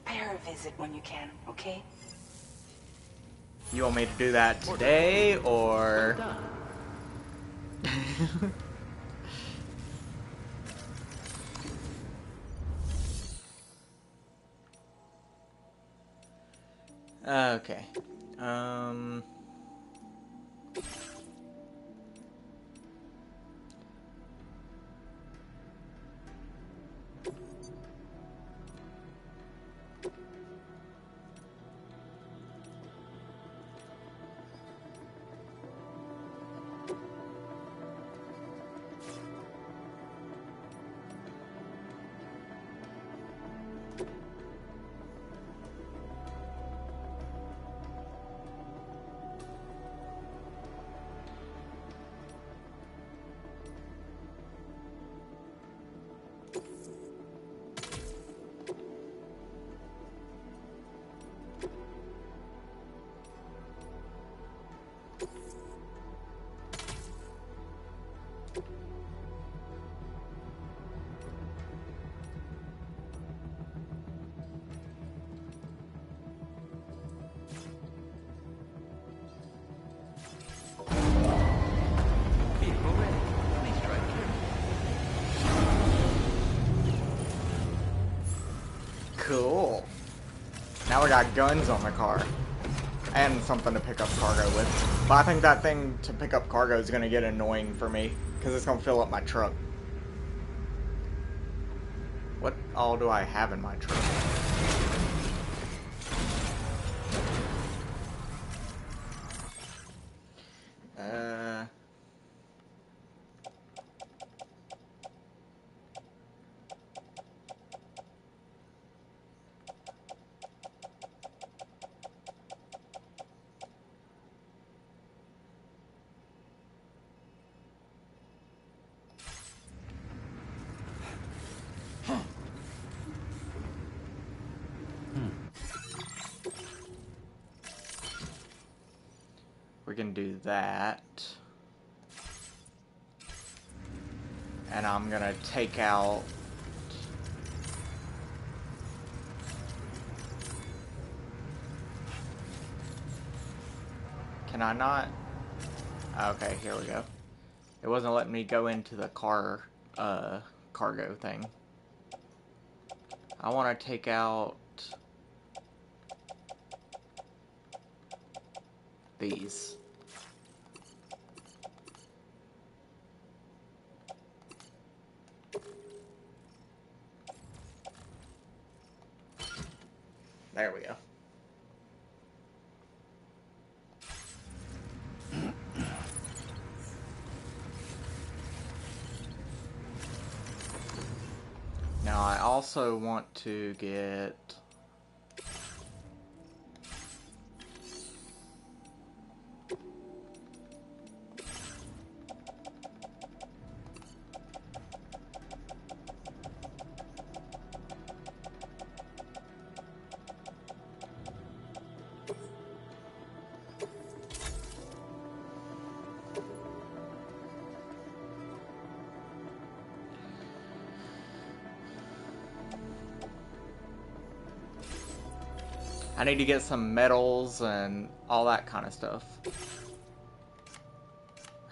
Pay her a visit when you can, okay? You want me to do that today, or... Okay. Cool. Now we got guns on the car. And something to pick up cargo with. But I think that thing to pick up cargo is going to get annoying for me. Because it's going to fill up my truck. What all do I have in my truck? We can do that. And I'm gonna take out Can I not? Okay, here we go. It wasn't letting me go into the cargo thing. I want to take out these. There we go. Now I also want to get I need to get some metals and all that kind of stuff.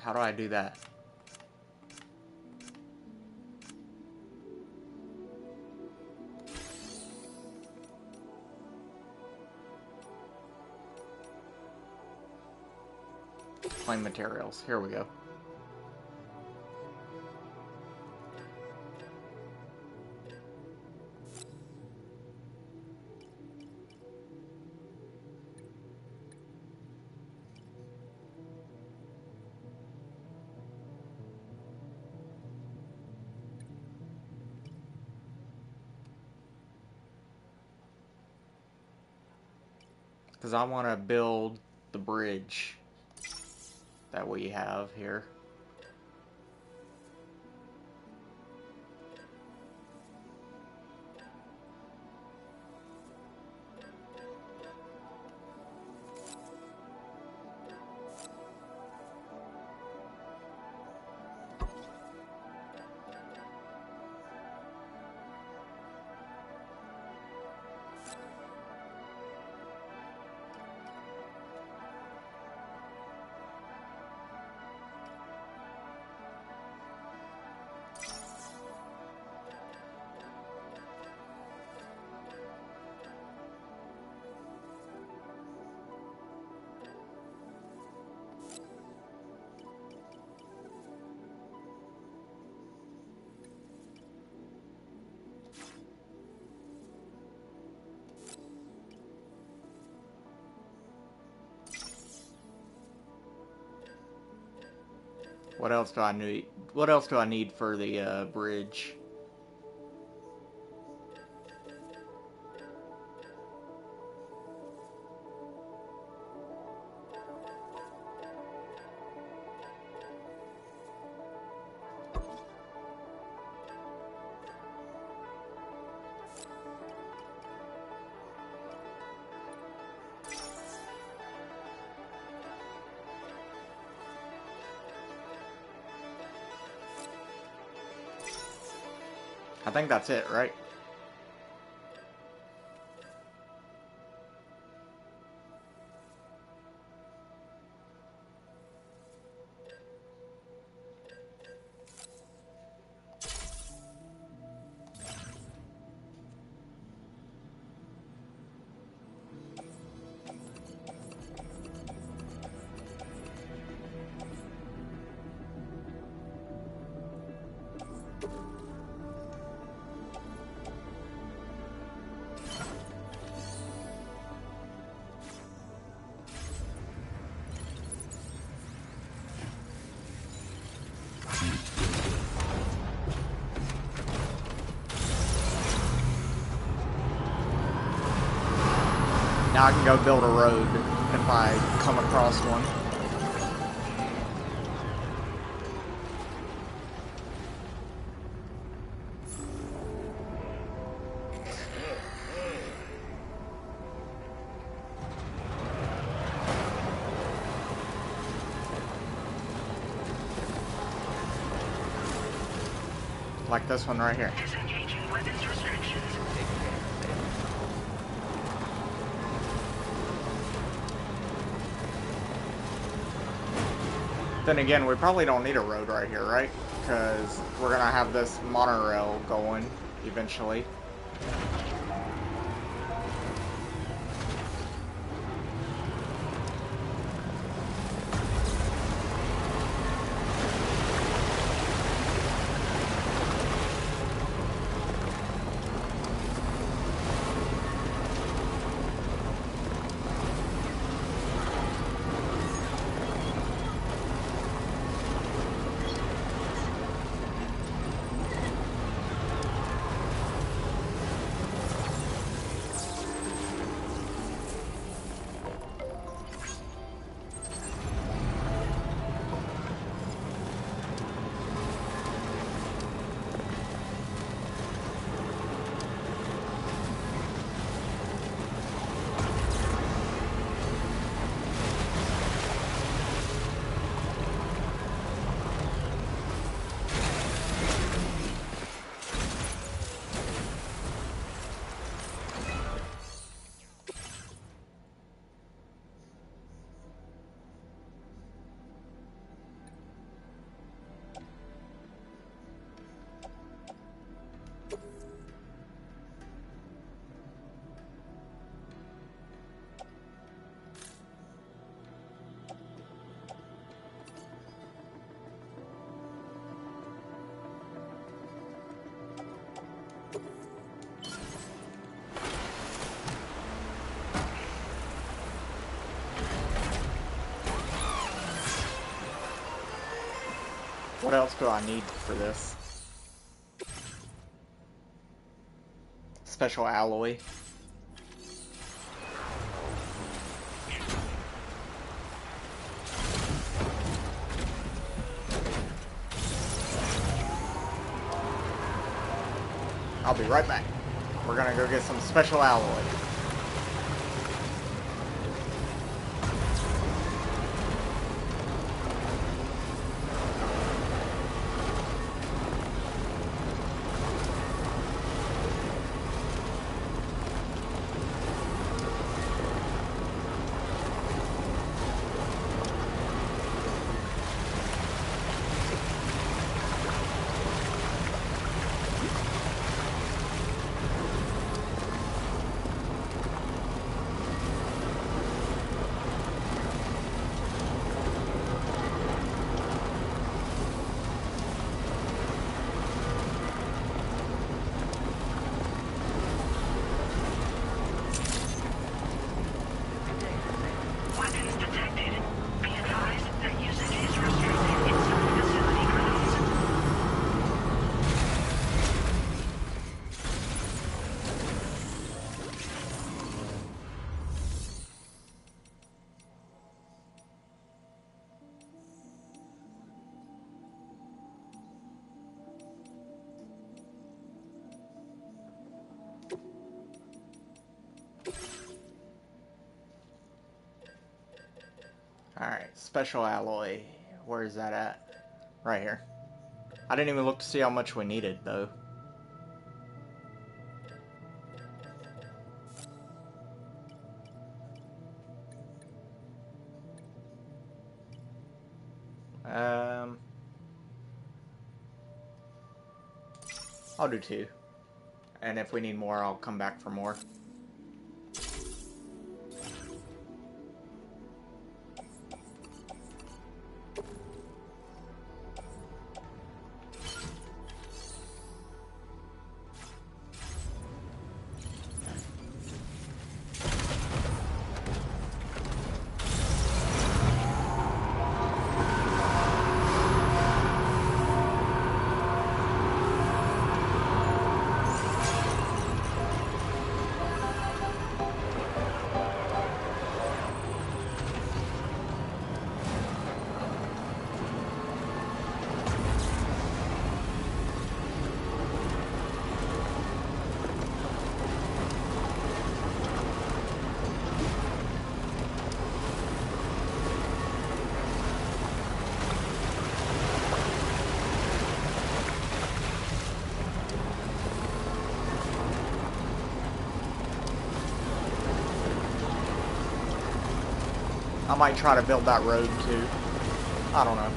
How do I do that? Plain materials. Here we go. Because I want to build the bridge that we have here. What else do I need? What else do I need for the bridge? I think that's it, right? Now I can go build a road if I come across one. Like this one right here. Disengaging weapons restrictions. Then again, we probably don't need a road right here, right? Because we're gonna have this monorail going eventually. What else do I need for this? Special alloy. I'll be right back. We're gonna go get some special alloy. Alright, special alloy. Where is that at? Right here. I didn't even look to see how much we needed, though. I'll do 2. And if we need more, I'll come back for more. I might try to build that road too. I don't know.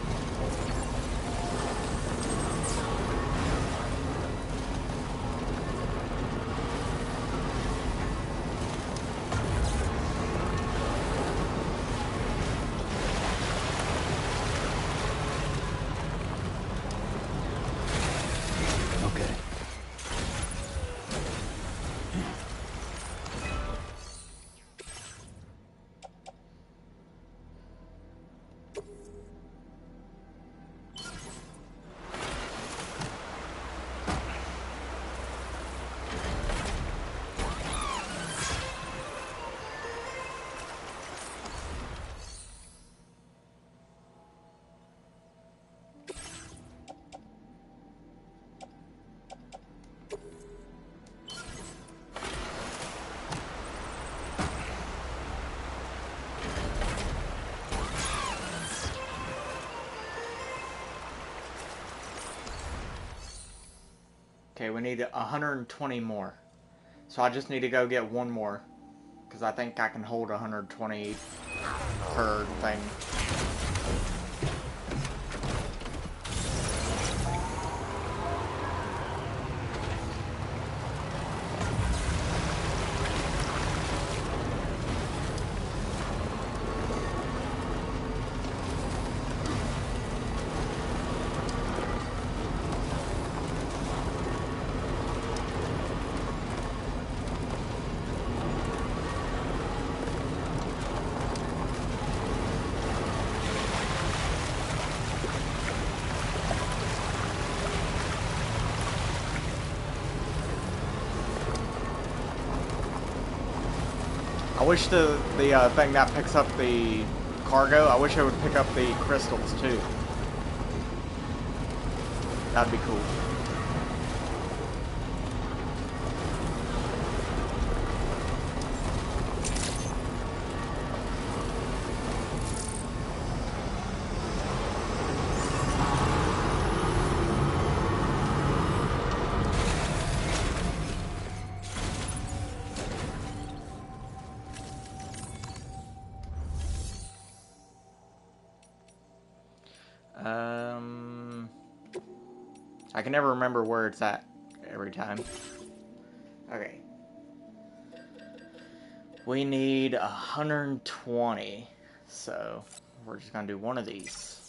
Okay, we need 120 more. So I just need to go get one more. Because I think I can hold 120 per thing. I wish the thing that picks up the cargo, I wish it would pick up the crystals too. That'd be cool. I can never remember where it's at every time. Okay. We need 120, so we're just gonna do one of these.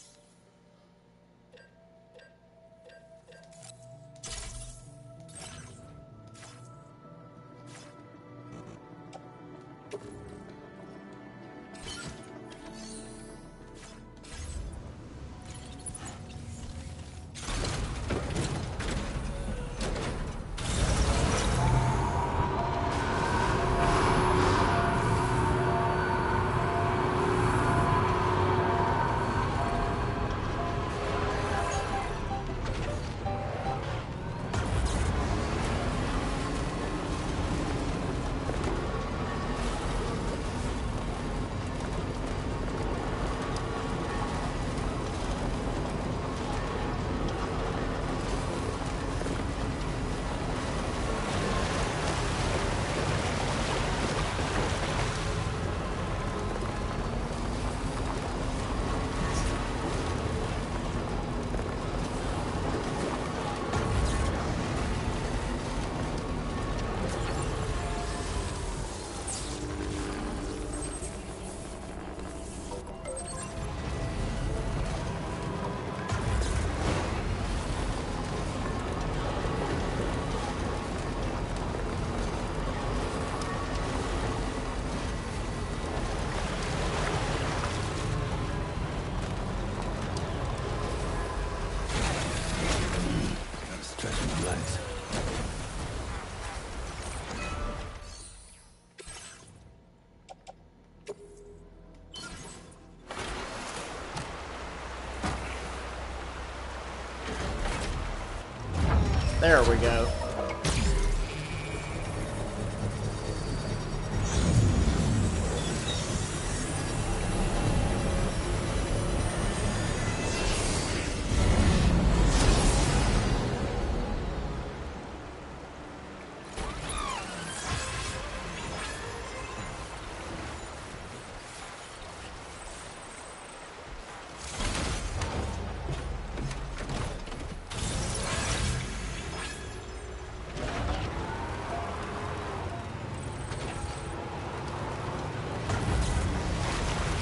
There we go.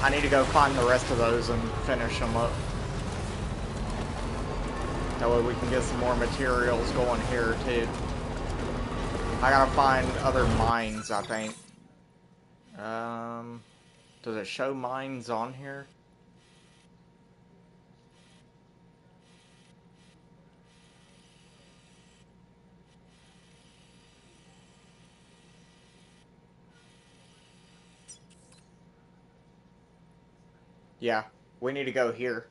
I need to go find the rest of those and finish them up. That way we can get some more materials going here too. I gotta find other mines, I think. Does it show mines on here? Yeah, we need to go here.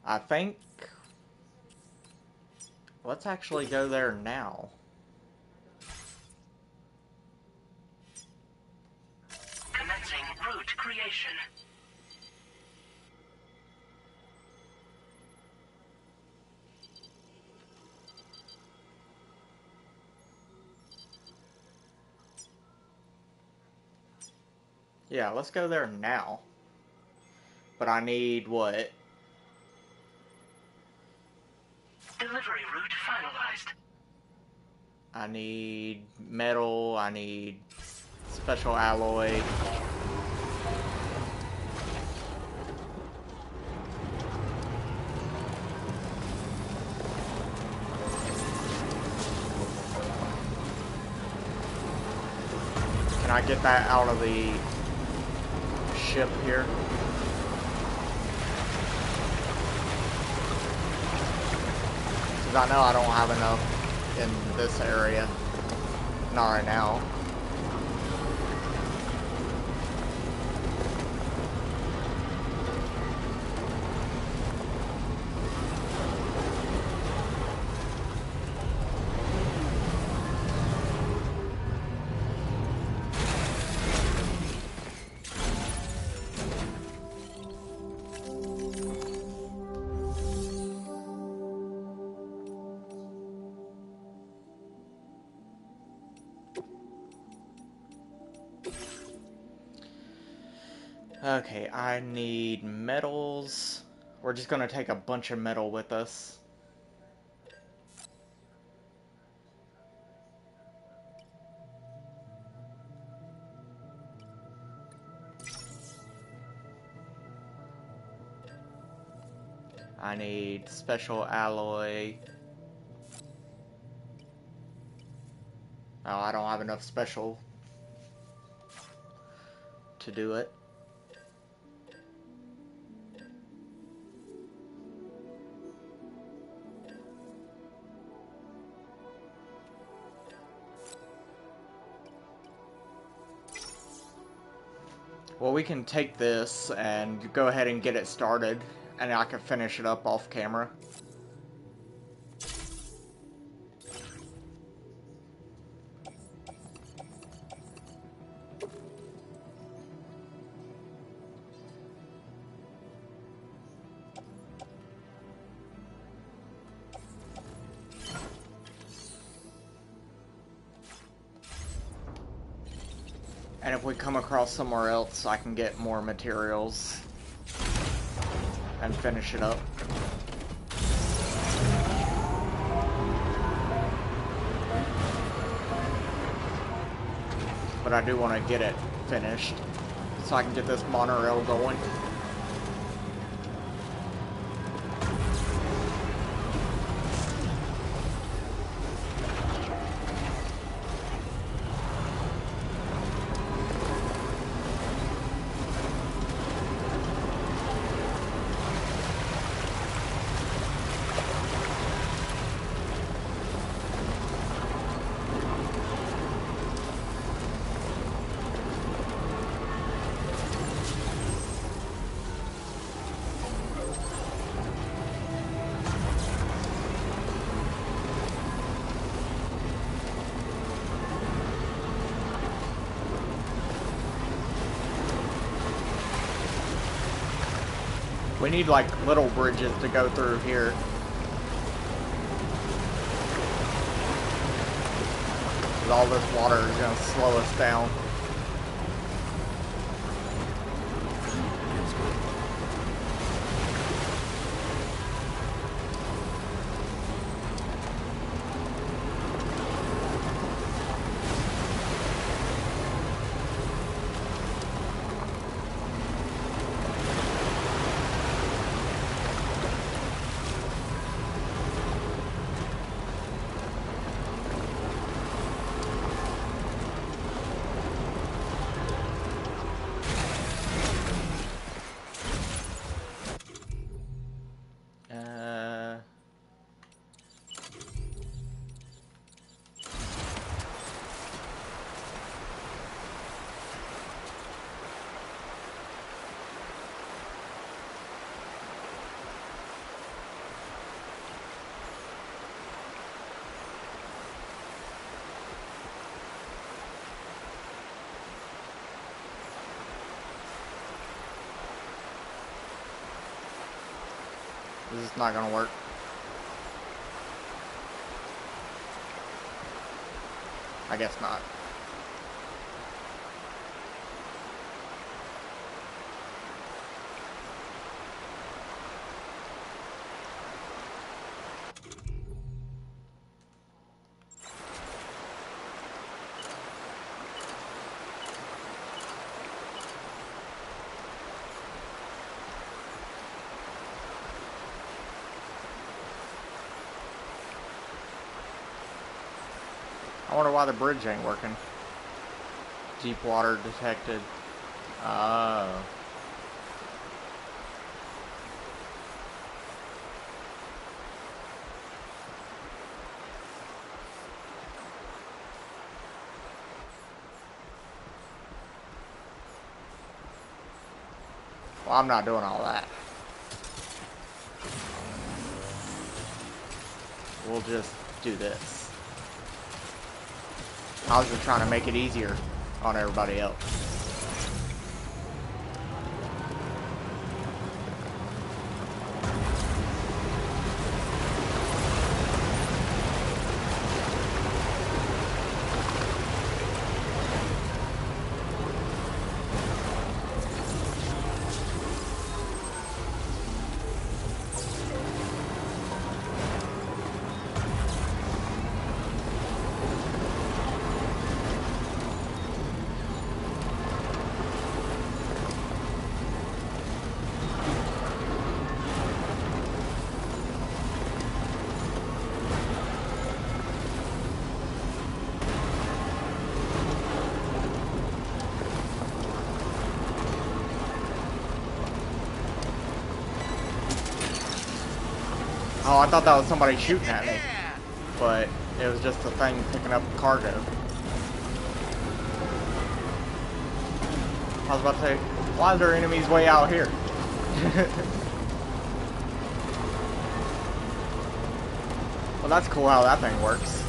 I think... Let's actually go there now. Commencing route creation. Yeah, let's go there now. But I need what? Delivery route finalized. I need metal, I need special alloy. Can I get that out of the ship here? Because I know I don't have enough in this area. Not right now. Okay, I need metals. We're just gonna take a bunch of metal with us. I need special alloy. Oh, I don't have enough special to do it. Well, we can take this and go ahead and get it started, and I can finish it up off camera. And if we come across somewhere else, I can get more materials and finish it up. But I do want to get it finished so I can get this monorail going. We need like little bridges to go through here. Because all this water is going to slow us down. This is not gonna work. I guess not. I wonder why the bridge ain't working. Deep water detected. Oh. Well, I'm not doing all that. We'll just do this. I was just trying to make it easier on everybody else. Oh, I thought that was somebody shooting at me, but it was just a thing picking up cargo. I was about to say, why is there enemies way out here? Well, that's cool how that thing works.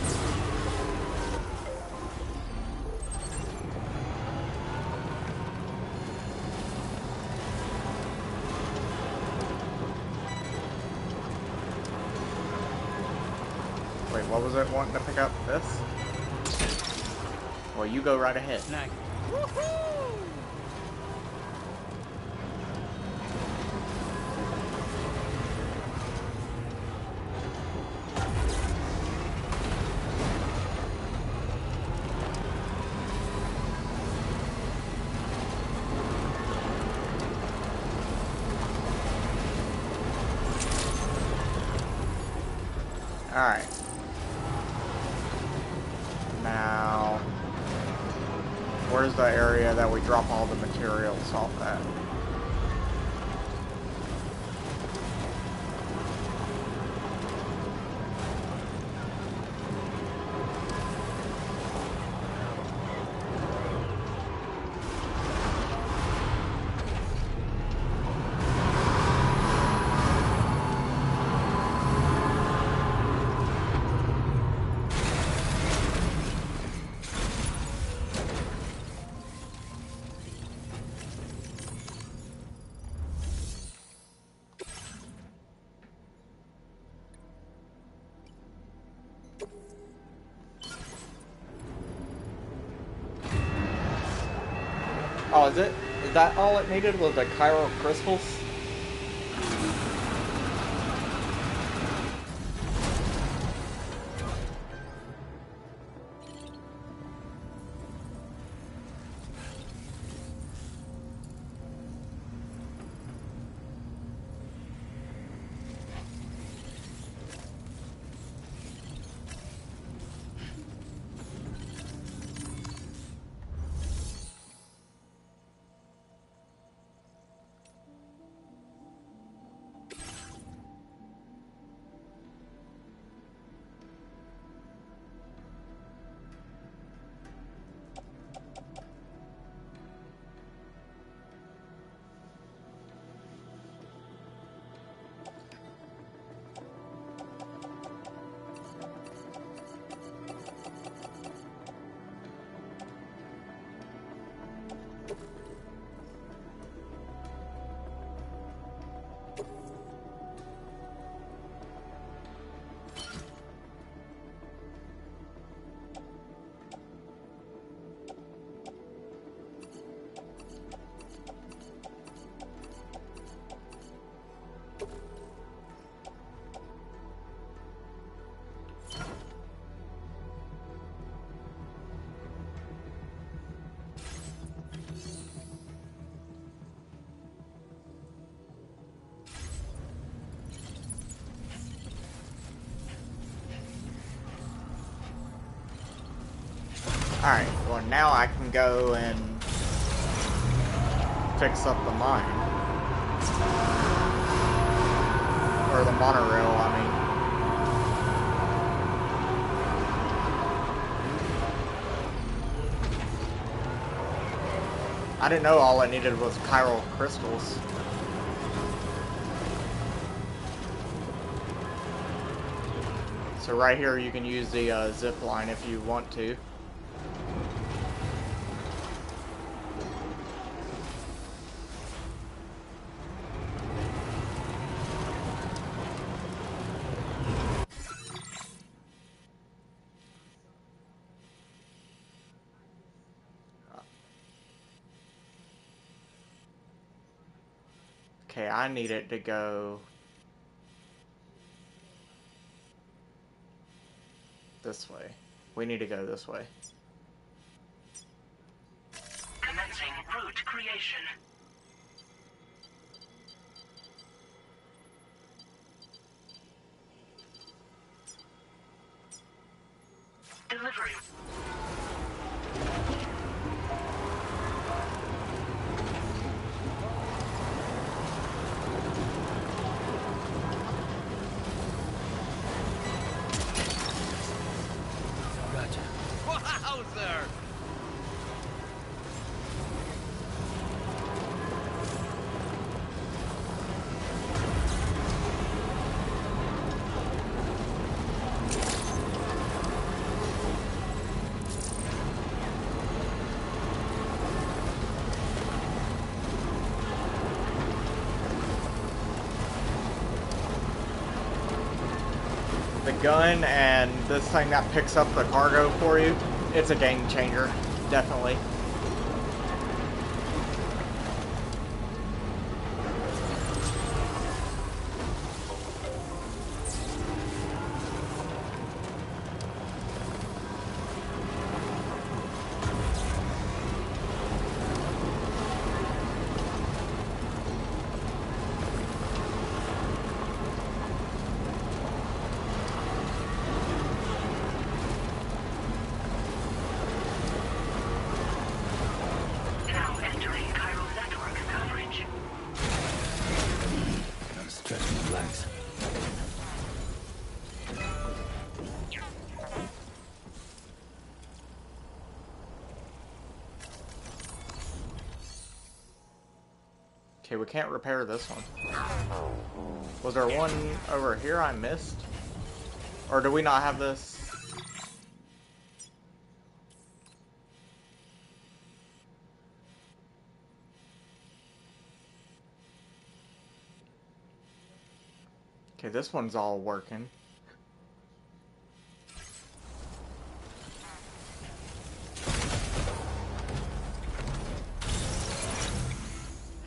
Wait, what was it wanting to pick up? This? Well, you go right ahead. Alright. Now, where's the area that we drop all the materials off at? Oh, is it? Is that all it needed was the chiral crystals? Alright, well now I can go and fix up the mine. Or the monorail, I mean. I didn't know all I needed was chiral crystals. So right here you can use the zip line if you want to. Okay, I need it to go this way. We need to go this way. Commencing route creation. Delivery. Wowzer! The gun and this thing that picks up the cargo for you, it's a game changer, definitely. Okay, we can't repair this one. Was there one over here I missed? Or do we not have this? Okay, this one's all working.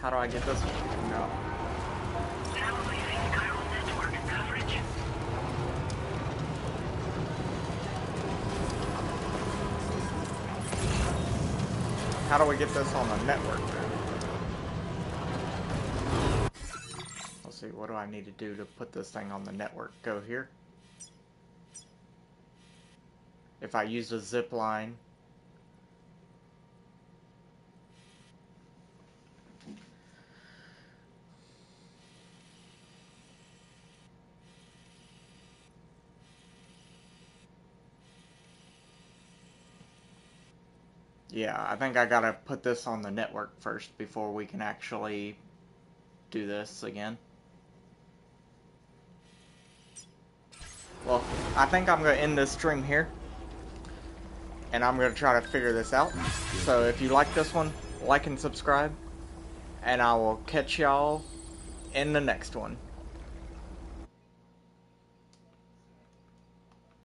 How do I get this one? No. How do we get this on the network then? Let's see, what do I need to do to put this thing on the network? Go here. If I use a zip line. Yeah, I think I gotta put this on the network first before we can actually do this again. Well, I think I'm gonna end this stream here. And I'm gonna try to figure this out. So if you like this one, like and subscribe. And I will catch y'all in the next one.